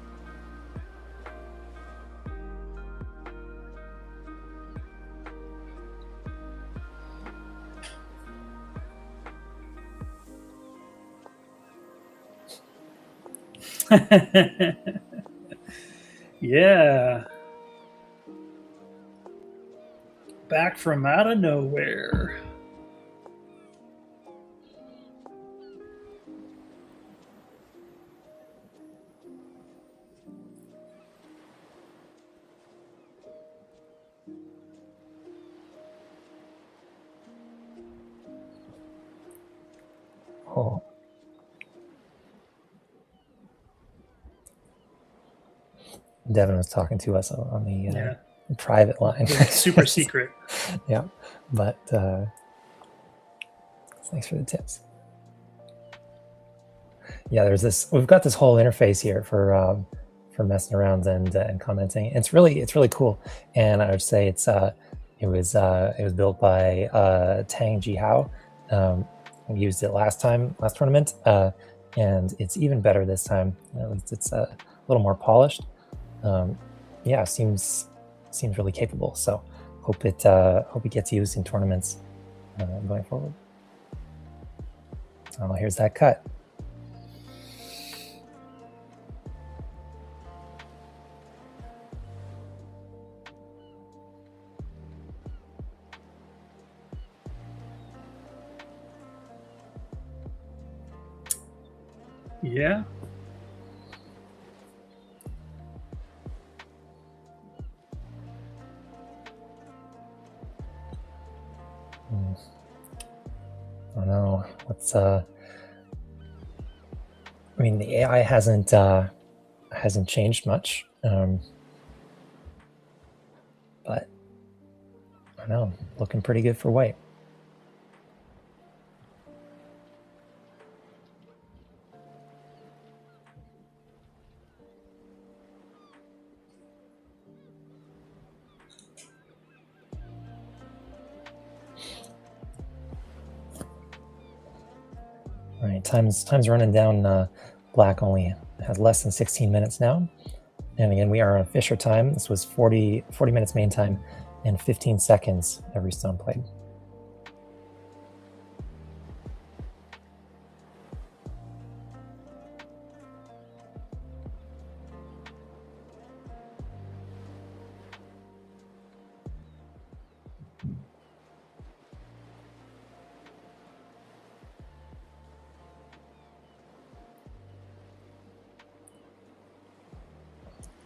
Speaker 6: Yeah. Back from out of nowhere.
Speaker 5: Oh. Devin was talking to us on the private line.
Speaker 6: Super secret.
Speaker 5: Yeah, but thanks for the tips. Yeah, we've got this whole interface here for messing around and commenting. It's really cool, and I would say it was built by Tang Jihao. We used it last tournament, and it's even better this time. At least it's a little more polished. Seems really capable. So hope it gets used in tournaments going forward. Oh, here's that cut.
Speaker 6: Yeah.
Speaker 5: I don't know what's. I mean, the AI hasn't changed much, but I don't know. Looking pretty good for White. All right, time's running down. Black only has less than 16 minutes now. And again, we are on Fisher time. This was 40 minutes main time and 15 seconds every stone played.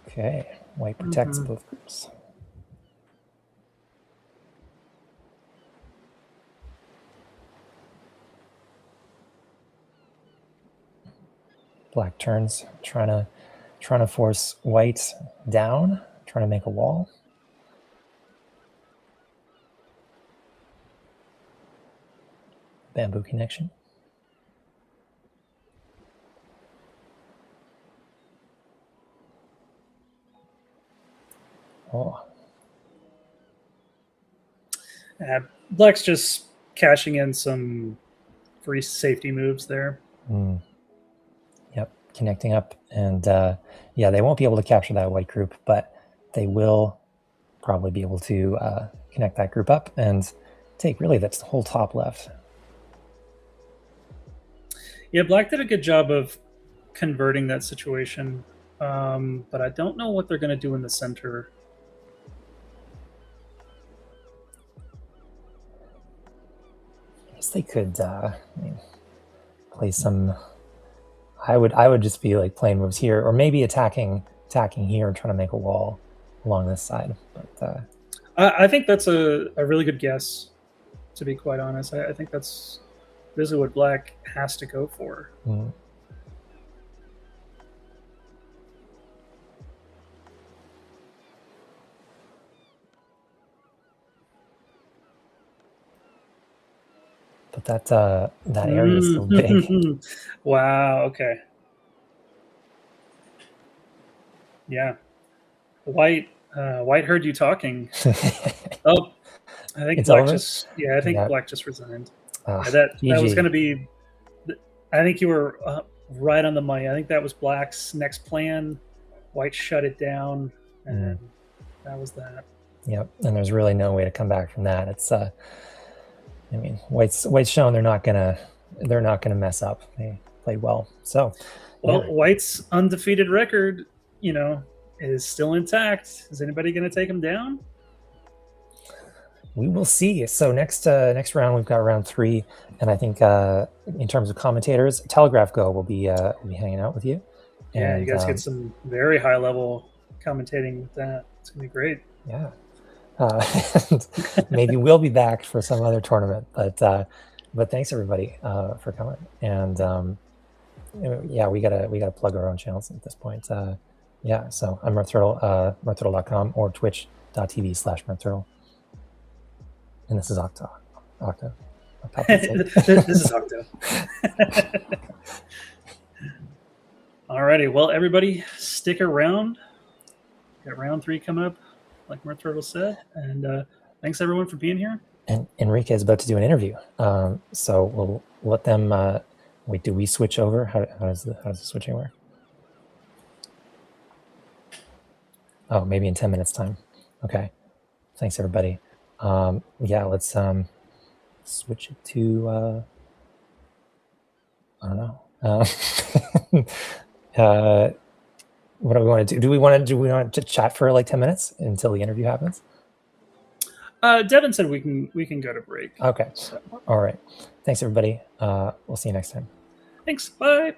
Speaker 5: Okay, White protects both groups. Black turns, trying to force White down, trying to make a wall. Bamboo connection. Oh.
Speaker 6: Black's just cashing in some free safety moves there.
Speaker 5: Yep, connecting up. And they won't be able to capture that White group, but they will probably be able to connect that group up and take really that's the whole top left.
Speaker 6: Yeah, Black did a good job of converting that situation, but I don't know what they're going to do in the center.
Speaker 5: I guess they could play some. I would just be like playing moves here, or maybe attacking here and trying to make a wall along this side. But
Speaker 6: I think that's a really good guess, to be quite honest. I think this is what Black has to go for.
Speaker 5: mm. But that area is so big.
Speaker 6: Wow. Okay. Yeah. White heard you talking. Oh, I think
Speaker 5: It's
Speaker 6: Black
Speaker 5: over?
Speaker 6: I think
Speaker 5: Yeah.
Speaker 6: Black just resigned.
Speaker 5: Ah,
Speaker 6: That was
Speaker 5: GG.
Speaker 6: going to be. I think you were right on the money. I think that was Black's next plan. White shut it down, and that was that.
Speaker 5: Yep, and there's really no way to come back from that. It's I mean, White's shown they're not gonna mess up. They played well. So
Speaker 6: Well,
Speaker 5: yeah.
Speaker 6: White's undefeated record, is still intact. Is anybody going to take him down?
Speaker 5: We will see. So next round we've got round 3, and I think in terms of commentators, Telegraph Go will be hanging out with you.
Speaker 6: Yeah,
Speaker 5: And,
Speaker 6: you guys get some very high level commentating with that. It's gonna be great.
Speaker 5: Yeah. And maybe we'll be back for some other tournament, but thanks everybody for coming. And yeah, we gotta plug our own channels at this point. Yeah, so I'm MurthTurtle, MurthTurtle.com or twitch.tv/MurthTurtle. And this is Octo.
Speaker 6: This is Octo. Alrighty, well, everybody, stick around. Got round 3 coming up, like MurthTurtle said, and thanks everyone for being here.
Speaker 5: And Enrique is about to do an interview, so we'll let them. Wait, do we switch over? How does the switching work? Oh, maybe in 10 minutes time. Okay, thanks everybody. Yeah, let's switch it to I don't know. What do we want to do? Do we want to chat for like 10 minutes until the interview happens?
Speaker 6: Devin said we can go to break.
Speaker 5: Okay. All right. Thanks everybody. We'll see you next time.
Speaker 6: Thanks. Bye.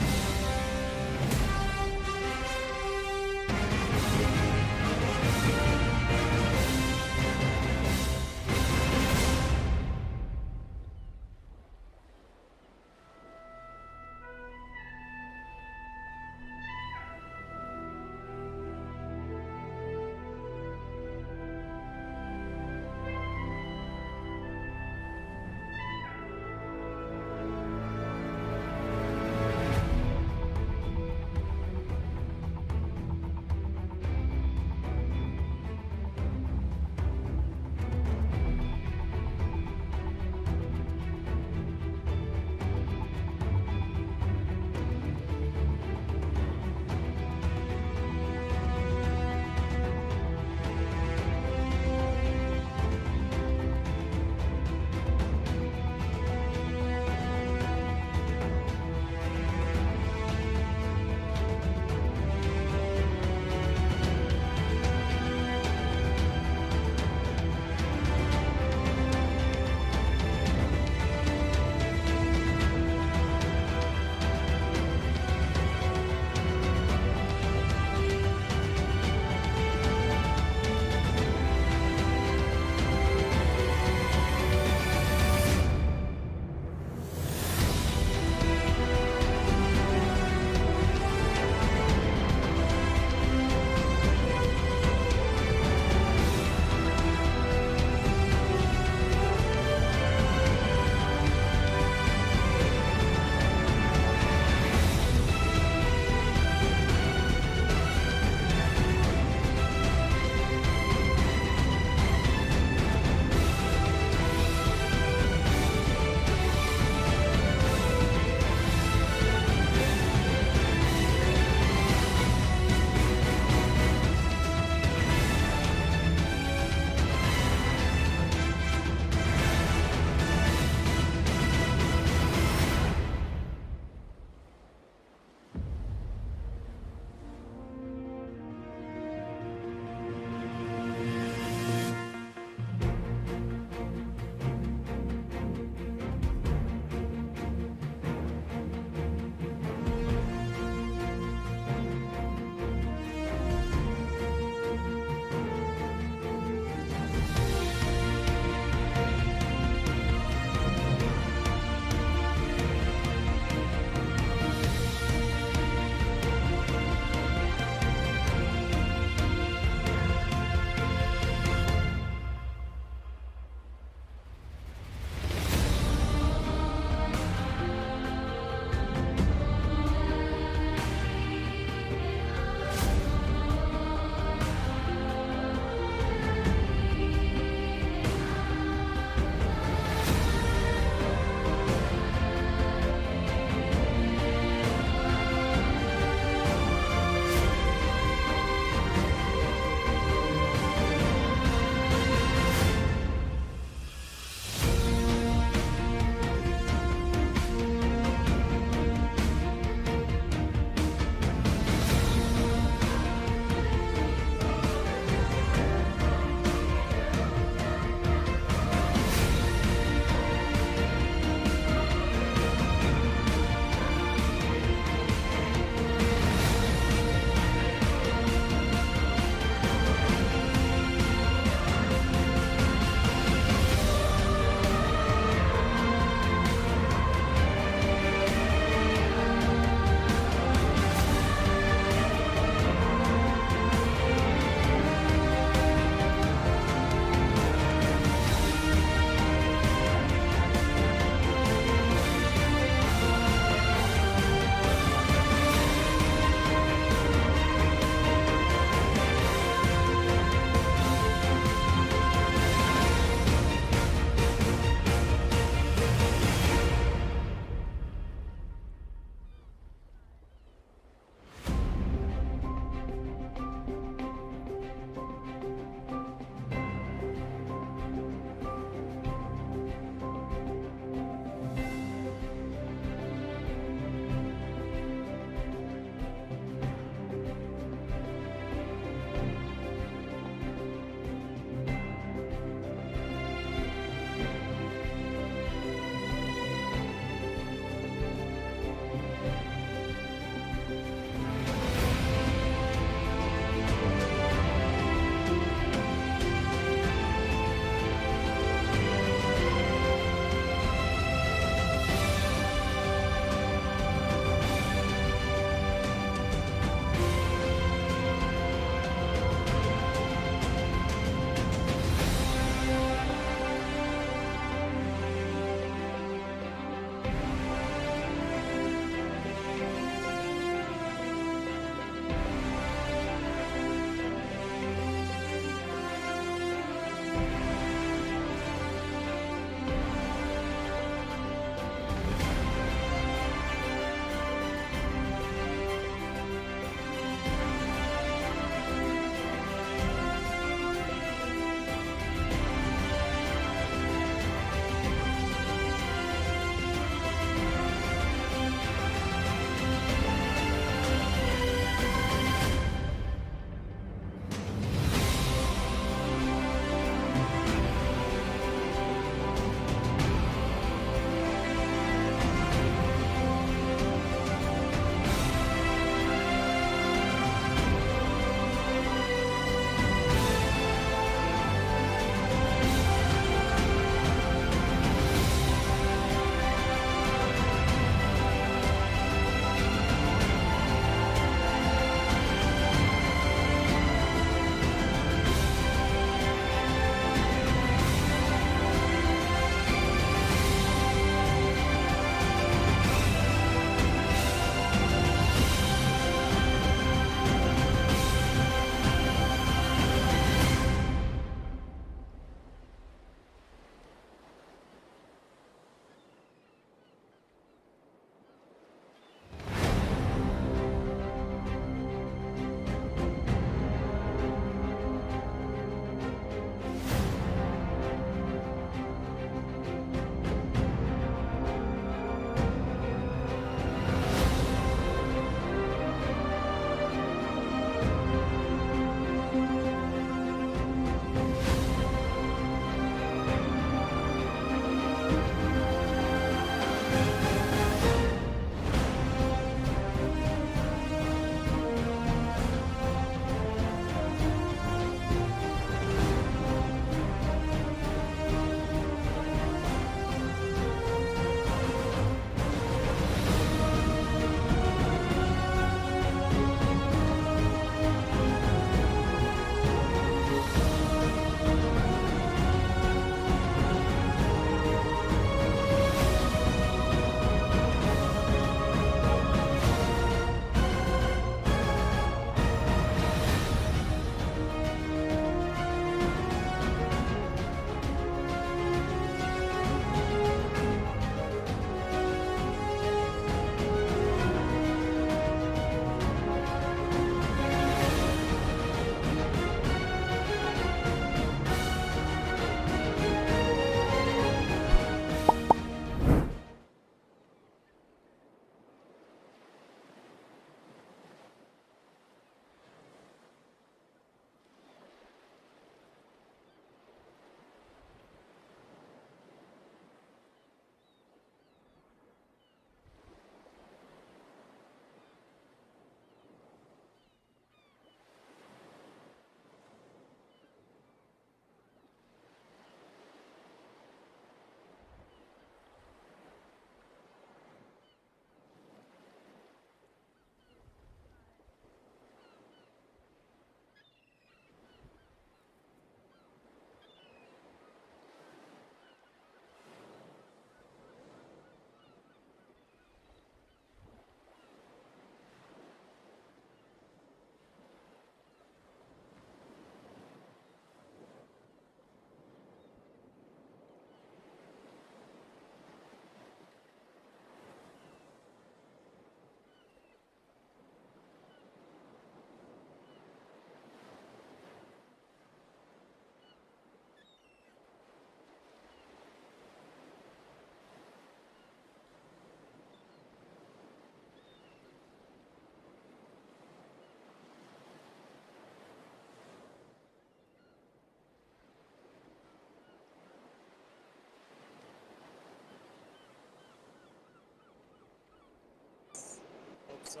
Speaker 3: so.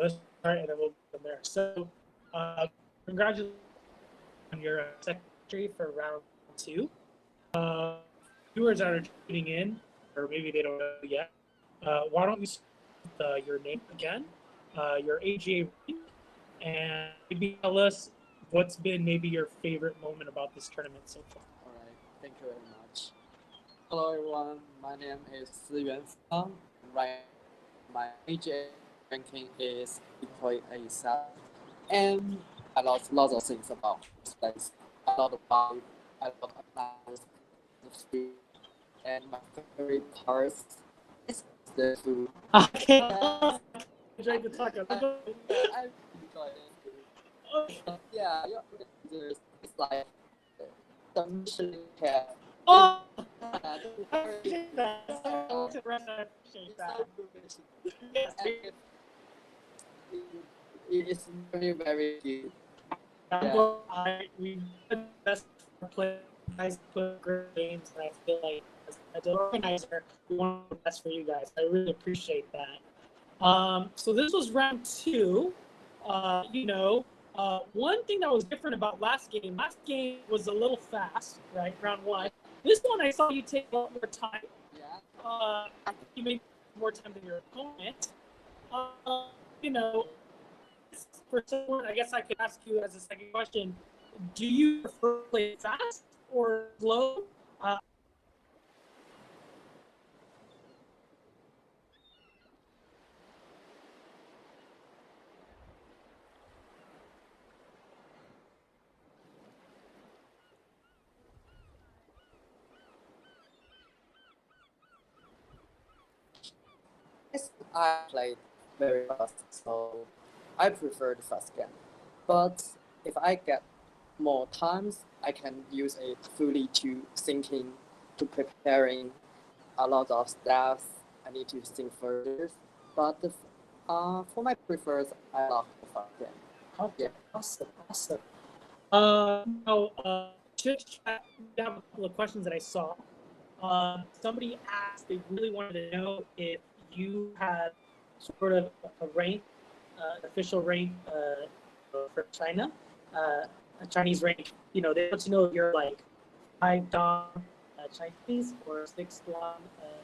Speaker 3: Let's start, and then we'll go from there. So, congratulations on your secretary for round 2. Viewers that are tuning in, or maybe they don't know yet, why don't you start your name again, your AGA, and maybe tell us what's been maybe your favorite moment about this tournament so far.
Speaker 4: All right, thank you very much. Hello everyone, my name is Si Yuan Fang. Right, my AGA ranking is equally A7, and I lost lots of things about this place. A lot of fun, a lot of nice food, and my favorite part is the food.
Speaker 3: Okay. Enjoyed the taco.
Speaker 4: I enjoy it. Yeah, it's like the Michelin cat.
Speaker 3: Oh,
Speaker 4: Uh,
Speaker 3: I appreciate that. I appreciate that. Yes,
Speaker 4: it is very, very good.
Speaker 3: we did the best play. Guys put great games, and I feel like as an organizer, we want the best for you guys. I really appreciate that. So this was round 2. One thing that was different about last game was a little fast, right? Round 1. This one, I saw you take a lot more time.
Speaker 4: Yeah.
Speaker 3: I think you made more time than your opponent. You know, for someone, I guess I could ask you as a second question: do you prefer to play fast or slow?
Speaker 4: Yes, I played very fast, so I prefer the fast game. But if I get more times, I can use it fully to thinking, to preparing a lot of stuff. I need to think further. But for my prefers, I love the fast game.
Speaker 3: Okay, awesome. Just I have a couple of questions that I saw. Somebody asked, they really wanted to know if you had sort of a rank, official rank for China, a Chinese rank. They want to know if you're like 5 Dan Chinese or 6 Dan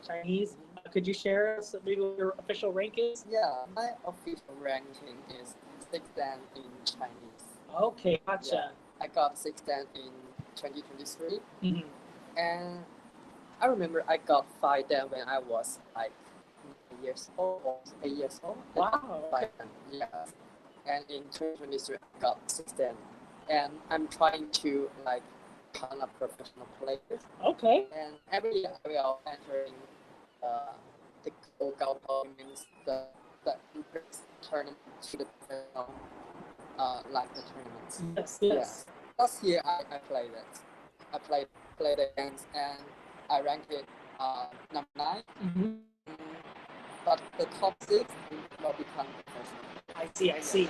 Speaker 3: Chinese. Could you share us maybe what your official rank is?
Speaker 4: Yeah, my official ranking is 6th Dan in Chinese.
Speaker 3: Okay, gotcha.
Speaker 4: I got 6th Dan in 2023,
Speaker 3: Mhm.
Speaker 4: and I remember I got 5 Dan when I was like 9 years old or 8 years old.
Speaker 3: Wow. Okay.
Speaker 4: 5 Dan, yeah. And in 2023, I got 6 Dan, and I'm trying to like become a professional player.
Speaker 3: Okay.
Speaker 4: And every year I will enter in the Gaopo, means the entrance tournament to the professional like the tournaments.
Speaker 3: Yes.
Speaker 4: Last year I played it. I played against and I ranked it number 9.
Speaker 3: Mhm.
Speaker 4: But the top 6 will become professional.
Speaker 3: I see.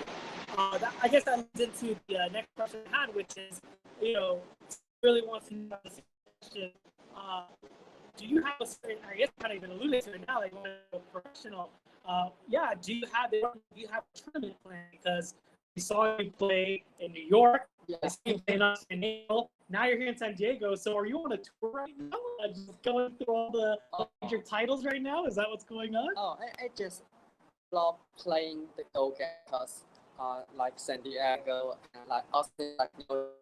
Speaker 3: I guess that leads into the next question I had, which is, really wants to know this question. Do you have a certain, I guess kind of even alluded to it now, like when a professional, do you have a tournament plan? Because we saw you play in New York, I see you playing in San Diego, now you're here in San Diego, so are you on a tour right now? Just going through all the major titles right now? Is that what's going on?
Speaker 4: Oh, I just love playing the Go game because like San Diego and like Austin, like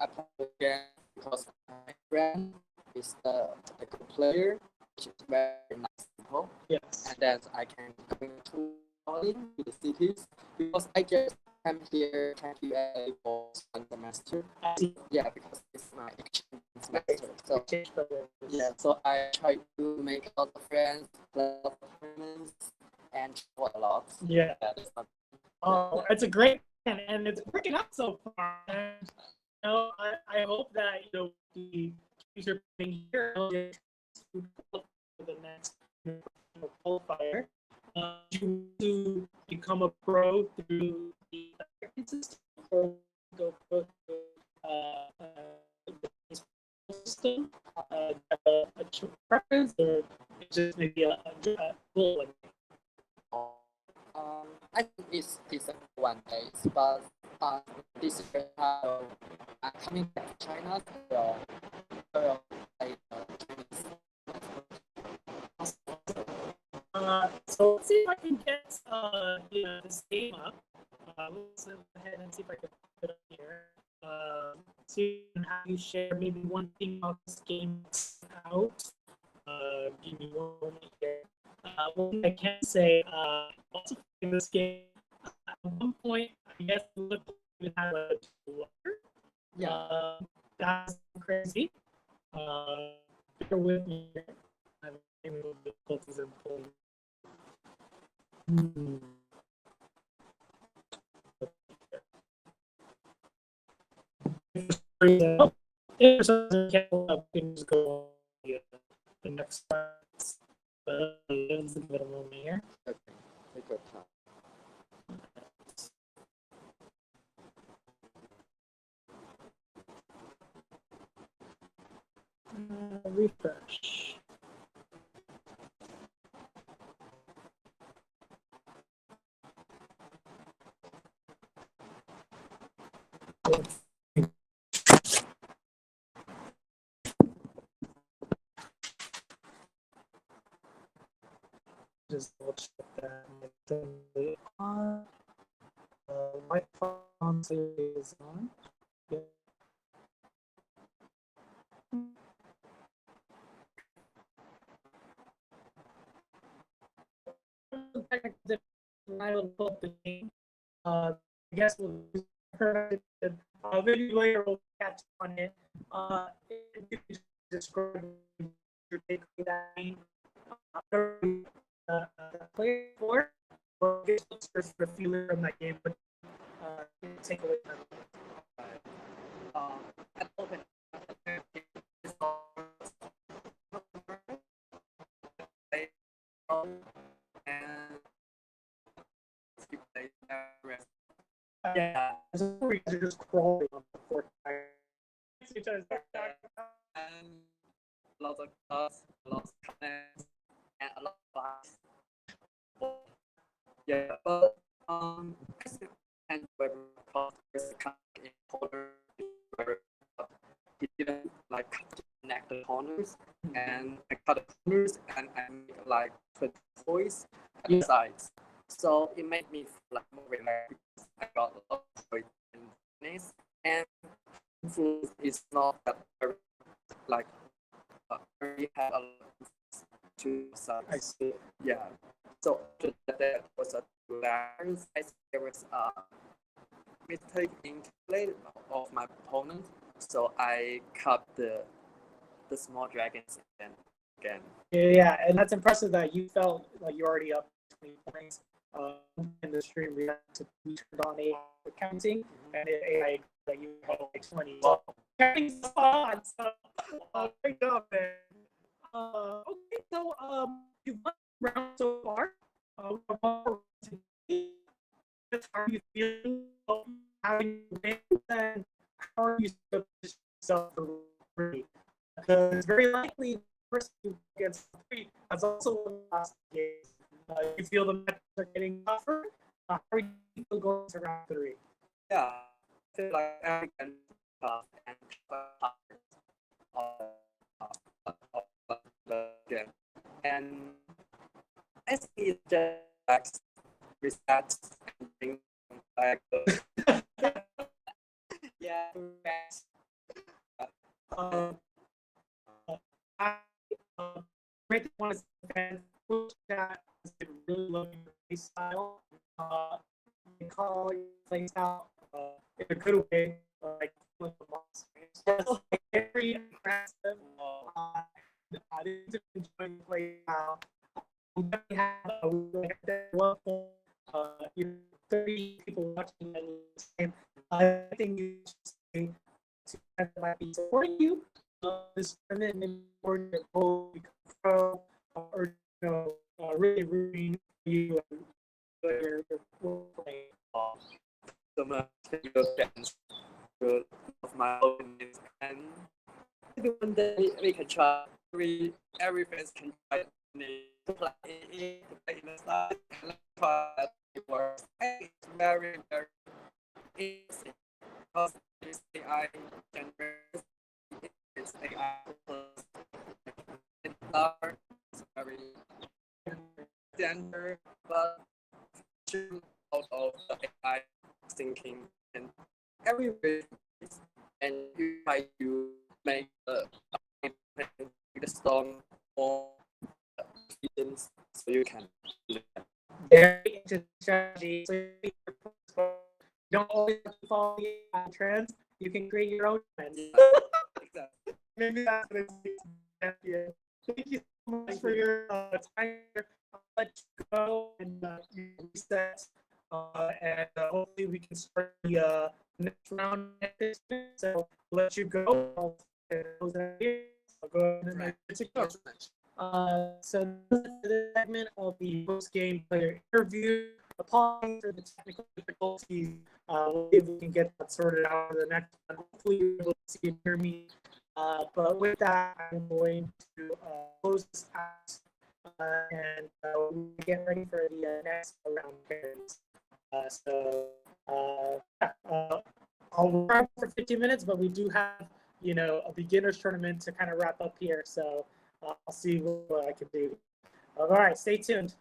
Speaker 4: I play the game because my friend is the good player, which is very nice people.
Speaker 3: Yes.
Speaker 4: And then I can go to the cities because I just came here for 1 semester.
Speaker 3: I see.
Speaker 4: Yeah, because it's my exchange semester. So yeah, so I try to make a lot of friends, play a lot of tournaments, and travel a lot.
Speaker 3: Yeah.
Speaker 4: That's not
Speaker 3: Oh, it's a great plan, and it's working out so far. And, I hope that the future playing here will get to the next qualifier. Do you want to become a pro through the American system or go pro through system? A preference, or it's just maybe a goal?
Speaker 4: I think it's a one day, but this year I'm coming back to China, so I Chinese.
Speaker 3: So let's see if I can get this game up. Let's go ahead and see if I can put it up here. So you can have you share maybe one thing about this game out. Give me one moment here. One thing I can say, also in this game, at one point, I guess it looked like we had a water.
Speaker 4: Yeah.
Speaker 3: That's crazy. Bear with me here. I'm having difficulties in pulling. Oh, if something can't pull up, we can just go on the next one. But let's give it a moment here.
Speaker 4: Okay. Take your time.
Speaker 3: Refresh. Just double check that the white font is on. Yeah. I will pull up the game. I guess we'll video later will catch on it. If you could describe your take on that game. Play for or get the feeling from that game, but take away from
Speaker 4: At the moment, and
Speaker 3: yeah, as a story, you're just crawling on the floor.
Speaker 4: and lots of thoughts, lots of comments, and a lot of laughs. Yeah, but I still and whether there's kind of corner where he didn't like connect the corners, and I cut the corners and I make like 20 toys at the sides. So it made me feel like more relaxed. I got a lot of joy in this, and influence is not that very like we had a lot of two sides.
Speaker 3: I see.
Speaker 4: Yeah. So that was a hilarious. I think there was a mistake in play of my opponent, so I cut the small dragons and again.
Speaker 3: Yeah, and that's impressive that you felt like you're already up 20 points. In the stream, we had to turned on AI counting, and AI that you had like 20. So, counting's fun. So, great job, man. Okay, so you've won the round so far. How are you feeling about having wins, and how are you supposed yourself for free? Because it's very likely the person who gets three has also won the last game. You feel the matches are getting tougher? How are you feel going to round 3?
Speaker 4: Yeah, I feel like I can tough and again. And I think it's just like reset and bring back the yeah.
Speaker 3: I great one is that is really loving your play style. You call your play style in a good way, like with the boss. Just very aggressive. I didn't enjoy your play style. We definitely have one you know, 30 people watching and saying, I think you should say to might be supporting you. This tournament or your goal become pro, or you know, really rooting for you and your playing.
Speaker 4: So much your fans good of my opinions and maybe one day we can try. Every fans can try to play in the style. Try it works. It's very easy because it's AI generated. It's AI plus it's very standard, but out of the AI thinking and everywhere, and you try to make the song more efficient so you can
Speaker 3: Very interesting strategy. So you don't always have to follow the AI trends. You can create your own trends.
Speaker 4: exactly.
Speaker 3: Maybe that's what it's champion. Thank you so much for your time. I'll let you go and you reset. And hopefully we can start the next round. So I'll let you go. I'll go ahead and let you go. So this segment of the post-game player interview. Apologies for the technical difficulties. We'll see if we can get that sorted out for the next one. Hopefully you're able to see and hear me. But with that, I'm going to close this out and we'll get ready for the next round of carries. I'll run for 15 minutes, but we do have, a beginner's tournament to kind of wrap up here. So I'll see what I can do. All right, stay tuned.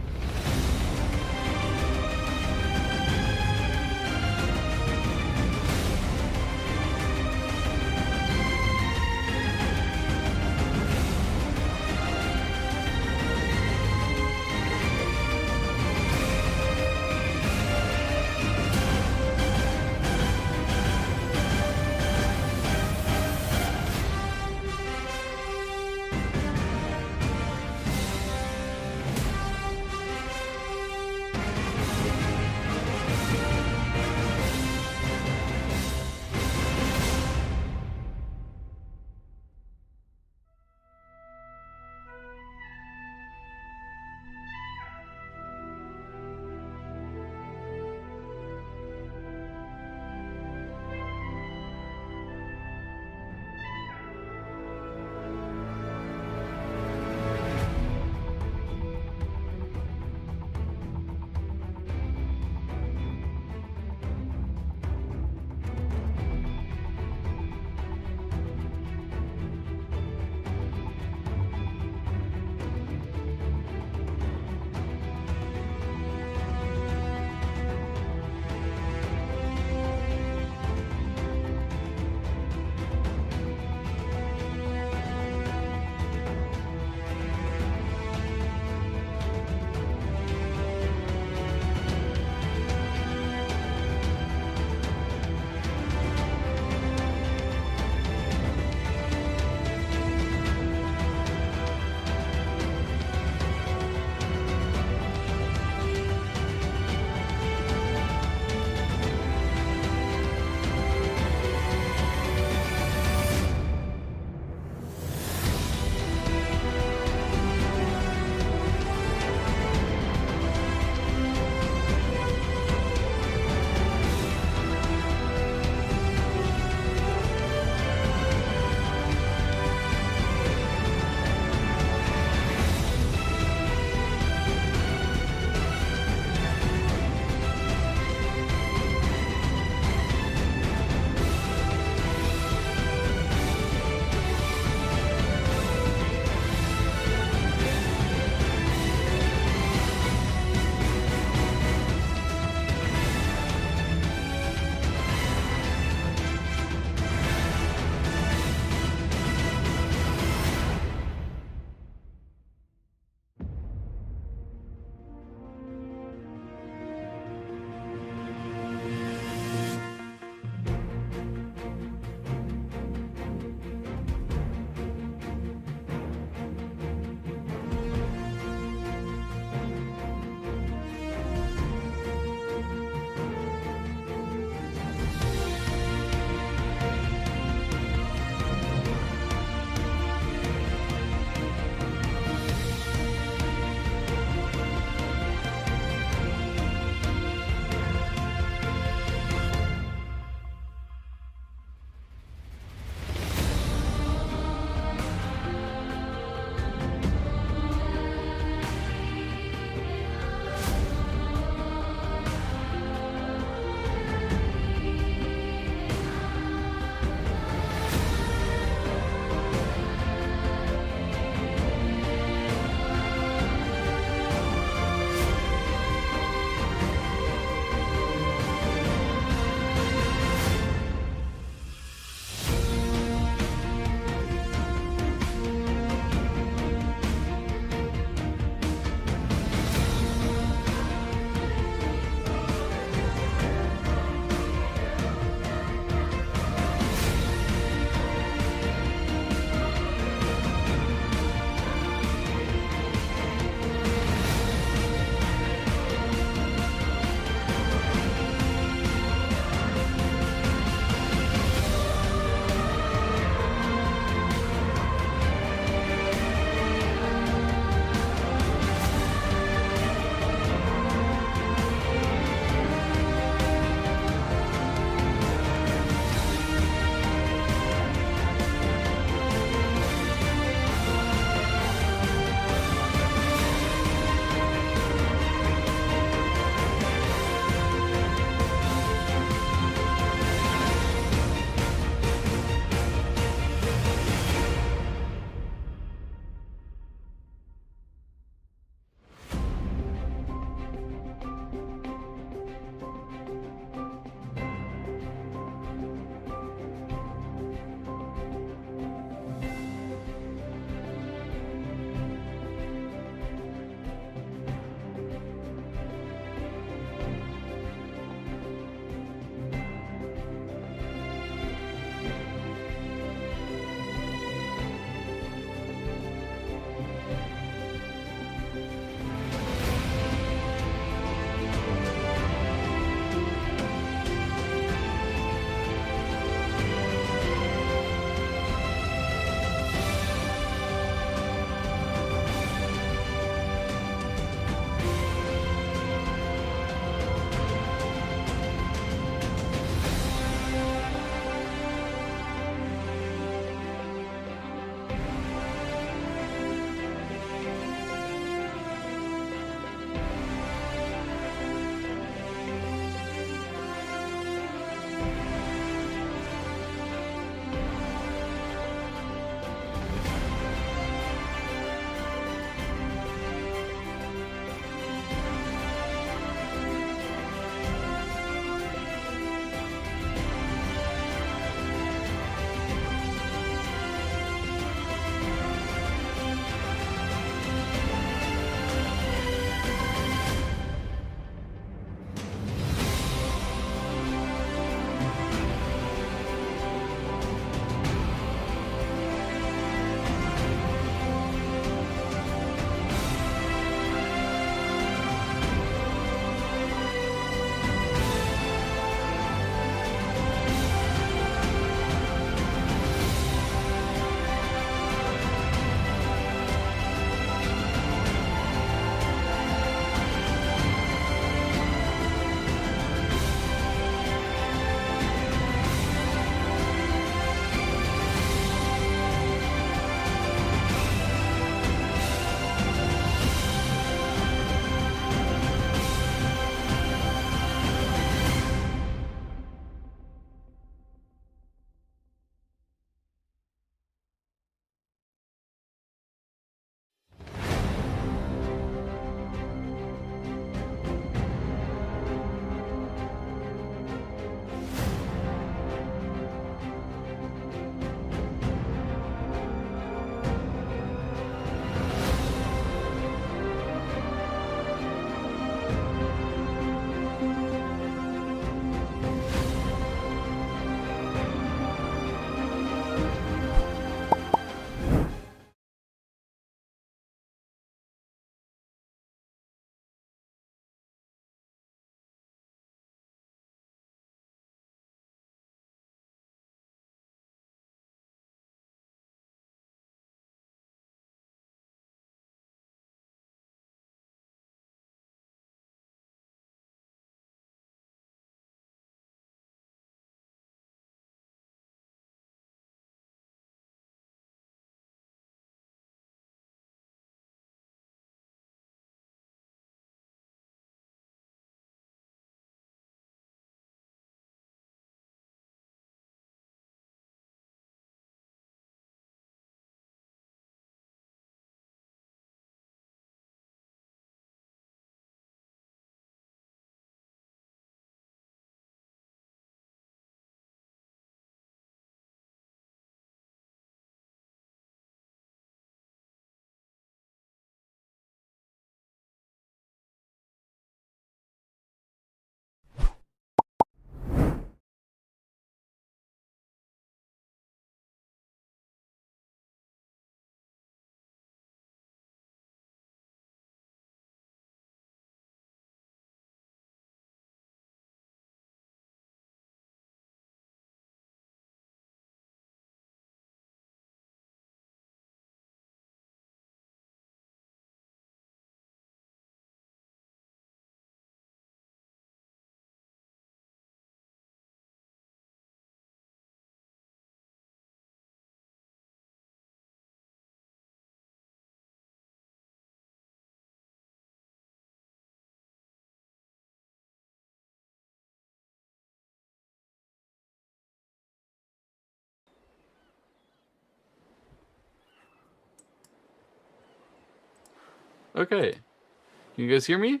Speaker 7: Okay. Can you guys hear me?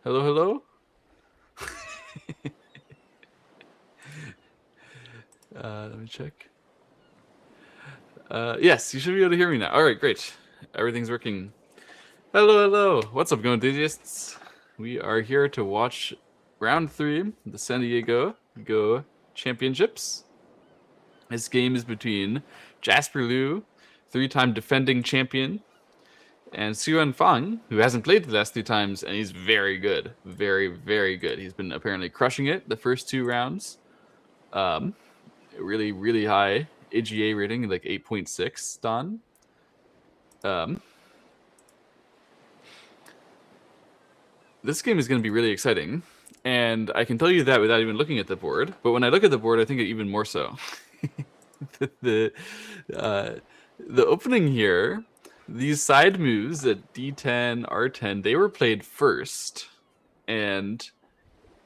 Speaker 7: Hello, hello? Let me check. Yes, you should be able to hear me now. All right, great. Everything's working. Hello, hello. What's up, Go enthusiasts? We are here to watch round 3 of the San Diego Go Championships. This game is between Jasper Liu, 3-time defending champion, and Xuan Fang, who hasn't played the last 3 times, and he's very good. Very, very good. He's been apparently crushing it the first 2 rounds. Really, really high AGA rating, like 8.6 Don. This game is going to be really exciting, and I can tell you that without even looking at the board. But when I look at the board, I think it even more so. the opening here, these side moves at D10, R10, they were played first, and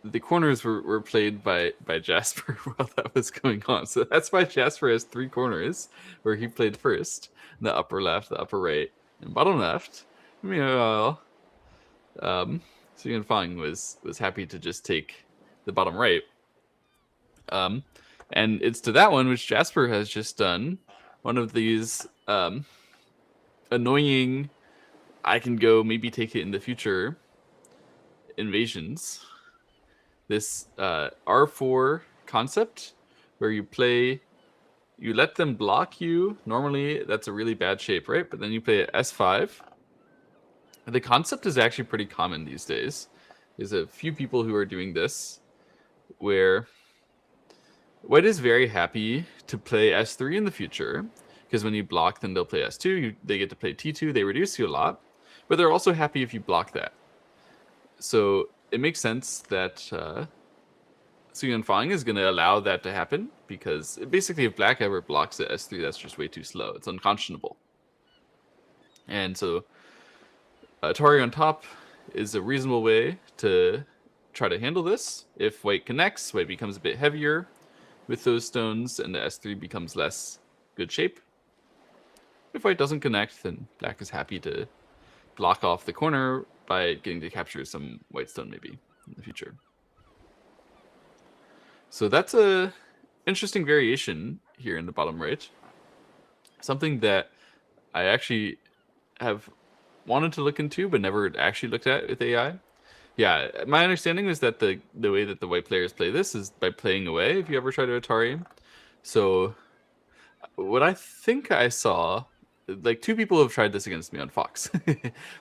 Speaker 7: the corners were played by Jasper while that was going on. So that's why Jasper has 3 corners where he played first: the upper left, the upper right, and bottom left. Meanwhile, Xuan Fang was happy to just take the bottom right. And it's to that one which Jasper has just done one of these annoying, I can go maybe take it in the future invasions. This R4 concept where you let them block you. Normally that's a really bad shape, right? But then you play S5. The concept is actually pretty common these days. There's a few people who are doing this, where White is very happy to play S3 in the future, because when you block, then they'll play S2. They get to play T2. They reduce you a lot, but they're also happy if you block that. So it makes sense that Xuan Fang is going to allow that to happen, because basically if Black ever blocks at S3, that's just way too slow. It's unconscionable. And so Atari on top is a reasonable way to try to handle this. If White connects, White becomes a bit heavier with those stones, and the S3 becomes less good shape. If White doesn't connect, then Black is happy to block off the corner by getting to capture some white stone maybe in the future. So that's a interesting variation here in the bottom right. Something that I actually have wanted to look into but never actually looked at with AI. Yeah, my understanding is that the way that the white players play this is by playing away, if you ever try to Atari. So what I think I saw, like 2 people have tried this against me on Fox.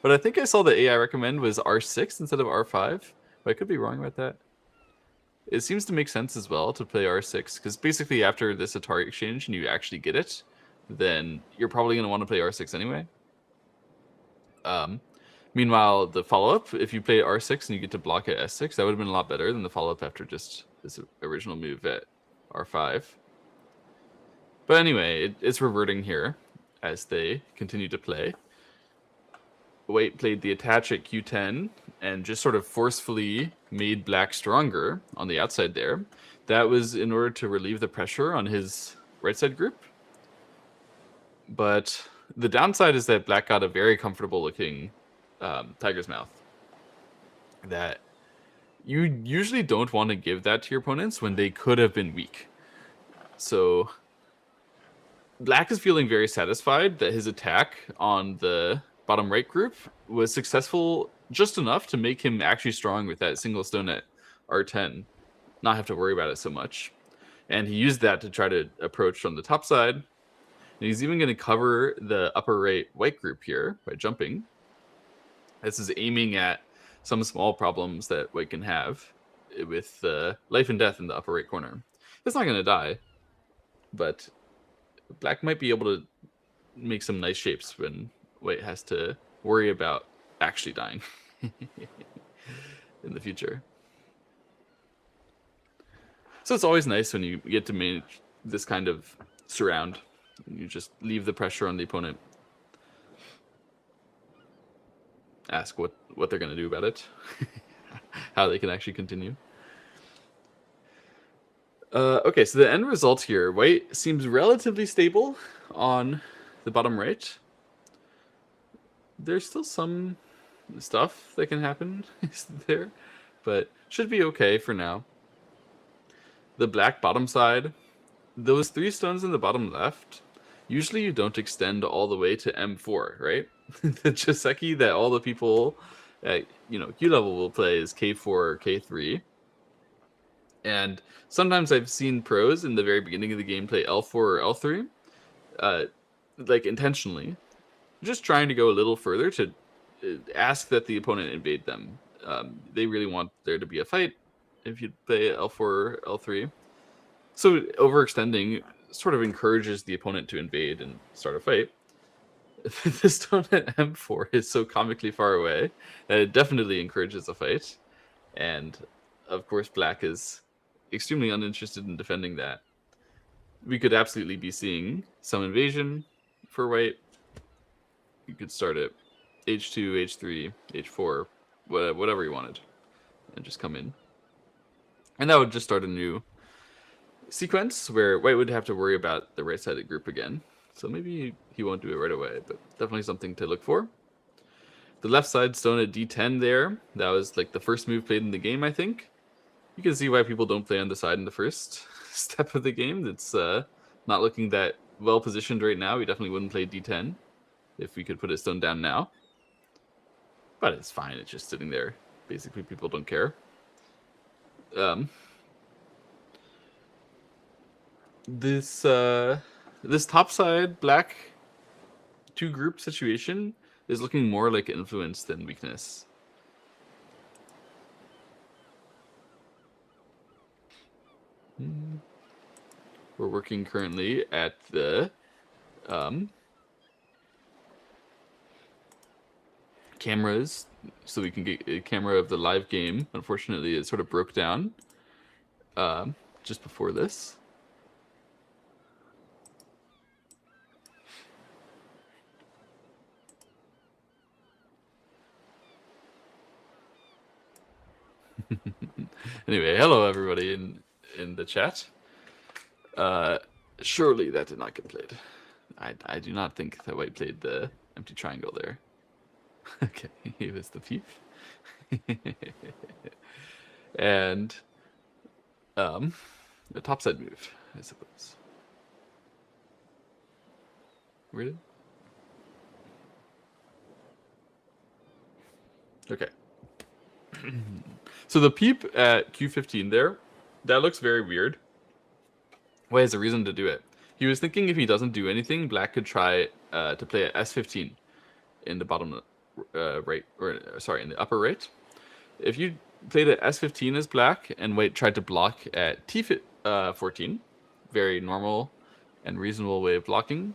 Speaker 7: But I think I saw the AI recommend was R6 instead of R5. But I could be wrong about that. It seems to make sense as well to play R6, because basically after this Atari exchange and you actually get it, then you're probably going to want to play R6 anyway. Meanwhile, the follow-up, if you play R6 and you get to block at S6, that would have been a lot better than the follow-up after just this original move at R5. But anyway, it's reverting here as they continue to play. White played the attach at Q10 and just sort of forcefully made Black stronger on the outside there. That was in order to relieve the pressure on his right side group. But the downside is that Black got a very comfortable looking Tiger's Mouth that you usually don't want to give that to your opponents when they could have been weak. So Black is feeling very satisfied that his attack on the bottom right group was successful just enough to make him actually strong with that single stone at R10, not have to worry about it so much. And he used that to try to approach on the top side. And he's even going to cover the upper right white group here by jumping. This is aiming at some small problems that White can have with life and death in the upper right corner. It's not going to die, but Black might be able to make some nice shapes when White has to worry about actually dying in the future. So it's always nice when you get to manage this kind of surround. You just leave the pressure on the opponent. Ask what they're going to do about it. How they can actually continue. Okay, so the end result here. White seems relatively stable on the bottom right. there's still some stuff that can happen there, but should be okay for now. The black bottom side, those 3 stones in the bottom left, usually you don't extend all the way to M4, right? The Joseki that all the people at Q level will play is K4 or K3. And sometimes I've seen pros in the very beginning of the game play L4 or L3, like intentionally, just trying to go a little further to ask that the opponent invade them. They really want there to be a fight if you play L4 or L3. So overextending sort of encourages the opponent to invade and start a fight. The stone at M4 is so comically far away that it definitely encourages a fight. And of course, black is extremely uninterested in defending that. We could absolutely be seeing some invasion for white. You could start at H2, H3, H4, whatever you wanted, and just come in. And that would just start a new sequence where white would have to worry about the right-sided group again. So maybe he won't do it right away, but definitely something to look for. The left side stone at D10 there, that was like the first move played in the game, I think. You can see why people don't play on the side in the first step of the game. It's not looking that well positioned right now. We definitely wouldn't play D10 if we could put a stone down now. But it's fine, it's just sitting there. Basically, people don't care. This top side black 2 group situation is looking more like influence than weakness. We're working currently at the cameras, so we can get a camera of the live game. Unfortunately, it sort of broke down just before this. Anyway, hello everybody in the chat. Surely that did not get played. I do not think that white played the empty triangle there. Okay, he was the peep. And the topside moved, I suppose. Where did? Okay. So the peep at Q15 there, that looks very weird. Why is a reason to do it? He was thinking if he doesn't do anything, black could try to play at S15 in the bottom right, or sorry, in the upper right. If you played at S15 as black and white tried to block at T14, very normal and reasonable way of blocking,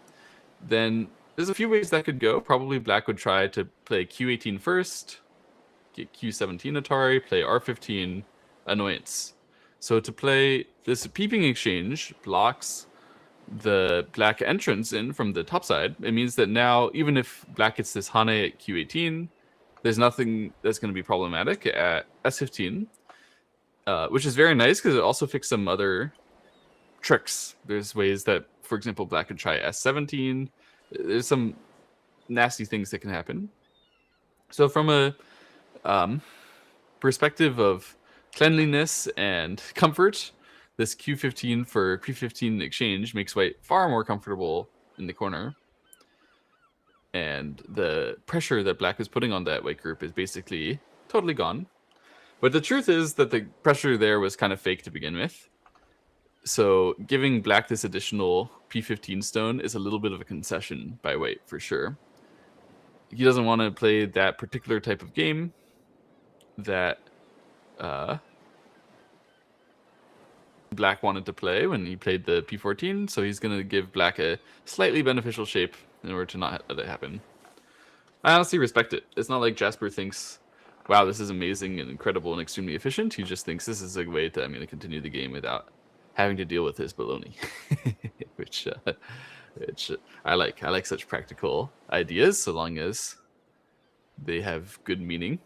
Speaker 7: then there's a few ways that could go. Probably black would try to play Q18 first, get Q17 Atari, play R15, annoyance. So to play this peeping exchange blocks the black entrance in from the top side. It means that now, even if black gets this Hane at Q18, there's nothing that's going to be problematic at S15, which is very nice because it also fixed some other tricks. There's ways that, for example, black could try S17. There's some nasty things that can happen. So from a perspective of cleanliness and comfort, this Q15 for P15 exchange makes white far more comfortable in the corner. And the pressure that black is putting on that white group is basically totally gone. But the truth is that the pressure there was kind of fake to begin with. So giving black this additional P15 stone is a little bit of a concession by white for sure. He doesn't want to play that particular type of game that black wanted to play when he played the P14, so he's going to give black a slightly beneficial shape in order to not let it happen. I honestly respect it. It's not like Jasper thinks, wow, this is amazing and incredible and extremely efficient. He just thinks this is a way that I'm going to continue the game without having to deal with his baloney, which I like. I like such practical ideas so long as they have good meaning.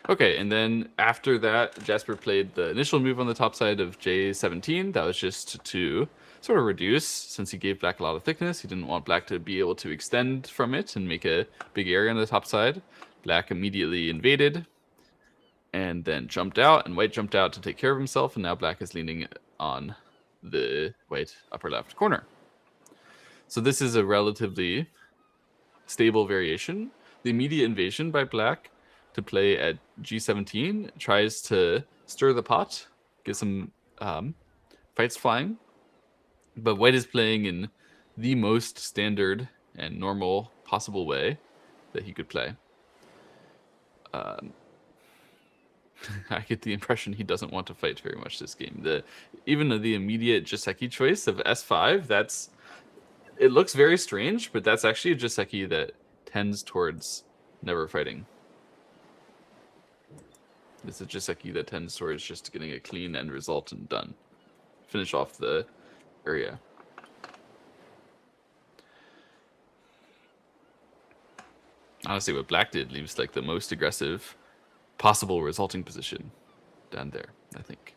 Speaker 7: Okay, and then after that, Jasper played the initial move on the top side of J17. That was just to sort of reduce, since he gave black a lot of thickness. He didn't want black to be able to extend from it and make a big area on the top side. Black immediately invaded and then jumped out, and white jumped out to take care of himself, and now black is leaning on the white upper left corner. So this is a relatively stable variation. The immediate invasion by black to play at g17 tries to stir the pot, get some fights flying, but white is playing in the most standard and normal possible way that he could play. I get the impression he doesn't want to fight very much this game. Even the immediate Joseki choice of S5, it looks very strange, but that's actually a Joseki that tends towards never fighting. It's a Joseki that tends towards just getting a clean end result and done. Finish off the area. Honestly, what black did leaves like the most aggressive possible resulting position down there, I think.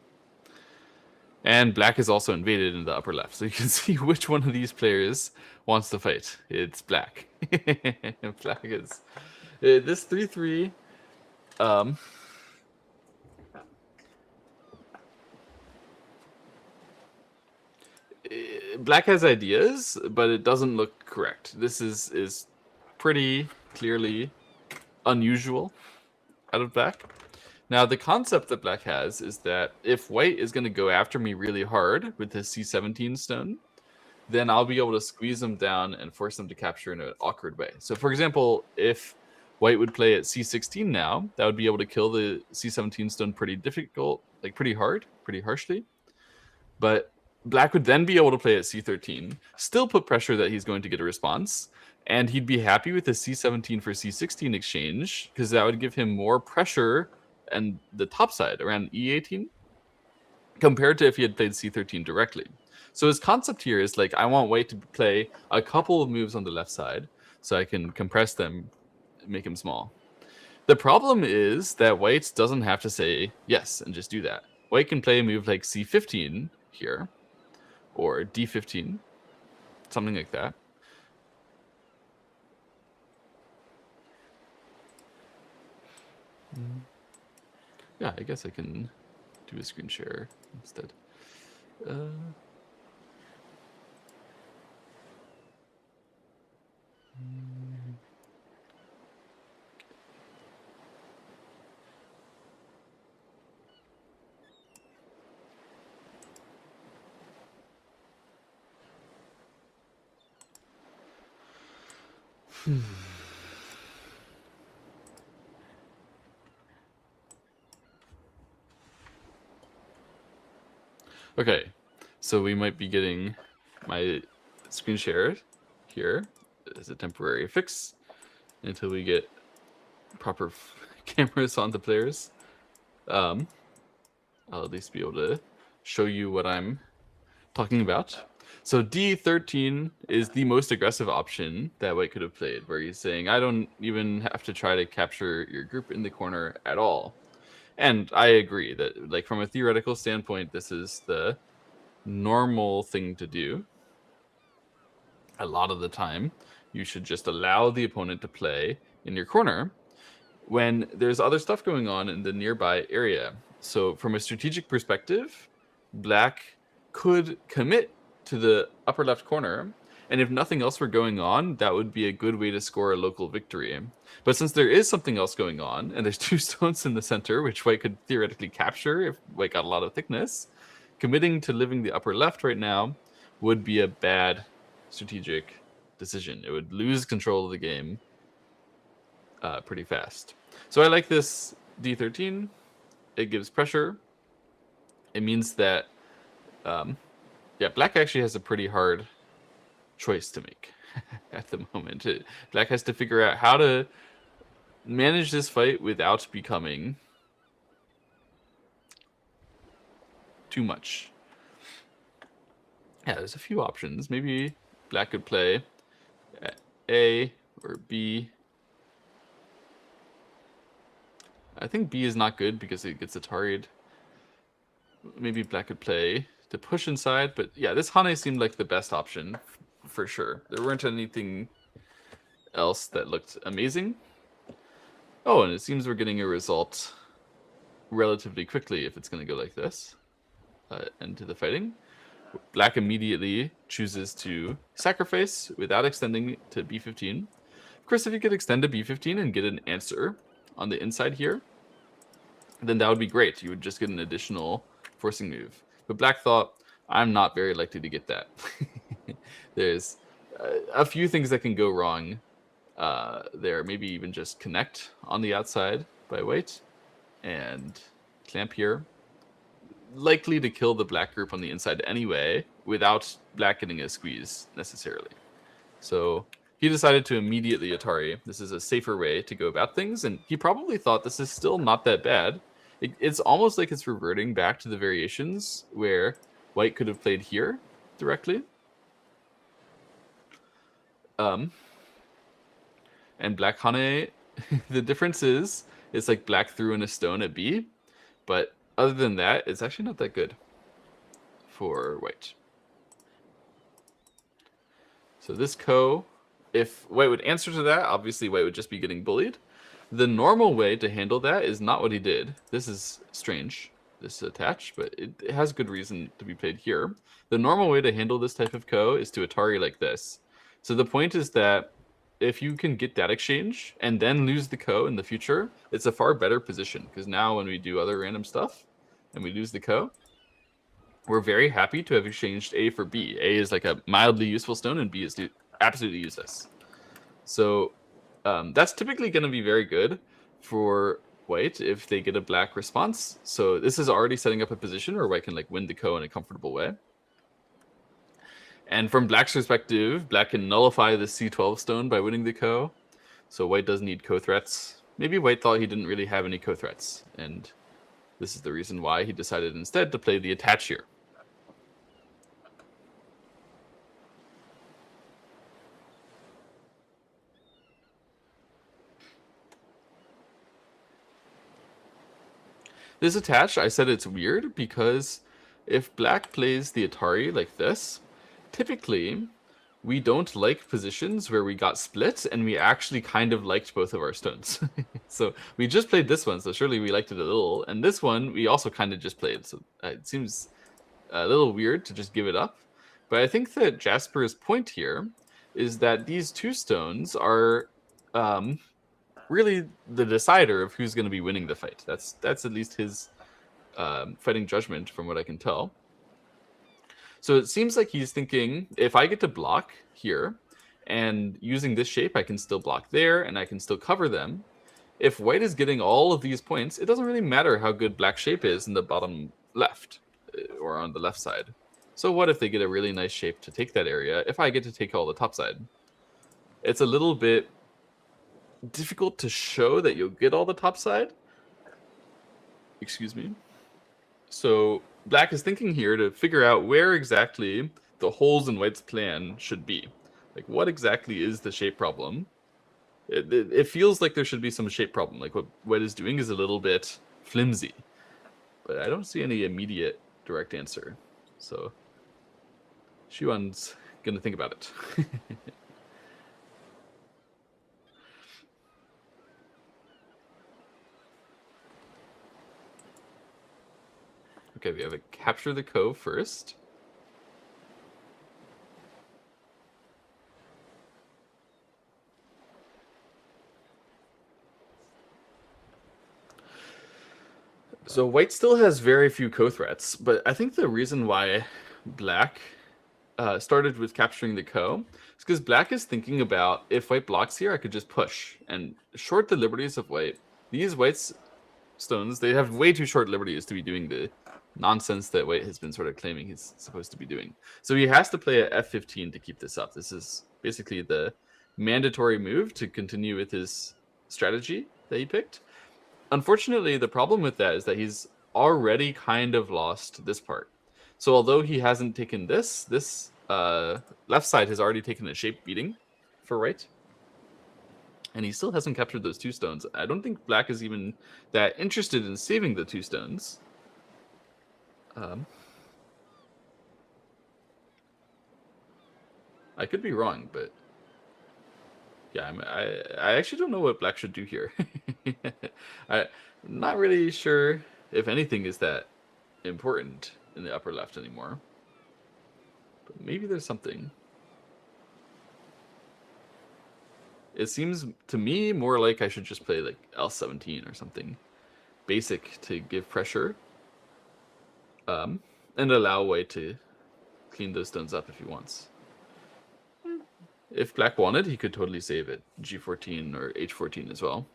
Speaker 7: And black is also invaded in the upper left, so you can see which one of these players wants to fight. It's black. Black is this 3-3. Black has ideas, but it doesn't look correct. This is pretty clearly unusual out of black. Now, the concept that black has is that if white is going to go after me really hard with his c17 stone, then I'll be able to squeeze them down and force them to capture in an awkward way. So, for example, if white would play at c16 now, that would be able to kill the c17 stone pretty difficult, like pretty hard, pretty harshly. But black would then be able to play at c13, still put pressure that he's going to get a response, and he'd be happy with the c17 for c16 exchange, because that would give him more pressure and the top side around e18 compared to if he had played c13 directly. So his concept here is like, I want white to play a couple of moves on the left side so I can compress them, make him small. The problem is that white doesn't have to say yes and just do that. White can play a move like c15 here, or d15, something like that. Yeah, I guess I can do a screen share instead. Okay, so we might be getting my screen share here as a temporary fix until we get proper cameras on the players. I'll at least be able to show you what I'm talking about. So D13 is the most aggressive option that white could have played, where he's saying, I don't even have to try to capture your group in the corner at all. And I agree that, like, from a theoretical standpoint, this is the normal thing to do. A lot of the time, you should just allow the opponent to play in your corner when there's other stuff going on in the nearby area. So from a strategic perspective, black could commit to the upper left corner, and if nothing else were going on, that would be a good way to score a local victory. But since there is something else going on, and there's two stones in the center, which white could theoretically capture if white got a lot of thickness, committing to living the upper left right now would be a bad strategic decision. It would lose control of the game pretty fast. So I like this D13. It gives pressure. It means that, yeah, black actually has a pretty hard choice to make at the moment. Black has to figure out how to manage this fight without becoming too much. Yeah, there's a few options. Maybe black could play A or B. I think B is not good because it gets Atari'd. Maybe black could play to push inside. But yeah, this Hane seemed like the best option for sure. There weren't anything else that looked amazing. Oh, and it seems we're getting a result relatively quickly if it's going to go like this. Into the fighting. Black immediately chooses to sacrifice without extending to b15. Of course, if you could extend to b15 and get an answer on the inside here, then that would be great. You would just get an additional forcing move. But Black thought, I'm not very likely to get that. There's a few things that can go wrong there. Maybe even just connect on the outside by White and clamp here. Likely to kill the Black group on the inside anyway, without Black getting a squeeze necessarily. So he decided to immediately Atari. This is a safer way to go about things, and he probably thought this is still not that bad. It's almost like it's reverting back to the variations where White could have played here directly. And Black Hane, the difference is it's like Black threw in a stone at B, but other than that, it's actually not that good for White. So this Ko, if White would answer to that, obviously White would just be getting bullied. The normal way to handle that is not what he did. This is strange, this attach, but it has good reason to be played here. The normal way to handle this type of Ko is to Atari like this. So the point is that if you can get that exchange and then lose the Ko in the future, it's a far better position, because now when we do other random stuff and we lose the Ko, we're very happy to have exchanged A for B. A is like a mildly useful stone and B is absolutely useless. So that's typically going to be very good for White if they get a Black response. So this is already setting up a position where White can like win the Ko in a comfortable way. And from Black's perspective, Black can nullify the C12 stone by winning the Ko. So White doesn't need Ko threats. Maybe White thought he didn't really have any Ko threats. And this is the reason why he decided instead to play the attach here. This attach, I said it's weird because if Black plays the Atari like this, typically, we don't like positions where we got split and we actually kind of liked both of our stones. So we just played this one, so surely we liked it a little. And this one, we also kind of just played. So it seems a little weird to just give it up. But I think that Jasper's point here is that these two stones are really the decider of who's going to be winning the fight. That's at least his fighting judgment from what I can tell. So it seems like he's thinking, if I get to block here, and using this shape, I can still block there, and I can still cover them. If White is getting all of these points, it doesn't really matter how good Black shape is in the bottom left, or on the left side. So what if they get a really nice shape to take that area, if I get to take all the top side? It's a little bit difficult to show that you'll get all the top side. Excuse me. So Black is thinking here to figure out where exactly the holes in White's plan should be. Like, what exactly is the shape problem? It feels like there should be some shape problem. Like, what White is doing is a little bit flimsy. But I don't see any immediate direct answer. So Xuan's going to think about it. Okay, we have to capture the Ko first. So White still has very few Ko threats, but I think the reason why Black started with capturing the Ko is because Black is thinking about, if White blocks here, I could just push and short the liberties of White. These White's stones, they have way too short liberties to be doing the nonsense that White has been sort of claiming he's supposed to be doing. So he has to play at f15 to keep this up. This is basically the mandatory move to continue with his strategy that he picked. Unfortunately, the problem with that is that he's already kind of lost this part. So although he hasn't taken this left side has already taken a shape beating for White. And he still hasn't captured those two stones. I don't think Black is even that interested in saving the two stones. I could be wrong, but yeah, I actually don't know what black should do here. I'm not really sure if anything is that important in the upper left anymore. But maybe there's something. It seems to me more like I should just play like L17 or something basic to give pressure, and allow white to clean those stones up if he wants. If black wanted, he could totally save it, G14 or H14 as well.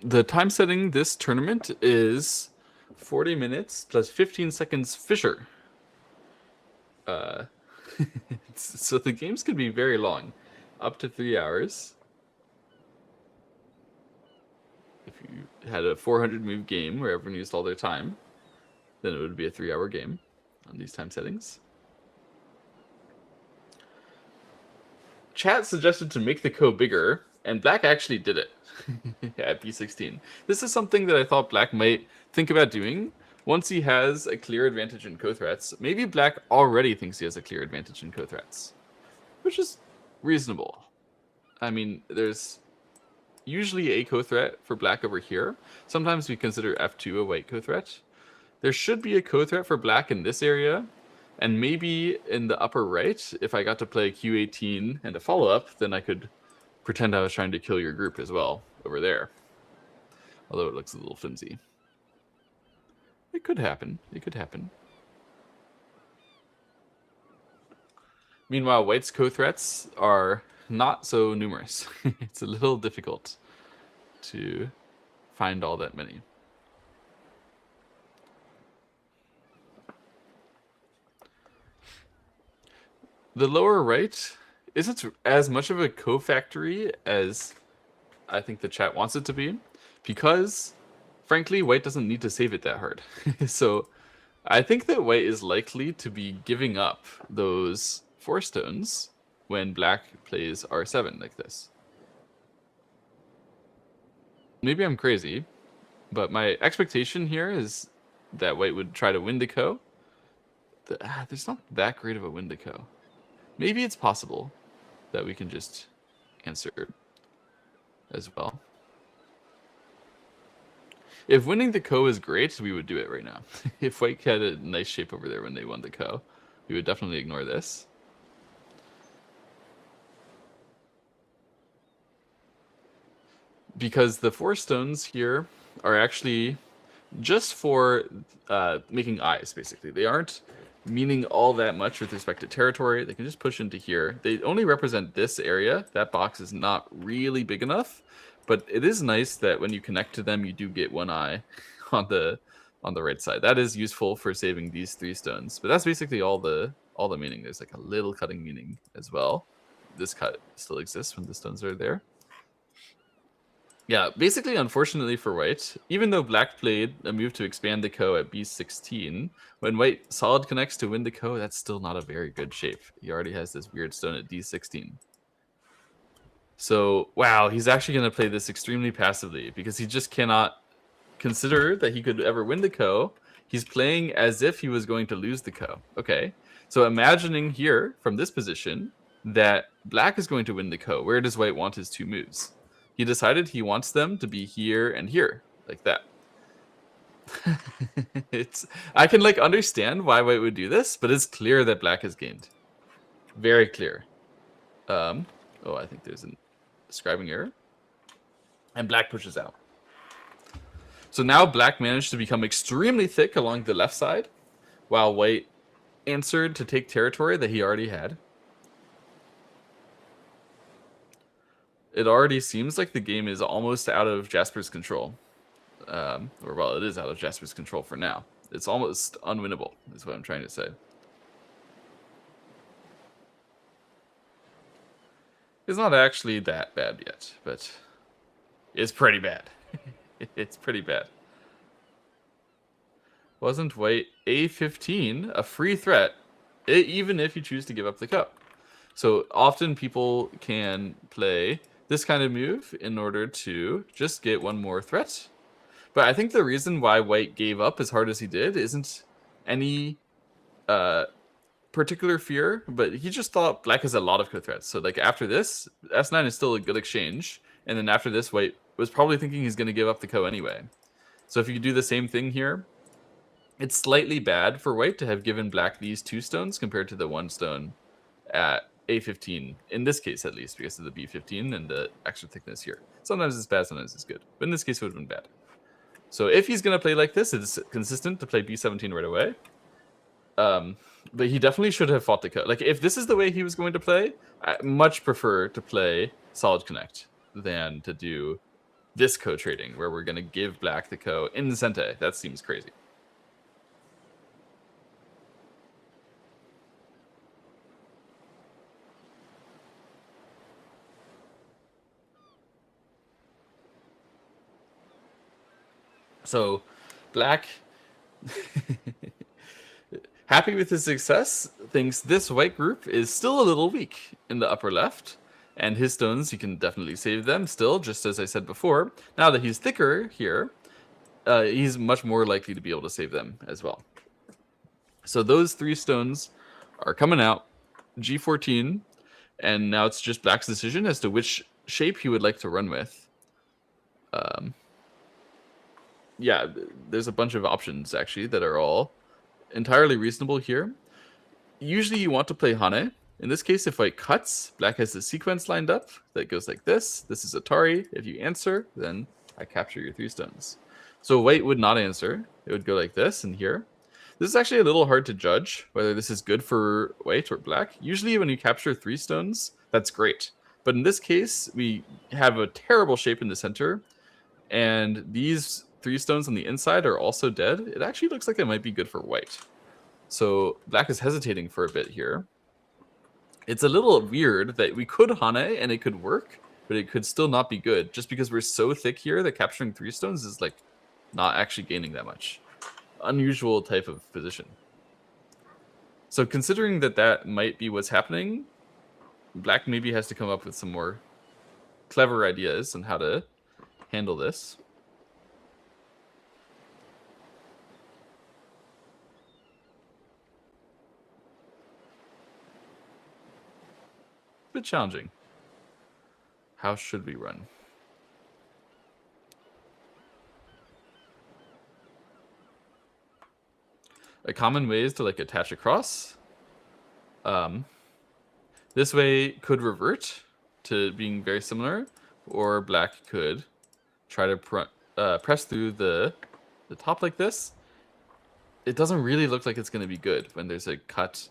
Speaker 7: The time setting this tournament is 40 minutes plus 15 seconds Fisher. So the games could be very long, up to 3 hours. If you had a 400 move game where everyone used all their time, then it would be a 3-hour game on these time settings. Chat suggested to make the ko bigger, and black actually did it at b16. This is something that I thought black might think about doing once he has a clear advantage in ko threats. Maybe black already thinks he has a clear advantage in ko threats, which is reasonable. I mean, there's usually a ko threat for black over here. Sometimes we consider f2 a white ko threat. There should be a ko threat for black in this area, and maybe in the upper right. If I got to play q18 and a follow-up, then I could pretend I was trying to kill your group as well over there. Although it looks a little flimsy. It could happen. It could happen. Meanwhile, white's ko threats are not so numerous. It's a little difficult to find all that many. The lower right isn't as much of a co-factory as I think the chat wants it to be, because frankly, white doesn't need to save it that hard. So I think that white is likely to be giving up those 4 stones when black plays r7 like this. Maybe I'm crazy, but my expectation here is that white would try to win the ko. There's not that great of a win the ko. Maybe it's possible that we can just answer as well. If winning the ko is great, we would do it right now. If white had a nice shape over there when they won the ko, we would definitely ignore this. Because the 4 stones here are actually just for making eyes, basically. They aren't meaning all that much with respect to territory. They can just push into here. They only represent this area. That box is not really big enough, but it is nice that when you connect to them, you do get 1 eye on the right side. That is useful for saving these 3 stones. But that's basically all the meaning. There's like a little cutting meaning as well. This cut still exists when the stones are there. Yeah, basically, unfortunately for white, even though black played a move to expand the ko at b16, when white solid connects to win the ko, that's still not a very good shape. He already has this weird stone at d16. So, wow, he's actually going to play this extremely passively because he just cannot consider that he could ever win the ko. He's playing as if he was going to lose the ko. Okay, so imagining here from this position that black is going to win the ko, where does white want his 2 moves? He decided he wants them to be here and here, like that. I can like understand why white would do this, but it's clear that black has gained. Very clear. Oh, I think there's a scribing error. And black pushes out. So now black managed to become extremely thick along the left side, while white answered to take territory that he already had. It already seems like the game is almost out of Jasper's control. Or, well, it is out of Jasper's control for now. It's almost unwinnable, is what I'm trying to say. is not actually that bad yet, but it's pretty bad. It's pretty bad. Wasn't white A15 a free threat, even if you choose to give up the cup? So often people can play this kind of move in order to just get one more threat. But I think the reason why white gave up as hard as he did isn't any particular fear, but he just thought black has a lot of good threats. So like after this, S9 is still a good exchange, and then after this, white was probably thinking he's going to give up the ko anyway. So if you do the same thing here, it's slightly bad for white to have given black these 2 stones compared to the 1 stone at A15, in this case at least, because of the B15 and the extra thickness here. Sometimes it's bad, sometimes it's good. But in this case, it would have been bad. So if he's going to play like this, it's consistent to play B17 right away. But he definitely should have fought the ko. Like, if this is the way he was going to play, I much prefer to play solid connect than to do this ko trading, where we're going to give black the ko in the sente. That seems crazy. So, black, happy with his success, thinks this white group is still a little weak in the upper left, and his stones, he can definitely save them still, just as I said before. Now that he's thicker here, he's much more likely to be able to save them as well. So those 3 stones are coming out, G14, and now it's just black's decision as to which shape he would like to run with. Yeah, there's a bunch of options actually that are all entirely reasonable here. Usually you want to play Hane. In this case, if white cuts, black has the sequence lined up that goes like this. This is Atari. If you answer, then I capture your 3 stones. So white would not answer. It would go like this and here. This is actually a little hard to judge whether this is good for white or black. Usually when you capture 3 stones, that's great. But in this case, we have a terrible shape in the center, and these 3 stones on the inside are also dead. It actually looks like it might be good for white. So black is hesitating for a bit here. It's a little weird that we could Hane and it could work, but it could still not be good, just because we're so thick here that capturing 3 stones is like not actually gaining that much. Unusual type of position. So considering that that might be what's happening, black maybe has to come up with some more clever ideas on how to handle this. Bit challenging. How should we run? A common way is to like attach across. This way could revert to being very similar, or black could try to press through the top like this. It doesn't really look like it's going to be good when there's a cut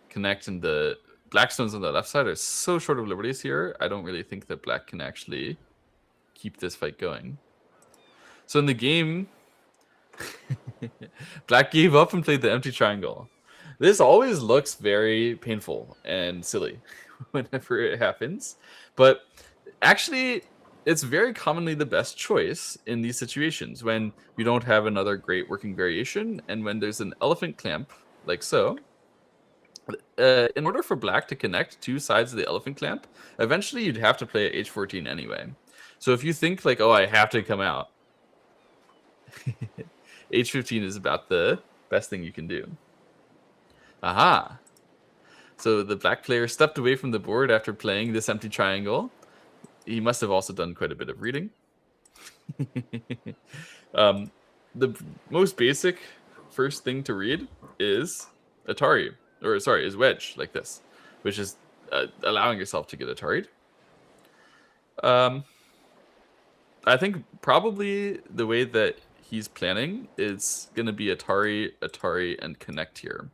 Speaker 7: connect, and the black stones on the left side are so short of liberties here. I don't really think that black can actually keep this fight going. So in the game, black gave up and played the empty triangle. This always looks very painful and silly whenever it happens, but actually it's very commonly the best choice in these situations when you don't have another great working variation, and when there's an elephant clamp like so. In order for black to connect 2 sides of the elephant clamp, eventually you'd have to play at H14 anyway. So if you think like, oh, I have to come out, H15 is about the best thing you can do. Aha! So the black player stepped away from the board after playing this empty triangle. He must have also done quite a bit of reading. The most basic first thing to read is Atari. Or sorry, is wedge like this, which is allowing yourself to get Atari'd. I think probably the way that he's planning is going to be Atari, and connect here.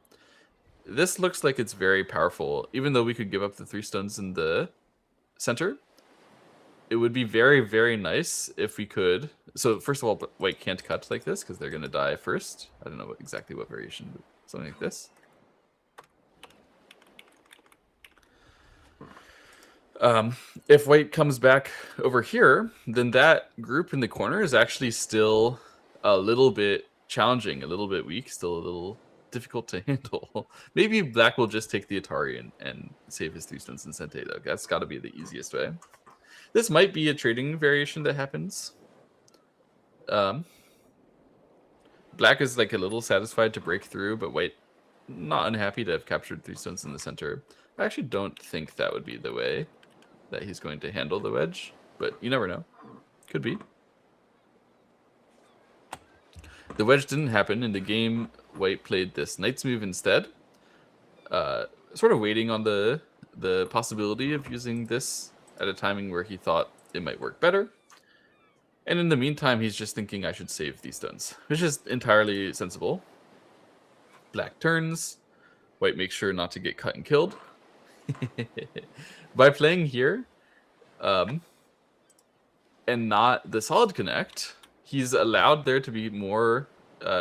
Speaker 7: This looks like it's very powerful, even though we could give up the 3 stones in the center. It would be very, very nice if we could. So first of all, white can't cut like this because they're going to die first. I don't know exactly what variation, but something like this. If white comes back over here, then that group in the corner is actually still a little bit challenging, a little bit weak, still a little difficult to handle. Maybe black will just take the Atari and save his 3 stones in Sente, though. That's got to be the easiest way. This might be a trading variation that happens. Black is like a little satisfied to break through, but white not unhappy to have captured 3 stones in the center. I actually don't think that would be the way that he's going to handle the wedge, but you never know. Could be. The wedge didn't happen. In the game, white played this knight's move instead. Sort of waiting on the possibility of using this at a timing where he thought it might work better. And in the meantime, he's just thinking I should save these stones, which is entirely sensible. Black turns. White makes sure not to get cut and killed. By playing here, and not the solid connect, he's allowed there to be more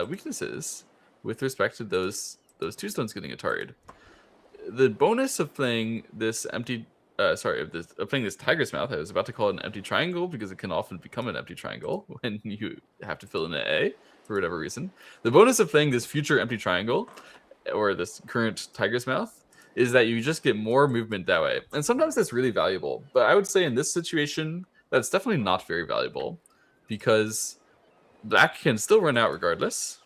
Speaker 7: weaknesses with respect to those 2 stones getting Atari'd. The bonus of playing this empty, of playing this Tiger's Mouth, I was about to call it an empty triangle because it can often become an empty triangle when you have to fill in an A for whatever reason. The bonus of playing this future empty triangle, or this current Tiger's Mouth, is that you just get more movement that way. And sometimes that's really valuable. But I would say in this situation, that's definitely not very valuable because black can still run out regardless.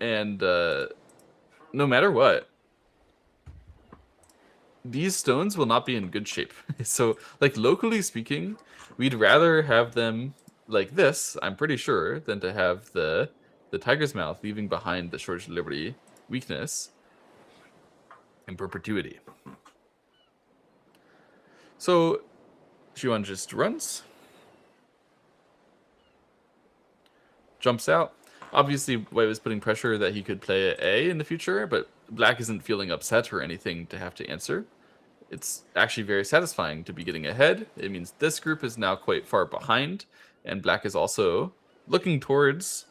Speaker 7: And no matter what, these stones will not be in good shape. So, like, locally speaking, we'd rather have them like this, I'm pretty sure, than to have the Tiger's Mouth leaving behind the Shortage of Liberty weakness in perpetuity. So, Xiwan just runs. Jumps out. Obviously, white was putting pressure that he could play A in the future, but black isn't feeling upset or anything to have to answer. It's actually very satisfying to be getting ahead. It means this group is now quite far behind, and black is also looking towards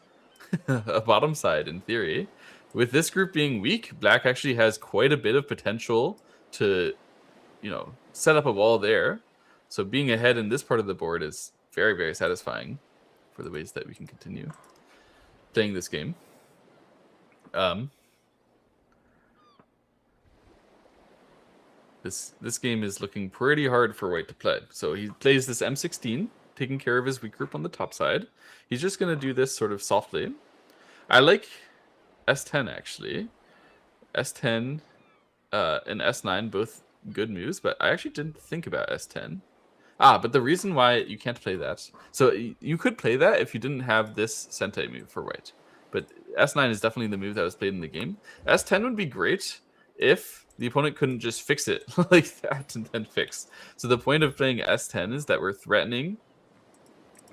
Speaker 7: a bottom side in theory. With this group being weak, black actually has quite a bit of potential to, set up a wall there. So being ahead in this part of the board is very, very satisfying for the ways that we can continue playing this game. This game is looking pretty hard for white to play. So he plays this M16, taking care of his weak group on the top side. He's just going to do this sort of softly. I like S10 actually. S10 and S9, both good moves, but I actually didn't think about S10. But the reason why you can't play that, so you could play that if you didn't have this Sente move for white, but S9 is definitely the move that was played in the game. S10 would be great if the opponent couldn't just fix it like that and then fix. So the point of playing S10 is that we're threatening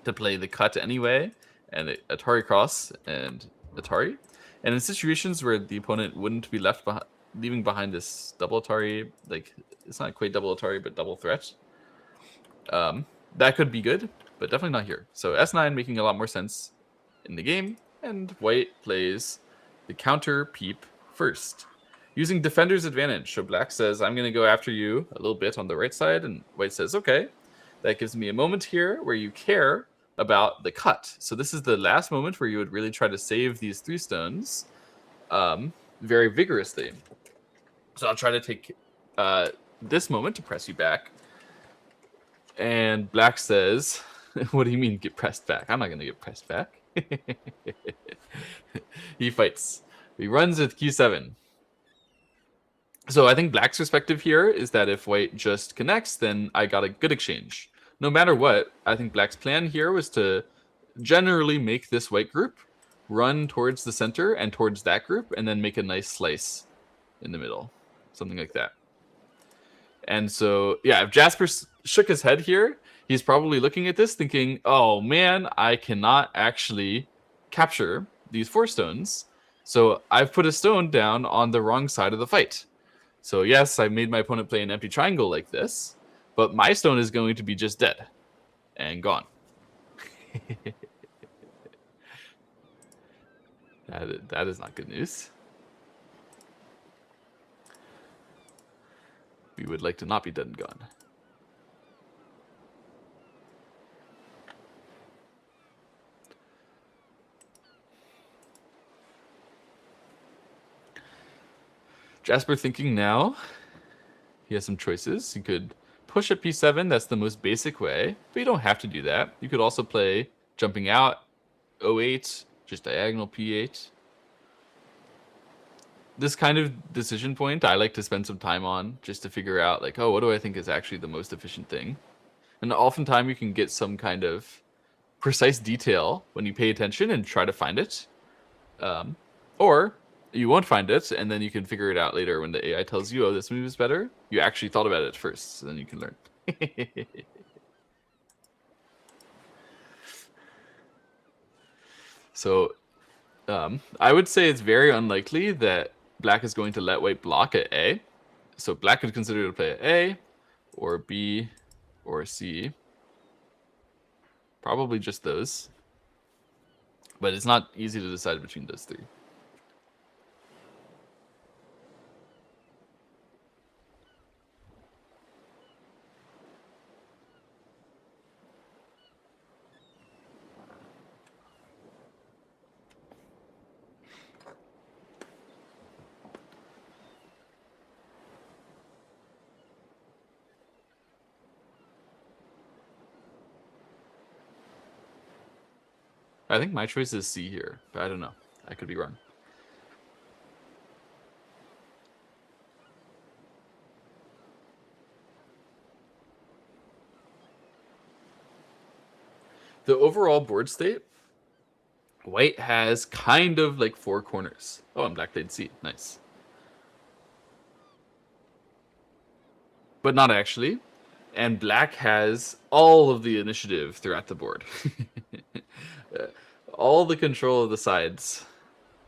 Speaker 7: to play the cut anyway, and Atari cross and Atari. And in situations where the opponent wouldn't be leaving behind this double Atari, like it's not quite double Atari, but double threat, that could be good, but definitely not here. So S9 making a lot more sense in the game, and white plays the counter peep first, using defender's advantage. So black says, I'm going to go after you a little bit on the right side, and white says, okay, that gives me a moment here where you care about the cut. So this is the last moment where you would really try to save these 3 stones very vigorously. So I'll try to take this moment to press you back. And black says, what do you mean get pressed back? I'm not going to get pressed back. He fights. He runs with Q7. So I think black's perspective here is that if white just connects, then I got a good exchange. No matter what, I think black's plan here was to generally make this white group run towards the center and towards that group, and then make a nice slice in the middle. Something like that. And so, yeah, if Jasper shook his head here, he's probably looking at this thinking, oh man, I cannot actually capture these 4 stones. So I've put a stone down on the wrong side of the fight. So yes, I made my opponent play an empty triangle like this, but my stone is going to be just dead and gone. That is not good news. We would like to not be dead and gone. Jasper thinking now. He has some choices. He could push at p7. That's the most basic way, but you don't have to do that. You could also play jumping out, o8, just diagonal p8. This kind of decision point I like to spend some time on just to figure out, like, oh, what do I think is actually the most efficient thing? And oftentimes you can get some kind of precise detail when you pay attention and try to find it. Or you won't find it, and then you can figure it out later when the AI tells you, oh, this move is better. You actually thought about it first, so then you can learn. So I would say it's very unlikely that black is going to let white block at A. So black could consider to play at A, or B, or C. Probably just those. But it's not easy to decide between those three. I think my choice is C here, but I don't know. I could be wrong. The overall board state, white has kind of like 4 corners. Oh, and black played C. Nice. But not actually. And black has all of the initiative throughout the board. All the control of the sides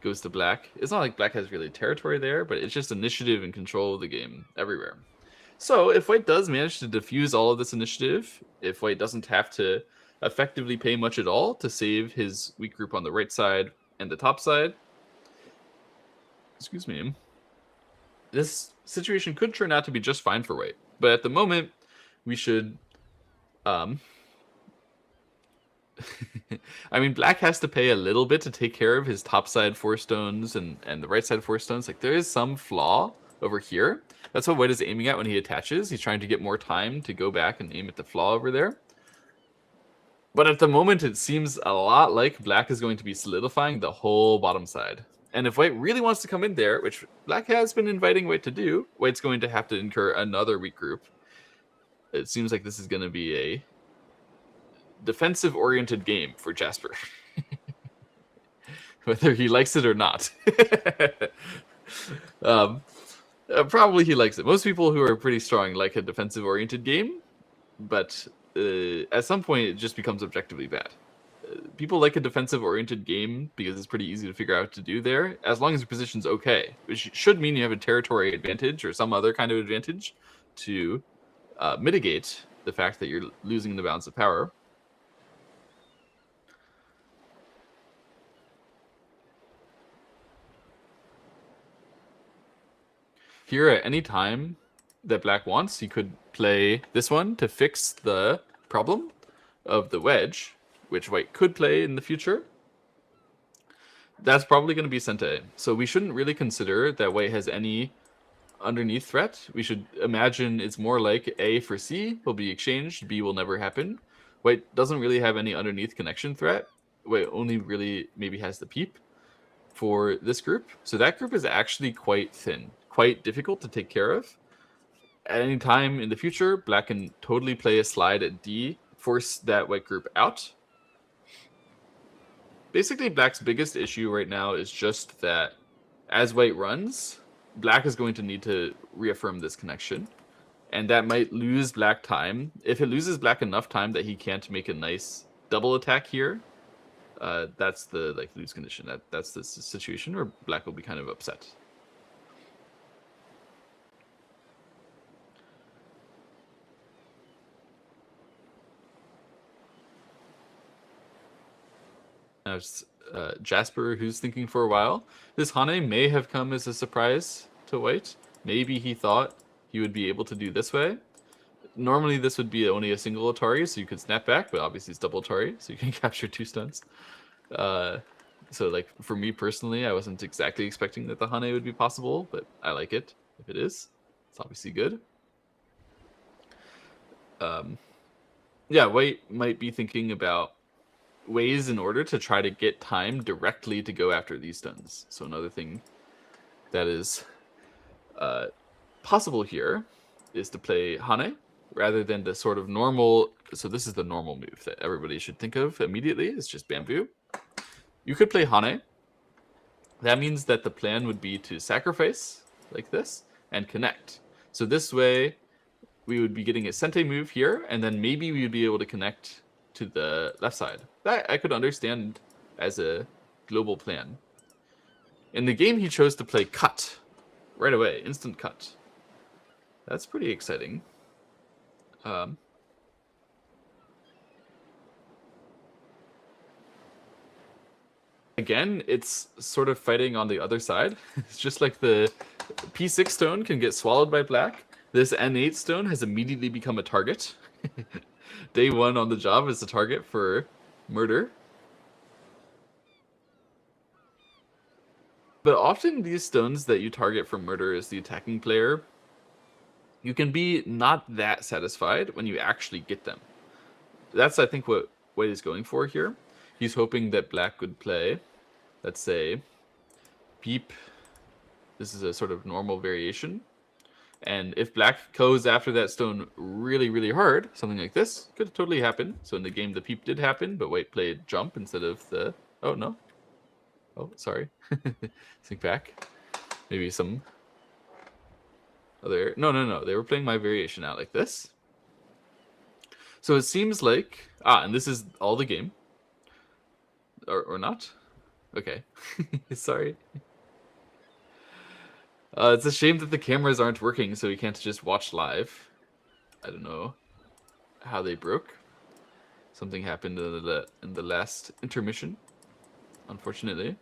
Speaker 7: goes to black. It's not like black has really territory there, but it's just initiative and control of the game everywhere. So if white does manage to diffuse all of this initiative, if white doesn't have to effectively pay much at all to save his weak group on the right side and the top side, excuse me, this situation could turn out to be just fine for white. But at the moment, we should I mean, black has to pay a little bit to take care of his top side 4 stones and the right side 4 stones. Like, there is some flaw over here. That's what white is aiming at when he attaches. He's trying to get more time to go back and aim at the flaw over there. But at the moment, it seems a lot like black is going to be solidifying the whole bottom side. And if white really wants to come in there, which black has been inviting white to do, white's going to have to incur another weak group. It seems like this is going to be a defensive-oriented game for Jasper. Whether he likes it or not. Probably he likes it. Most people who are pretty strong like a defensive-oriented game, but at some point it just becomes objectively bad. People like a defensive-oriented game because it's pretty easy to figure out what to do there, as long as your position's okay, which should mean you have a territory advantage or some other kind of advantage to mitigate the fact that you're losing the balance of power. Here, at any time that black wants, he could play this one to fix the problem of the wedge, which white could play in the future. That's probably going to be sent to A. So we shouldn't really consider that white has any underneath threat. We should imagine it's more like A for C will be exchanged, B will never happen. White doesn't really have any underneath connection threat. White only really maybe has the peep for this group. So that group is actually quite thin. Quite difficult to take care of. At any time in the future, black can totally play a slide at D, force that white group out. Basically, black's biggest issue right now is just that as white runs, black is going to need to reaffirm this connection. And that might lose black time. If it loses black enough time that he can't make a nice double attack here, that's the lose condition. That's the situation where black will be kind of upset. Now it's Jasper who's thinking for a while. This Hane may have come as a surprise to white. Maybe he thought he would be able to do this way. Normally this would be only a single Atari, so you could snap back, but obviously it's double Atari, so you can capture 2 stuns. So like for me personally, I wasn't exactly expecting that the Hane would be possible, but I like it. If it is, it's obviously good. Yeah, White might be thinking about ways in order to try to get time directly to go after these stuns. So another thing that is possible here is to play Hane rather than the sort of normal. So this is the normal move that everybody should think of immediately. It's just Bamboo. You could play Hane. That means that the plan would be to sacrifice like this and connect. So this way we would be getting a Sente move here, and then maybe we would be able to connect to the left side. That I could understand as a global plan. In the game, he chose to play cut right away, instant cut. That's pretty exciting. Again, it's sort of fighting on the other side. It's just like the P6 stone can get swallowed by black. This N8 stone has immediately become a target. Day one on the job is a target for murder. But often these stones that you target for murder as the attacking player, you can be not that satisfied when you actually get them. That's, I think, what White is going for here. He's hoping that black would play, let's say, Peep. This is a sort of normal variation. And if black goes after that stone really, really hard, something like this could totally happen. So in the game, the Peep did happen, but White played jump instead of the... Oh, no. Oh, sorry. Think back. Maybe some other... No. They were playing my variation out like this. So it seems like... and this is all the game. Or not? Okay. Sorry. It's a shame that the cameras aren't working, so we can't just watch live. I don't know how they broke. Something happened in the last intermission, unfortunately.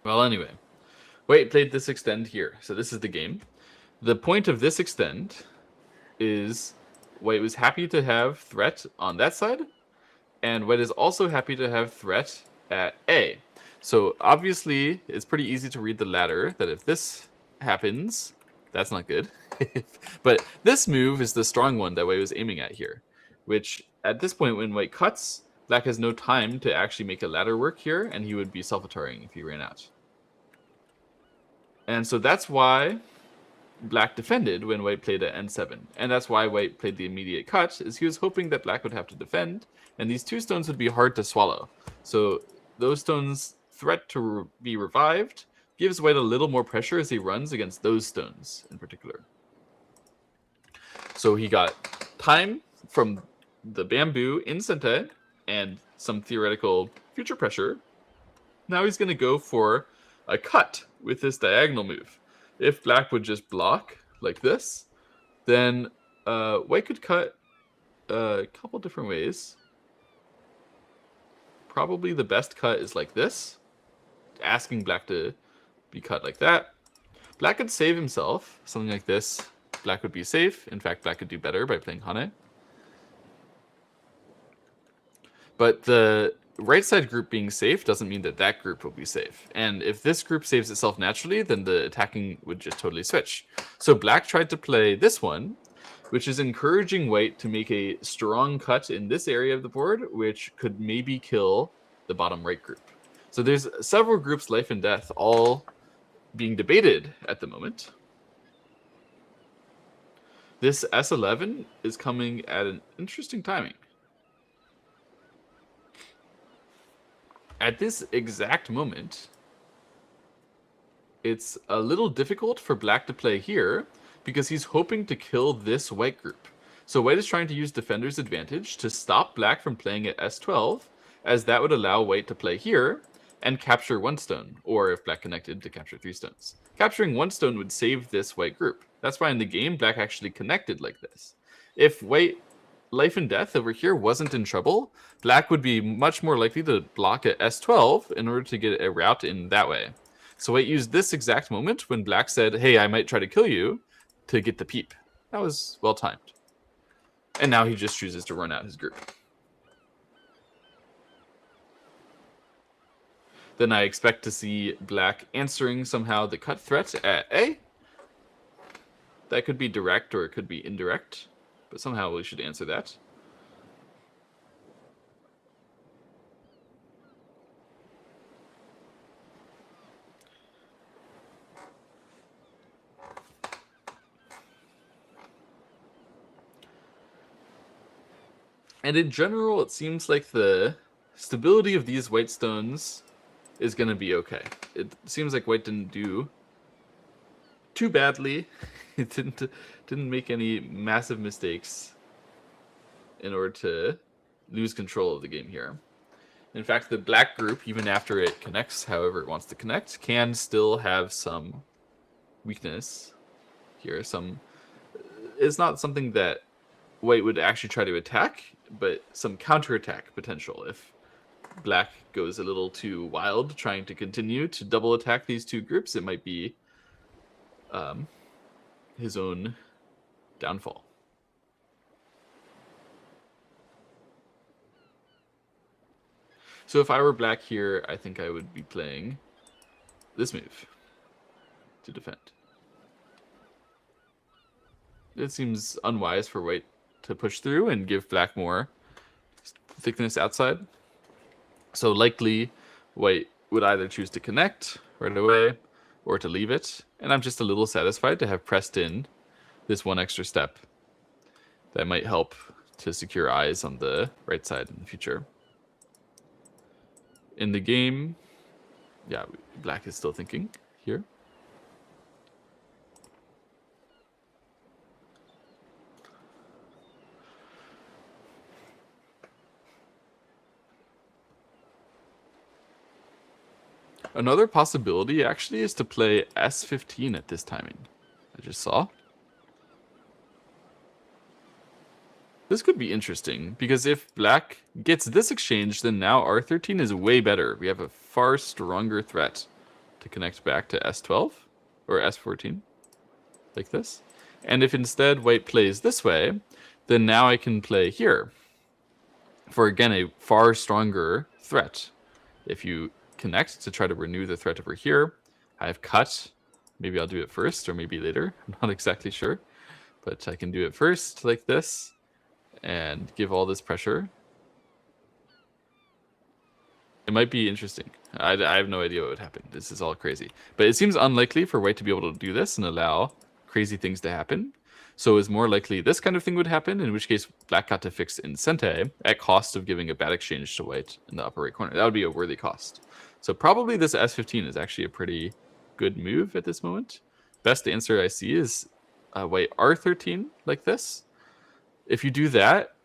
Speaker 7: Well, anyway. White played this extend here, so this is the game. The point of this extend is White was happy to have threat on that side, and White is also happy to have threat at A. So obviously, it's pretty easy to read the ladder that if this happens, that's not good. But this move is the strong one that White was aiming at here, which at this point when White cuts, black has no time to actually make a ladder work here, and he would be self-attarring if he ran out. And so that's why black defended when White played at N7. And that's why White played the immediate cut, is he was hoping that black would have to defend, and these two stones would be hard to swallow. So those stones' threat to be revived gives White a little more pressure as he runs against those stones in particular. So he got time from the bamboo in Sente and some theoretical future pressure. Now he's going to go for a cut with this diagonal move. If black would just block like this, then White could cut a couple different ways. Probably the best cut is like this, asking black to be cut like that. Black could save himself, something like this. Black would be safe. In fact, black could do better by playing Hane. But the right side group being safe doesn't mean that that group will be safe. And if this group saves itself naturally, then the attacking would just totally switch. So black tried to play this one, which is encouraging White to make a strong cut in this area of the board, which could maybe kill the bottom right group. So there's several groups, life and death, all being debated at the moment. This S11 is coming at an interesting timing. At this exact moment, it's a little difficult for black to play here because he's hoping to kill this white group. So White is trying to use defender's advantage to stop black from playing at S12, as that would allow White to play here and capture one stone, or if black connected, to capture 3 stones. Capturing one stone would save this white group. That's why in the game, black actually connected like this. If White life and death over here wasn't in trouble, black would be much more likely to block at S12 in order to get a route in that way. So White used this exact moment when black said, hey, I might try to kill you, to get the peep. That was well timed. And now he just chooses to run out his group. Then I expect to see black answering somehow the cut threat at A. That could be direct or it could be indirect, but somehow we should answer that. And in general, it seems like the stability of these white stones is going to be okay. It seems like white didn't do too badly. It didn't make any massive mistakes in order to lose control of the game here. In fact, the black group, even after it connects however it wants to connect, can still have some weakness here. It's not something that white would actually try to attack, but some counterattack potential if black goes a little too wild trying to continue to double attack these two groups. It might be his own downfall. So if I were black here, I think I would be playing this move to defend. It seems unwise for white to push through and give black more thickness outside. So likely white would either choose to connect right away or to leave it. And I'm just a little satisfied to have pressed in this one extra step that might help to secure eyes on the right side in the future. In the game, yeah, black is still thinking here. Another possibility actually is to play S15 at this timing. I just saw. This could be interesting because if black gets this exchange, then now R13 is way better. We have a far stronger threat to connect back to S12 or S14 like this. And if instead white plays this way, then now I can play here for, again, a far stronger threat. If you connect to try to renew the threat over here, I have cut. Maybe I'll do it first or maybe later. I'm not exactly sure, but I can do it first like this and give all this pressure. It might be interesting. I have no idea what would happen. This is all crazy. But it seems unlikely for white to be able to do this and allow crazy things to happen. So it's more likely this kind of thing would happen, in which case black got to fix in Sente at cost of giving a bad exchange to white in the upper right corner. That would be a worthy cost. So probably this S15 is actually a pretty good move at this moment. Best answer I see is white R13 like this. If you do that,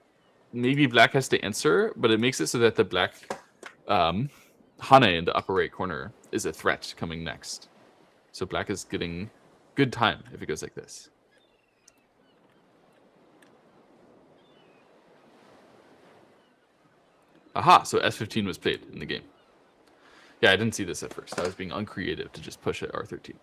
Speaker 7: maybe black has to answer, but it makes it so that the black Hane in the upper right corner is a threat coming next. So black is getting good time if it goes like this. Aha, so S15 was played in the game. Yeah, I didn't see this at first. I was being uncreative to just push at R13.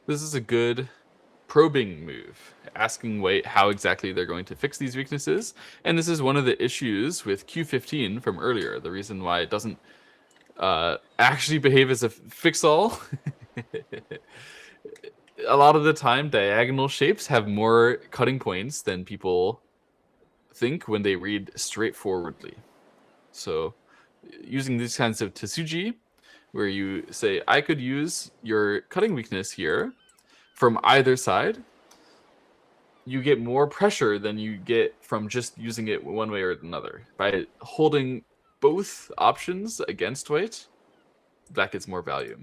Speaker 7: This is a good probing move, asking white how exactly they're going to fix these weaknesses. And this is one of the issues with Q15 from earlier. The reason why it doesn't actually behave as a fix-all. A lot of the time, diagonal shapes have more cutting points than people think when they read straightforwardly. So using these kinds of Tsuji, where you say, I could use your cutting weakness here from either side, you get more pressure than you get from just using it one way or another. By holding both options against white, black gets more value.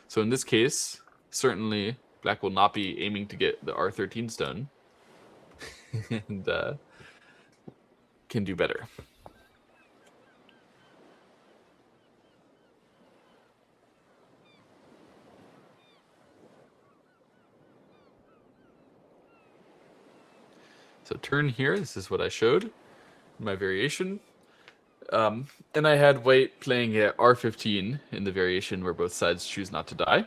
Speaker 7: So in this case, certainly black will not be aiming to get the R13 stone and can do better. So turn here, this is what I showed in my variation. And I had white playing at R15 in the variation where both sides choose not to die,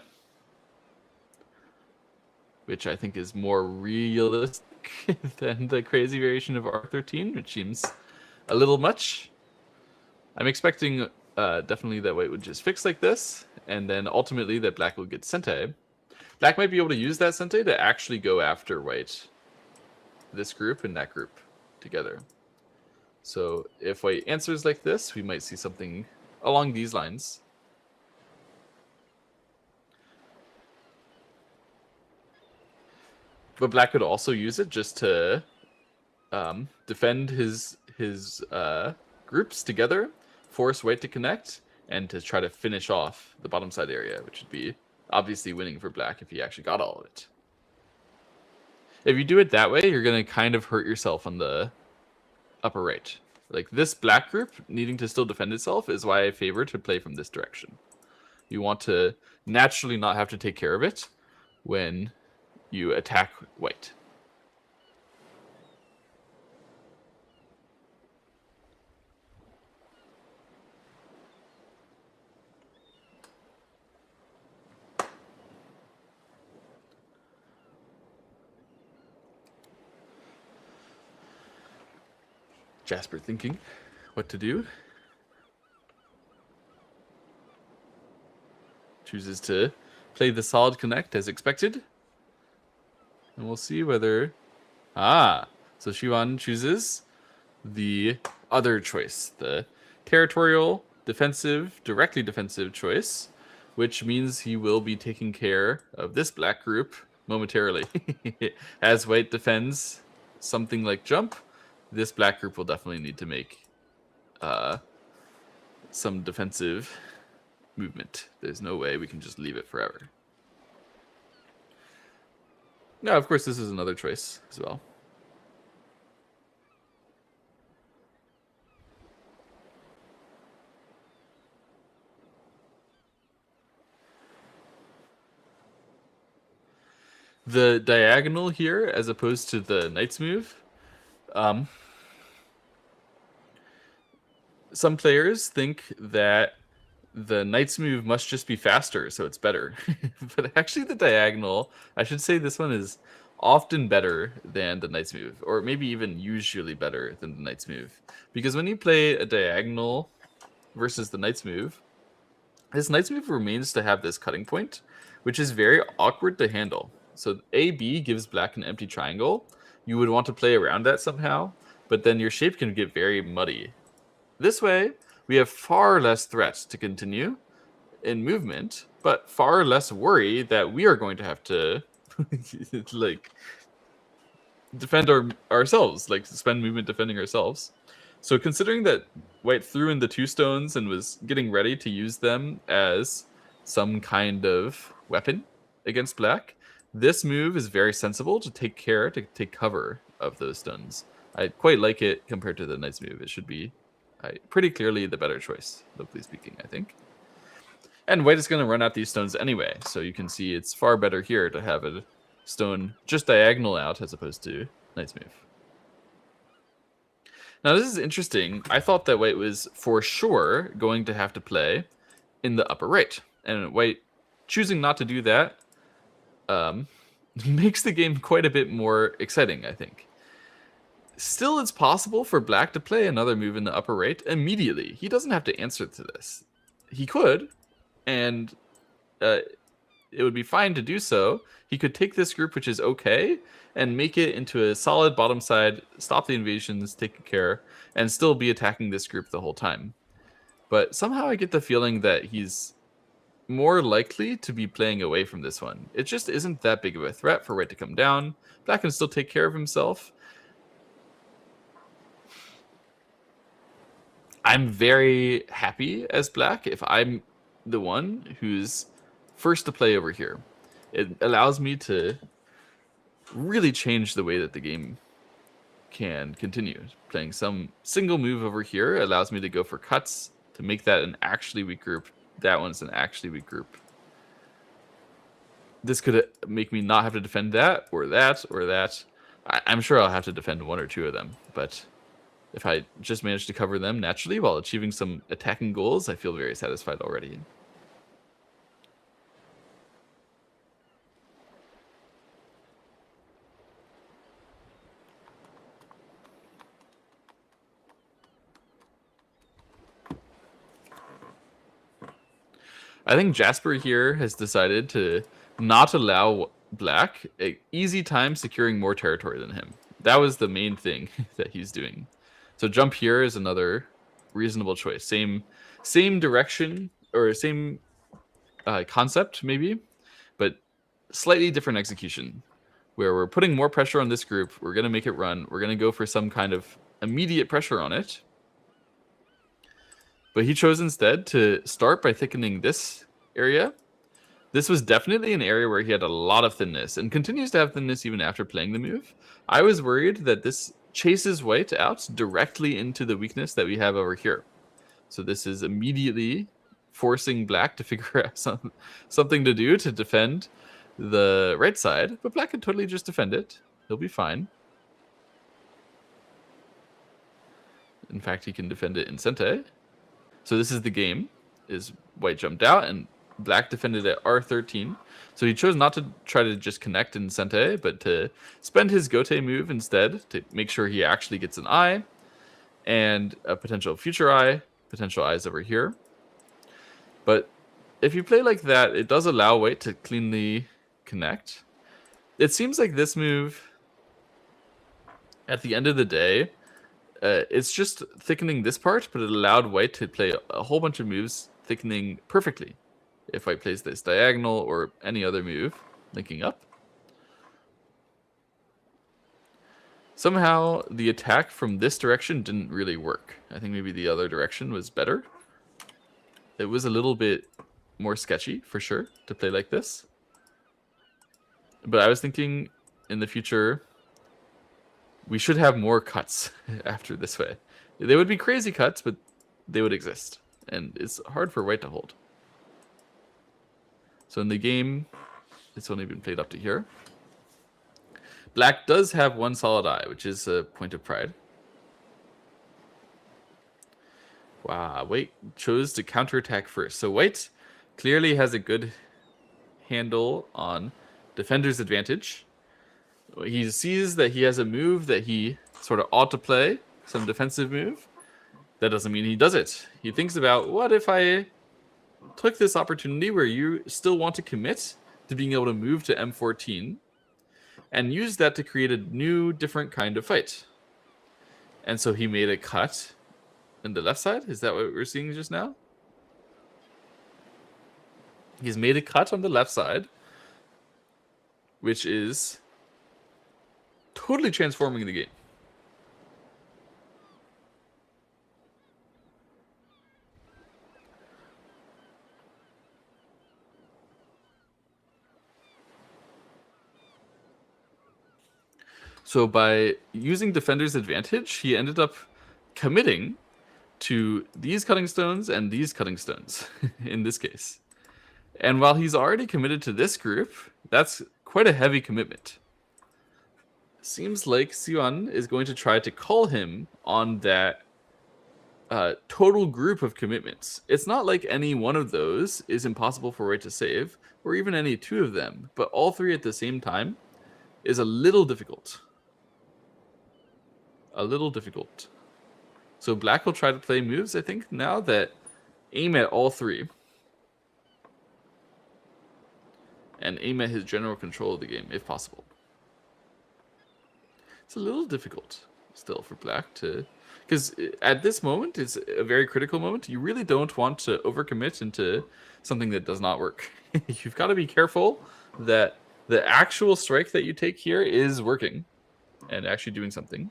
Speaker 7: which I think is more realistic than the crazy variation of R13, which seems a little much. I'm expecting definitely that white would just fix like this, and then ultimately that black will get Sente. Black might be able to use that Sente to actually go after white, this group and that group together. So if white answers like this, we might see something along these lines. But black could also use it just to defend his groups together, force white to connect, and to try to finish off the bottom side area, which would be obviously winning for black if he actually got all of it. If you do it that way, you're going to kind of hurt yourself on the upper right. Like this black group needing to still defend itself is why I favor to play from this direction. You want to naturally not have to take care of it when you attack white. Jasper thinking what to do. Chooses to play the solid connect as expected. And we'll see whether... so Xiwan chooses the other choice, the territorial, defensive, directly defensive choice, which means he will be taking care of this black group momentarily. As white defends something like jump, this black group will definitely need to make some defensive movement. There's no way we can just leave it forever. Now, of course, this is another choice as well. The diagonal here, as opposed to the knight's move, some players think that the knight's move must just be faster, so it's better. But actually the diagonal, I should say this one is often better than the knight's move, or maybe even usually better than the knight's move. Because when you play a diagonal versus the knight's move, this knight's move remains to have this cutting point, which is very awkward to handle. So AB gives black an empty triangle. You would want to play around that somehow, but then your shape can get very muddy. This way, we have far less threats to continue in movement, but far less worry that we are going to have to like defend ourselves, like spend movement defending ourselves. So considering that white threw in the 2 stones and was getting ready to use them as some kind of weapon against black, this move is very sensible to take cover of those stones. I quite like it compared to the knight's move. It should be pretty clearly the better choice, locally speaking, I think. And white is going to run out these stones anyway, so you can see it's far better here to have a stone just diagonal out as opposed to knight's move. Now this is interesting. I thought that white was for sure going to have to play in the upper right, and white choosing not to do that makes the game quite a bit more exciting, I think. Still, it's possible for black to play another move in the upper right immediately. He doesn't have to answer to this. He could, and it would be fine to do so. He could take this group, which is okay, and make it into a solid bottom side, stop the invasions, take care, and still be attacking this group the whole time. But somehow I get the feeling that he's more likely to be playing away from this one. It just isn't that big of a threat for white to come down. Black can still take care of himself. I'm very happy as black if I'm the one who's first to play over here. It allows me to really change the way that the game can continue. Playing some single move over here allows me to go for cuts to make that an actually weak group. That one's an actually weak group. This could make me not have to defend that or that or that. I'm sure I'll have to defend 1 or 2 of them, but If I just manage to cover them naturally while achieving some attacking goals, I feel very satisfied already. I think Jasper here has decided to not allow Black an easy time securing more territory than him. That was the main thing that he's doing. So jump here is another reasonable choice. Same direction, or same concept maybe, but slightly different execution, where we're putting more pressure on this group. We're going to make it run. We're going to go for some kind of immediate pressure on it. But he chose instead to start by thickening this area. This was definitely an area where he had a lot of thinness, and continues to have thinness even after playing the move. I was worried that this chases white out directly into the weakness that we have over here. So this is immediately forcing Black to figure out something to do to defend the right side. But Black can totally just defend it. He'll be fine. In fact, he can defend it in Sente. So this is the game, is white jumped out and Black defended at R13. So he chose not to try to just connect in Sente, but to spend his Gote move instead to make sure he actually gets an eye and a potential future eye, potential eyes over here. But if you play like that, it does allow white to cleanly connect. It seems like this move, at the end of the day, it's just thickening this part, but it allowed white to play a whole bunch of moves thickening perfectly. If white plays this diagonal or any other move linking up. Somehow the attack from this direction didn't really work. I think maybe the other direction was better. It was a little bit more sketchy for sure to play like this. But I was thinking in the future, we should have more cuts after this way. They would be crazy cuts, but they would exist. And it's hard for white to hold. So in the game, it's only been played up to here. Black does have one solid eye, which is a point of pride. Wow, white chose to counterattack first. So white clearly has a good handle on defender's advantage. He sees that he has a move that he sort of ought to play, some defensive move. That doesn't mean he does it. He thinks about, what if I took this opportunity where you still want to commit to being able to move to M14 and use that to create a new, different kind of fight. And so he made a cut in the left side. Is that what we're seeing just now? He's made a cut on the left side, which is totally transforming the game. So by using defender's advantage, he ended up committing to these cutting stones and these cutting stones in this case. And while he's already committed to this group, that's quite a heavy commitment. Seems like Sion is going to try to call him on that total group of commitments. It's not like any one of those is impossible for white to save, or even any two of them, but all three at the same time is a little difficult. A little difficult. So Black will try to play moves, I think, now that aim at all three. And aim at his general control of the game, if possible. It's a little difficult still for Black to... Because at this moment, it's a very critical moment. You really don't want to overcommit into something that does not work. You've got to be careful that the actual strike that you take here is working and actually doing something.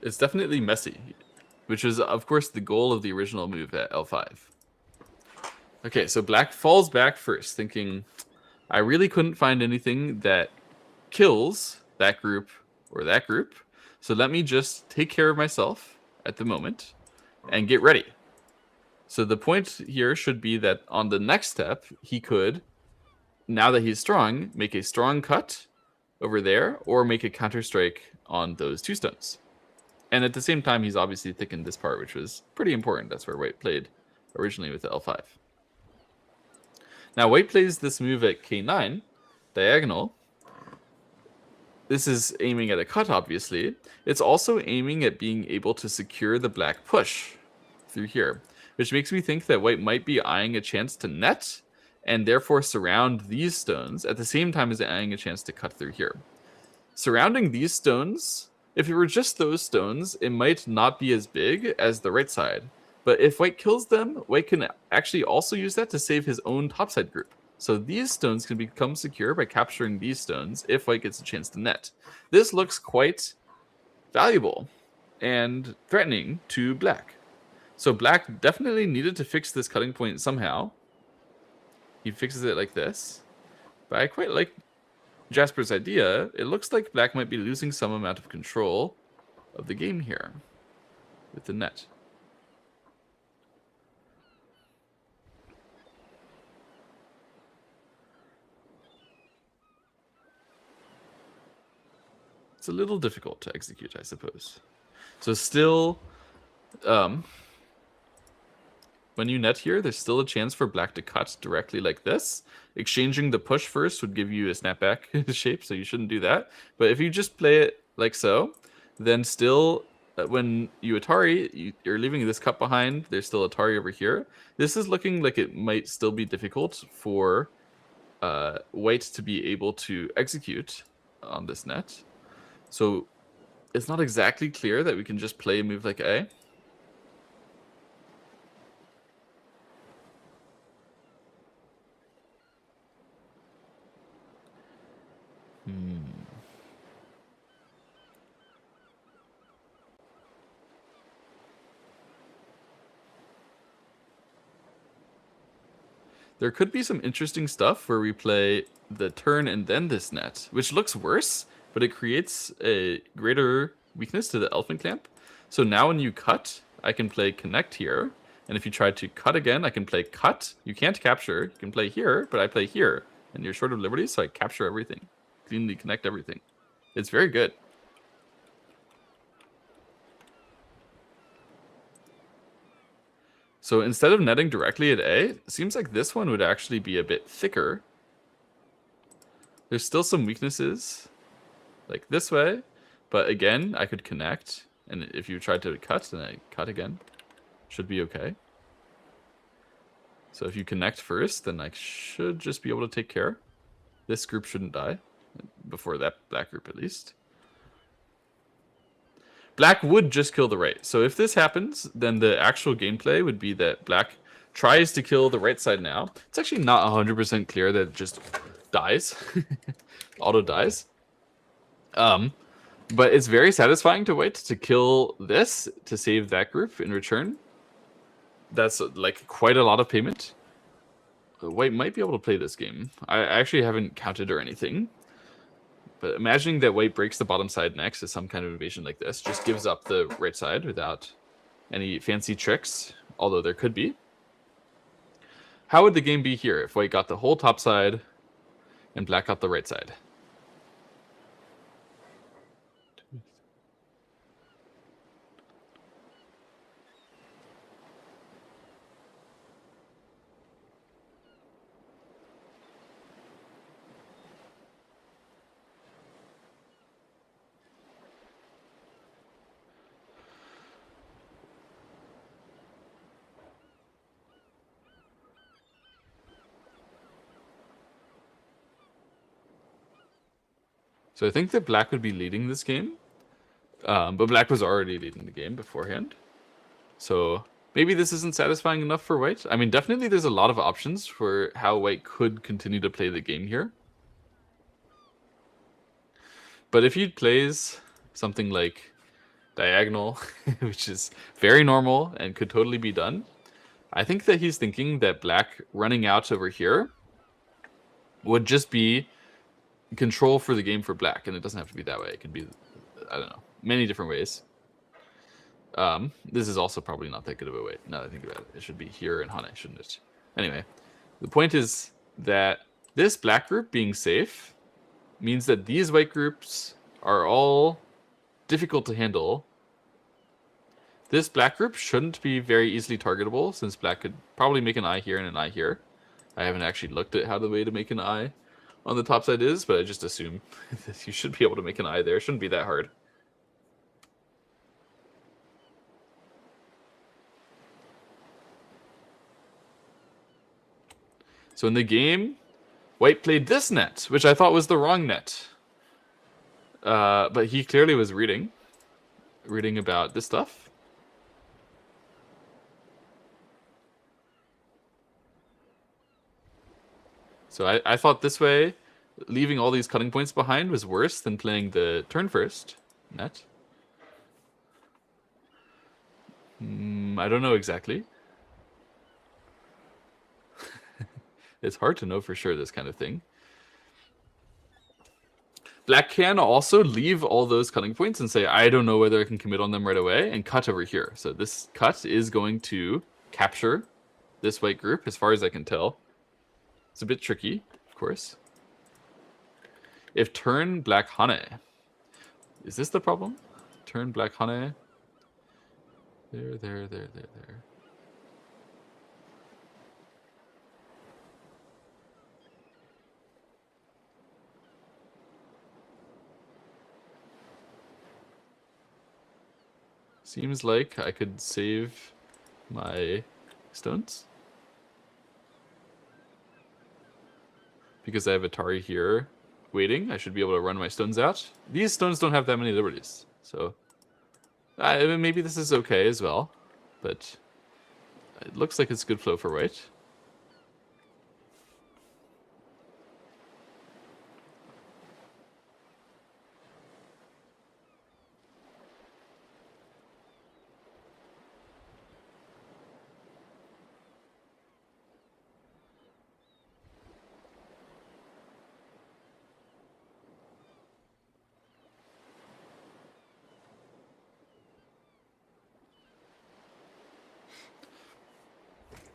Speaker 7: It's definitely messy, which is, of course, the goal of the original move at L5. Okay, so Black falls back first, thinking, I really couldn't find anything that kills that group or that group, so let me just take care of myself at the moment and get ready. So the point here should be that on the next step, he could, now that he's strong, make a strong cut over there or make a counter strike on those 2 stones. And at the same time, he's obviously thickened this part, which was pretty important. That's where white played originally with the L5. Now white plays this move at K9, diagonal. This is aiming at a cut, obviously. It's also aiming at being able to secure the black push through here, which makes me think that white might be eyeing a chance to net and therefore surround these stones at the same time as eyeing a chance to cut through here. Surrounding these stones, if it were just those stones, it might not be as big as the right side. But if white kills them, white can actually also use that to save his own topside group. So these stones can become secure by capturing these stones if white gets a chance to net. This looks quite valuable and threatening to black. So black definitely needed to fix this cutting point somehow. He fixes it like this. But I quite like Jasper's idea. It looks like black might be losing some amount of control of the game here with the net. It's a little difficult to execute, I suppose. So still, when you net here, there's still a chance for black to cut directly like this. Exchanging the push first would give you a snapback shape, so you shouldn't do that. But if you just play it like so, then still, when you Atari, you're leaving this cut behind. There's still Atari over here. This is looking like it might still be difficult for white to be able to execute on this net. So it's not exactly clear that we can just play a move like A. There could be some interesting stuff where we play the turn and then this net, which looks worse, but it creates a greater weakness to the elephant clamp. So now when you cut, I can play connect here. And if you try to cut again, I can play cut. You can't capture. You can play here, but I play here. And you're short of liberty, so I capture everything. Cleanly connect everything. It's very good. So instead of netting directly at A, it seems like this one would actually be a bit thicker. There's still some weaknesses, like this way. But again, I could connect. And if you tried to cut, then I cut again. Should be okay. So if you connect first, then I should just be able to take care. This group shouldn't die. Before that black group, at least. Black would just kill the right. So if this happens, then the actual gameplay would be that black tries to kill the right side now. It's actually not 100% clear that it just dies. Auto dies. But it's very satisfying to white to kill this to save that group in return. That's like quite a lot of payment. White might be able to play this game. I actually haven't counted or anything. But imagining that white breaks the bottom side next is some kind of invasion like this. Just gives up the right side without any fancy tricks, although there could be. How would the game be here if white got the whole top side and black got the right side? So I think that black would be leading this game. But black was already leading the game beforehand. So maybe this isn't satisfying enough for white. I mean, definitely there's a lot of options for how white could continue to play the game here. But if he plays something like diagonal, which is very normal and could totally be done, I think that he's thinking that black running out over here would just be control for the game for black, and it doesn't have to be that way. It can be, I don't know, many different ways. This is also probably not that good of a weight. Now that I think about it, it should be here in Hane, shouldn't it? Anyway, the point is that this black group being safe means that these white groups are all difficult to handle. This black group shouldn't be very easily targetable, since black could probably make an eye here and an eye here. I haven't actually looked at how the way to make an eye on the top side is, but I just assume that you should be able to make an eye there. It shouldn't be that hard. So in the game, white played this net, which I thought was the wrong net. But he clearly was reading about this stuff. So I thought this way, leaving all these cutting points behind was worse than playing the turn first net. I don't know exactly. It's hard to know for sure, this kind of thing. Black can also leave all those cutting points and say, I don't know whether I can commit on them right away, and cut over here. So this cut is going to capture this white group, as far as I can tell. It's a bit tricky, of course. If turn black Hane, is this the problem? Turn black Hane. There. Seems like I could save my stones. Because I have Atari here waiting, I should be able to run my stones out. These stones don't have that many liberties, so maybe this is okay as well, but it looks like it's good flow for white.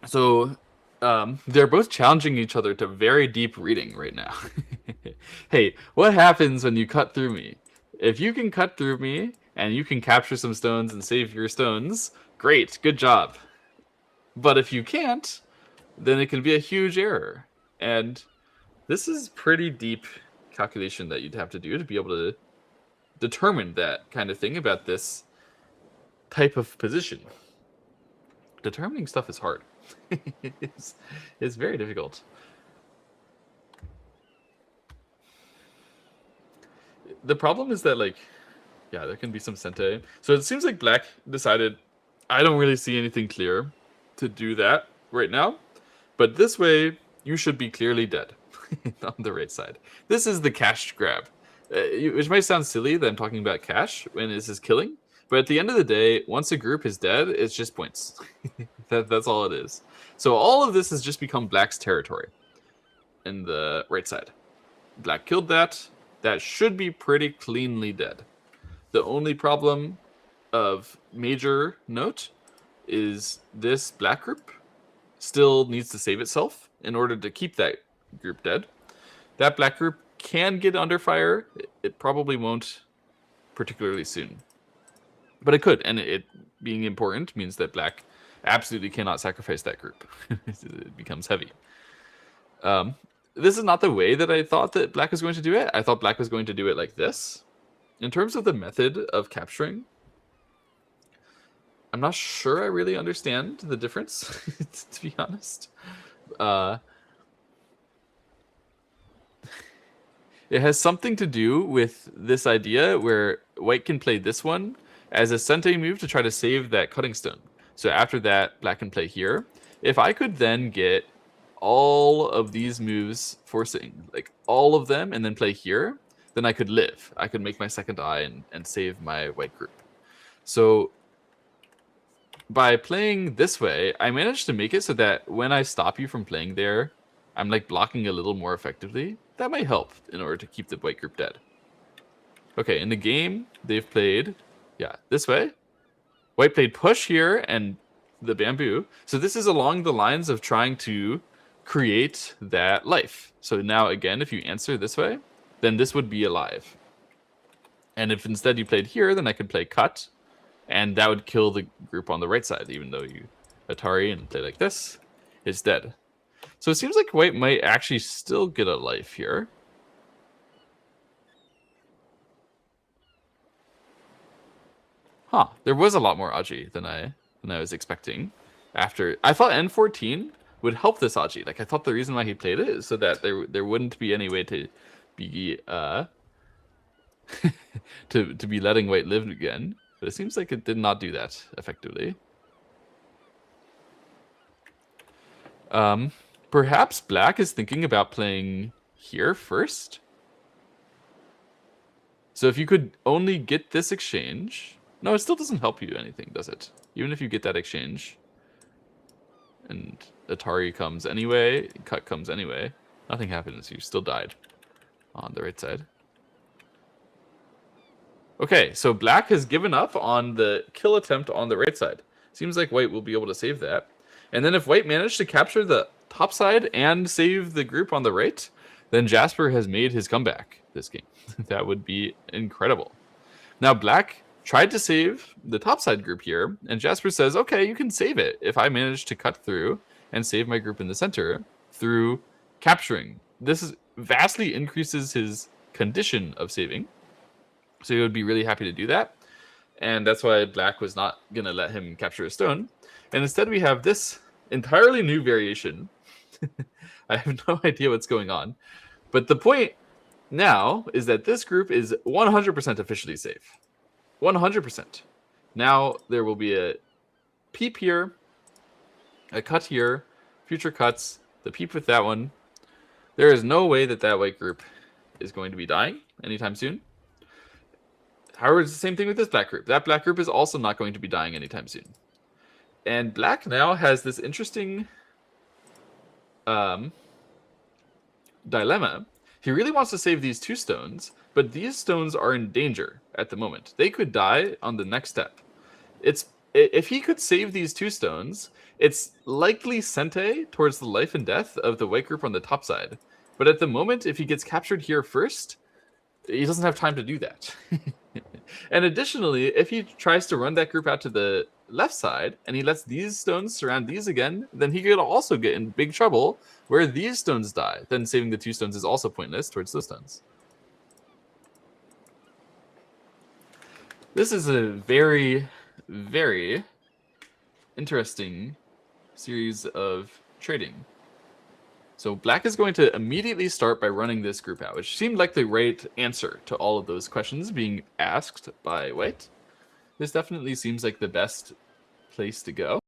Speaker 7: So they're both challenging each other to very deep reading right now. Hey, what happens when you cut through me? If you can cut through me and you can capture some stones and save your stones, great, good job. But if you can't, then it can be a huge error. And this is pretty deep calculation that you'd have to do to be able to determine that kind of thing about this type of position. Determining stuff is hard. it's very difficult. The problem is that, like, yeah, there can be some sente. So it seems like black decided, I don't really see anything clear to do that right now. But this way, you should be clearly dead on the right side. This is the cash grab. Which might sound silly that I'm talking about cash when this is killing. But at the end of the day, once a group is dead, it's just points. That's all it is. So all of this has just become black's territory in the right side. Black killed that. That should be pretty cleanly dead. The only problem of major note is this black group still needs to save itself in order to keep that group dead. That black group can get under fire. It probably won't particularly soon. But it could, and it being important means that black absolutely cannot sacrifice that group. It becomes heavy. This is not the way that I thought that black was going to do it. I thought black was going to do it like this. In terms of the method of capturing, I'm not sure I really understand the difference, to be honest. It has something to do with this idea where white can play this one as a sente move to try to save that cutting stone. So after that, black can play here. If I could then get all of these moves forcing, like all of them, and then play here, then I could live. I could make my second eye and save my white group. So by playing this way, I managed to make it so that when I stop you from playing there, I'm like blocking a little more effectively. That might help in order to keep the white group dead. Okay, in the game, they've played, yeah, this way. White played push here and the bamboo. So this is along the lines of trying to create that life. So now again, if you answer this way, then this would be alive. And if instead you played here, then I could play cut, and that would kill the group on the right side, even though you Atari and play like this, it's dead. So it seems like white might actually still get a life here. Huh, there was a lot more Aji than I was expecting. After I thought N14 would help this Aji. Like I thought the reason why he played it is so that there wouldn't be any way to be to be letting white live again. But it seems like it did not do that effectively. Perhaps black is thinking about playing here first. So if you could only get this exchange... No, it still doesn't help you anything, does it? Even if you get that exchange. And Atari comes anyway, cut comes anyway. Nothing happens, you still died on the right side. Okay, so black has given up on the kill attempt on the right side. Seems like white will be able to save that. And then if white managed to capture the top side and save the group on the right, then Jasper has made his comeback this game. That would be incredible. Now black tried to save the topside group here, and Jasper says, okay, you can save it if I manage to cut through and save my group in the center through capturing. This vastly increases his condition of saving, so he would be really happy to do that, and that's why black was not going to let him capture a stone. And instead we have this entirely new variation. I have no idea what's going on, but the point now is that this group is 100% officially safe. 100%. Now there will be a peep here, a cut here, future cuts, the peep with that one. There is no way that that white group is going to be dying anytime soon. However, it's the same thing with this black group. That black group is also not going to be dying anytime soon. And black now has this interesting dilemma. He really wants to save these two stones, but these stones are in danger at the moment. They could die on the next step. If he could save these two stones, it's likely Sente towards the life and death of the white group on the top side. But at the moment, if he gets captured here first, he doesn't have time to do that. And additionally, if he tries to run that group out to the left side and he lets these stones surround these again, then he could also get in big trouble where these stones die. Then saving the two stones is also pointless towards those stones. This is a very, very interesting series of trading. So black is going to immediately start by running this group out, which seemed like the right answer to all of those questions being asked by white. This definitely seems like the best place to go.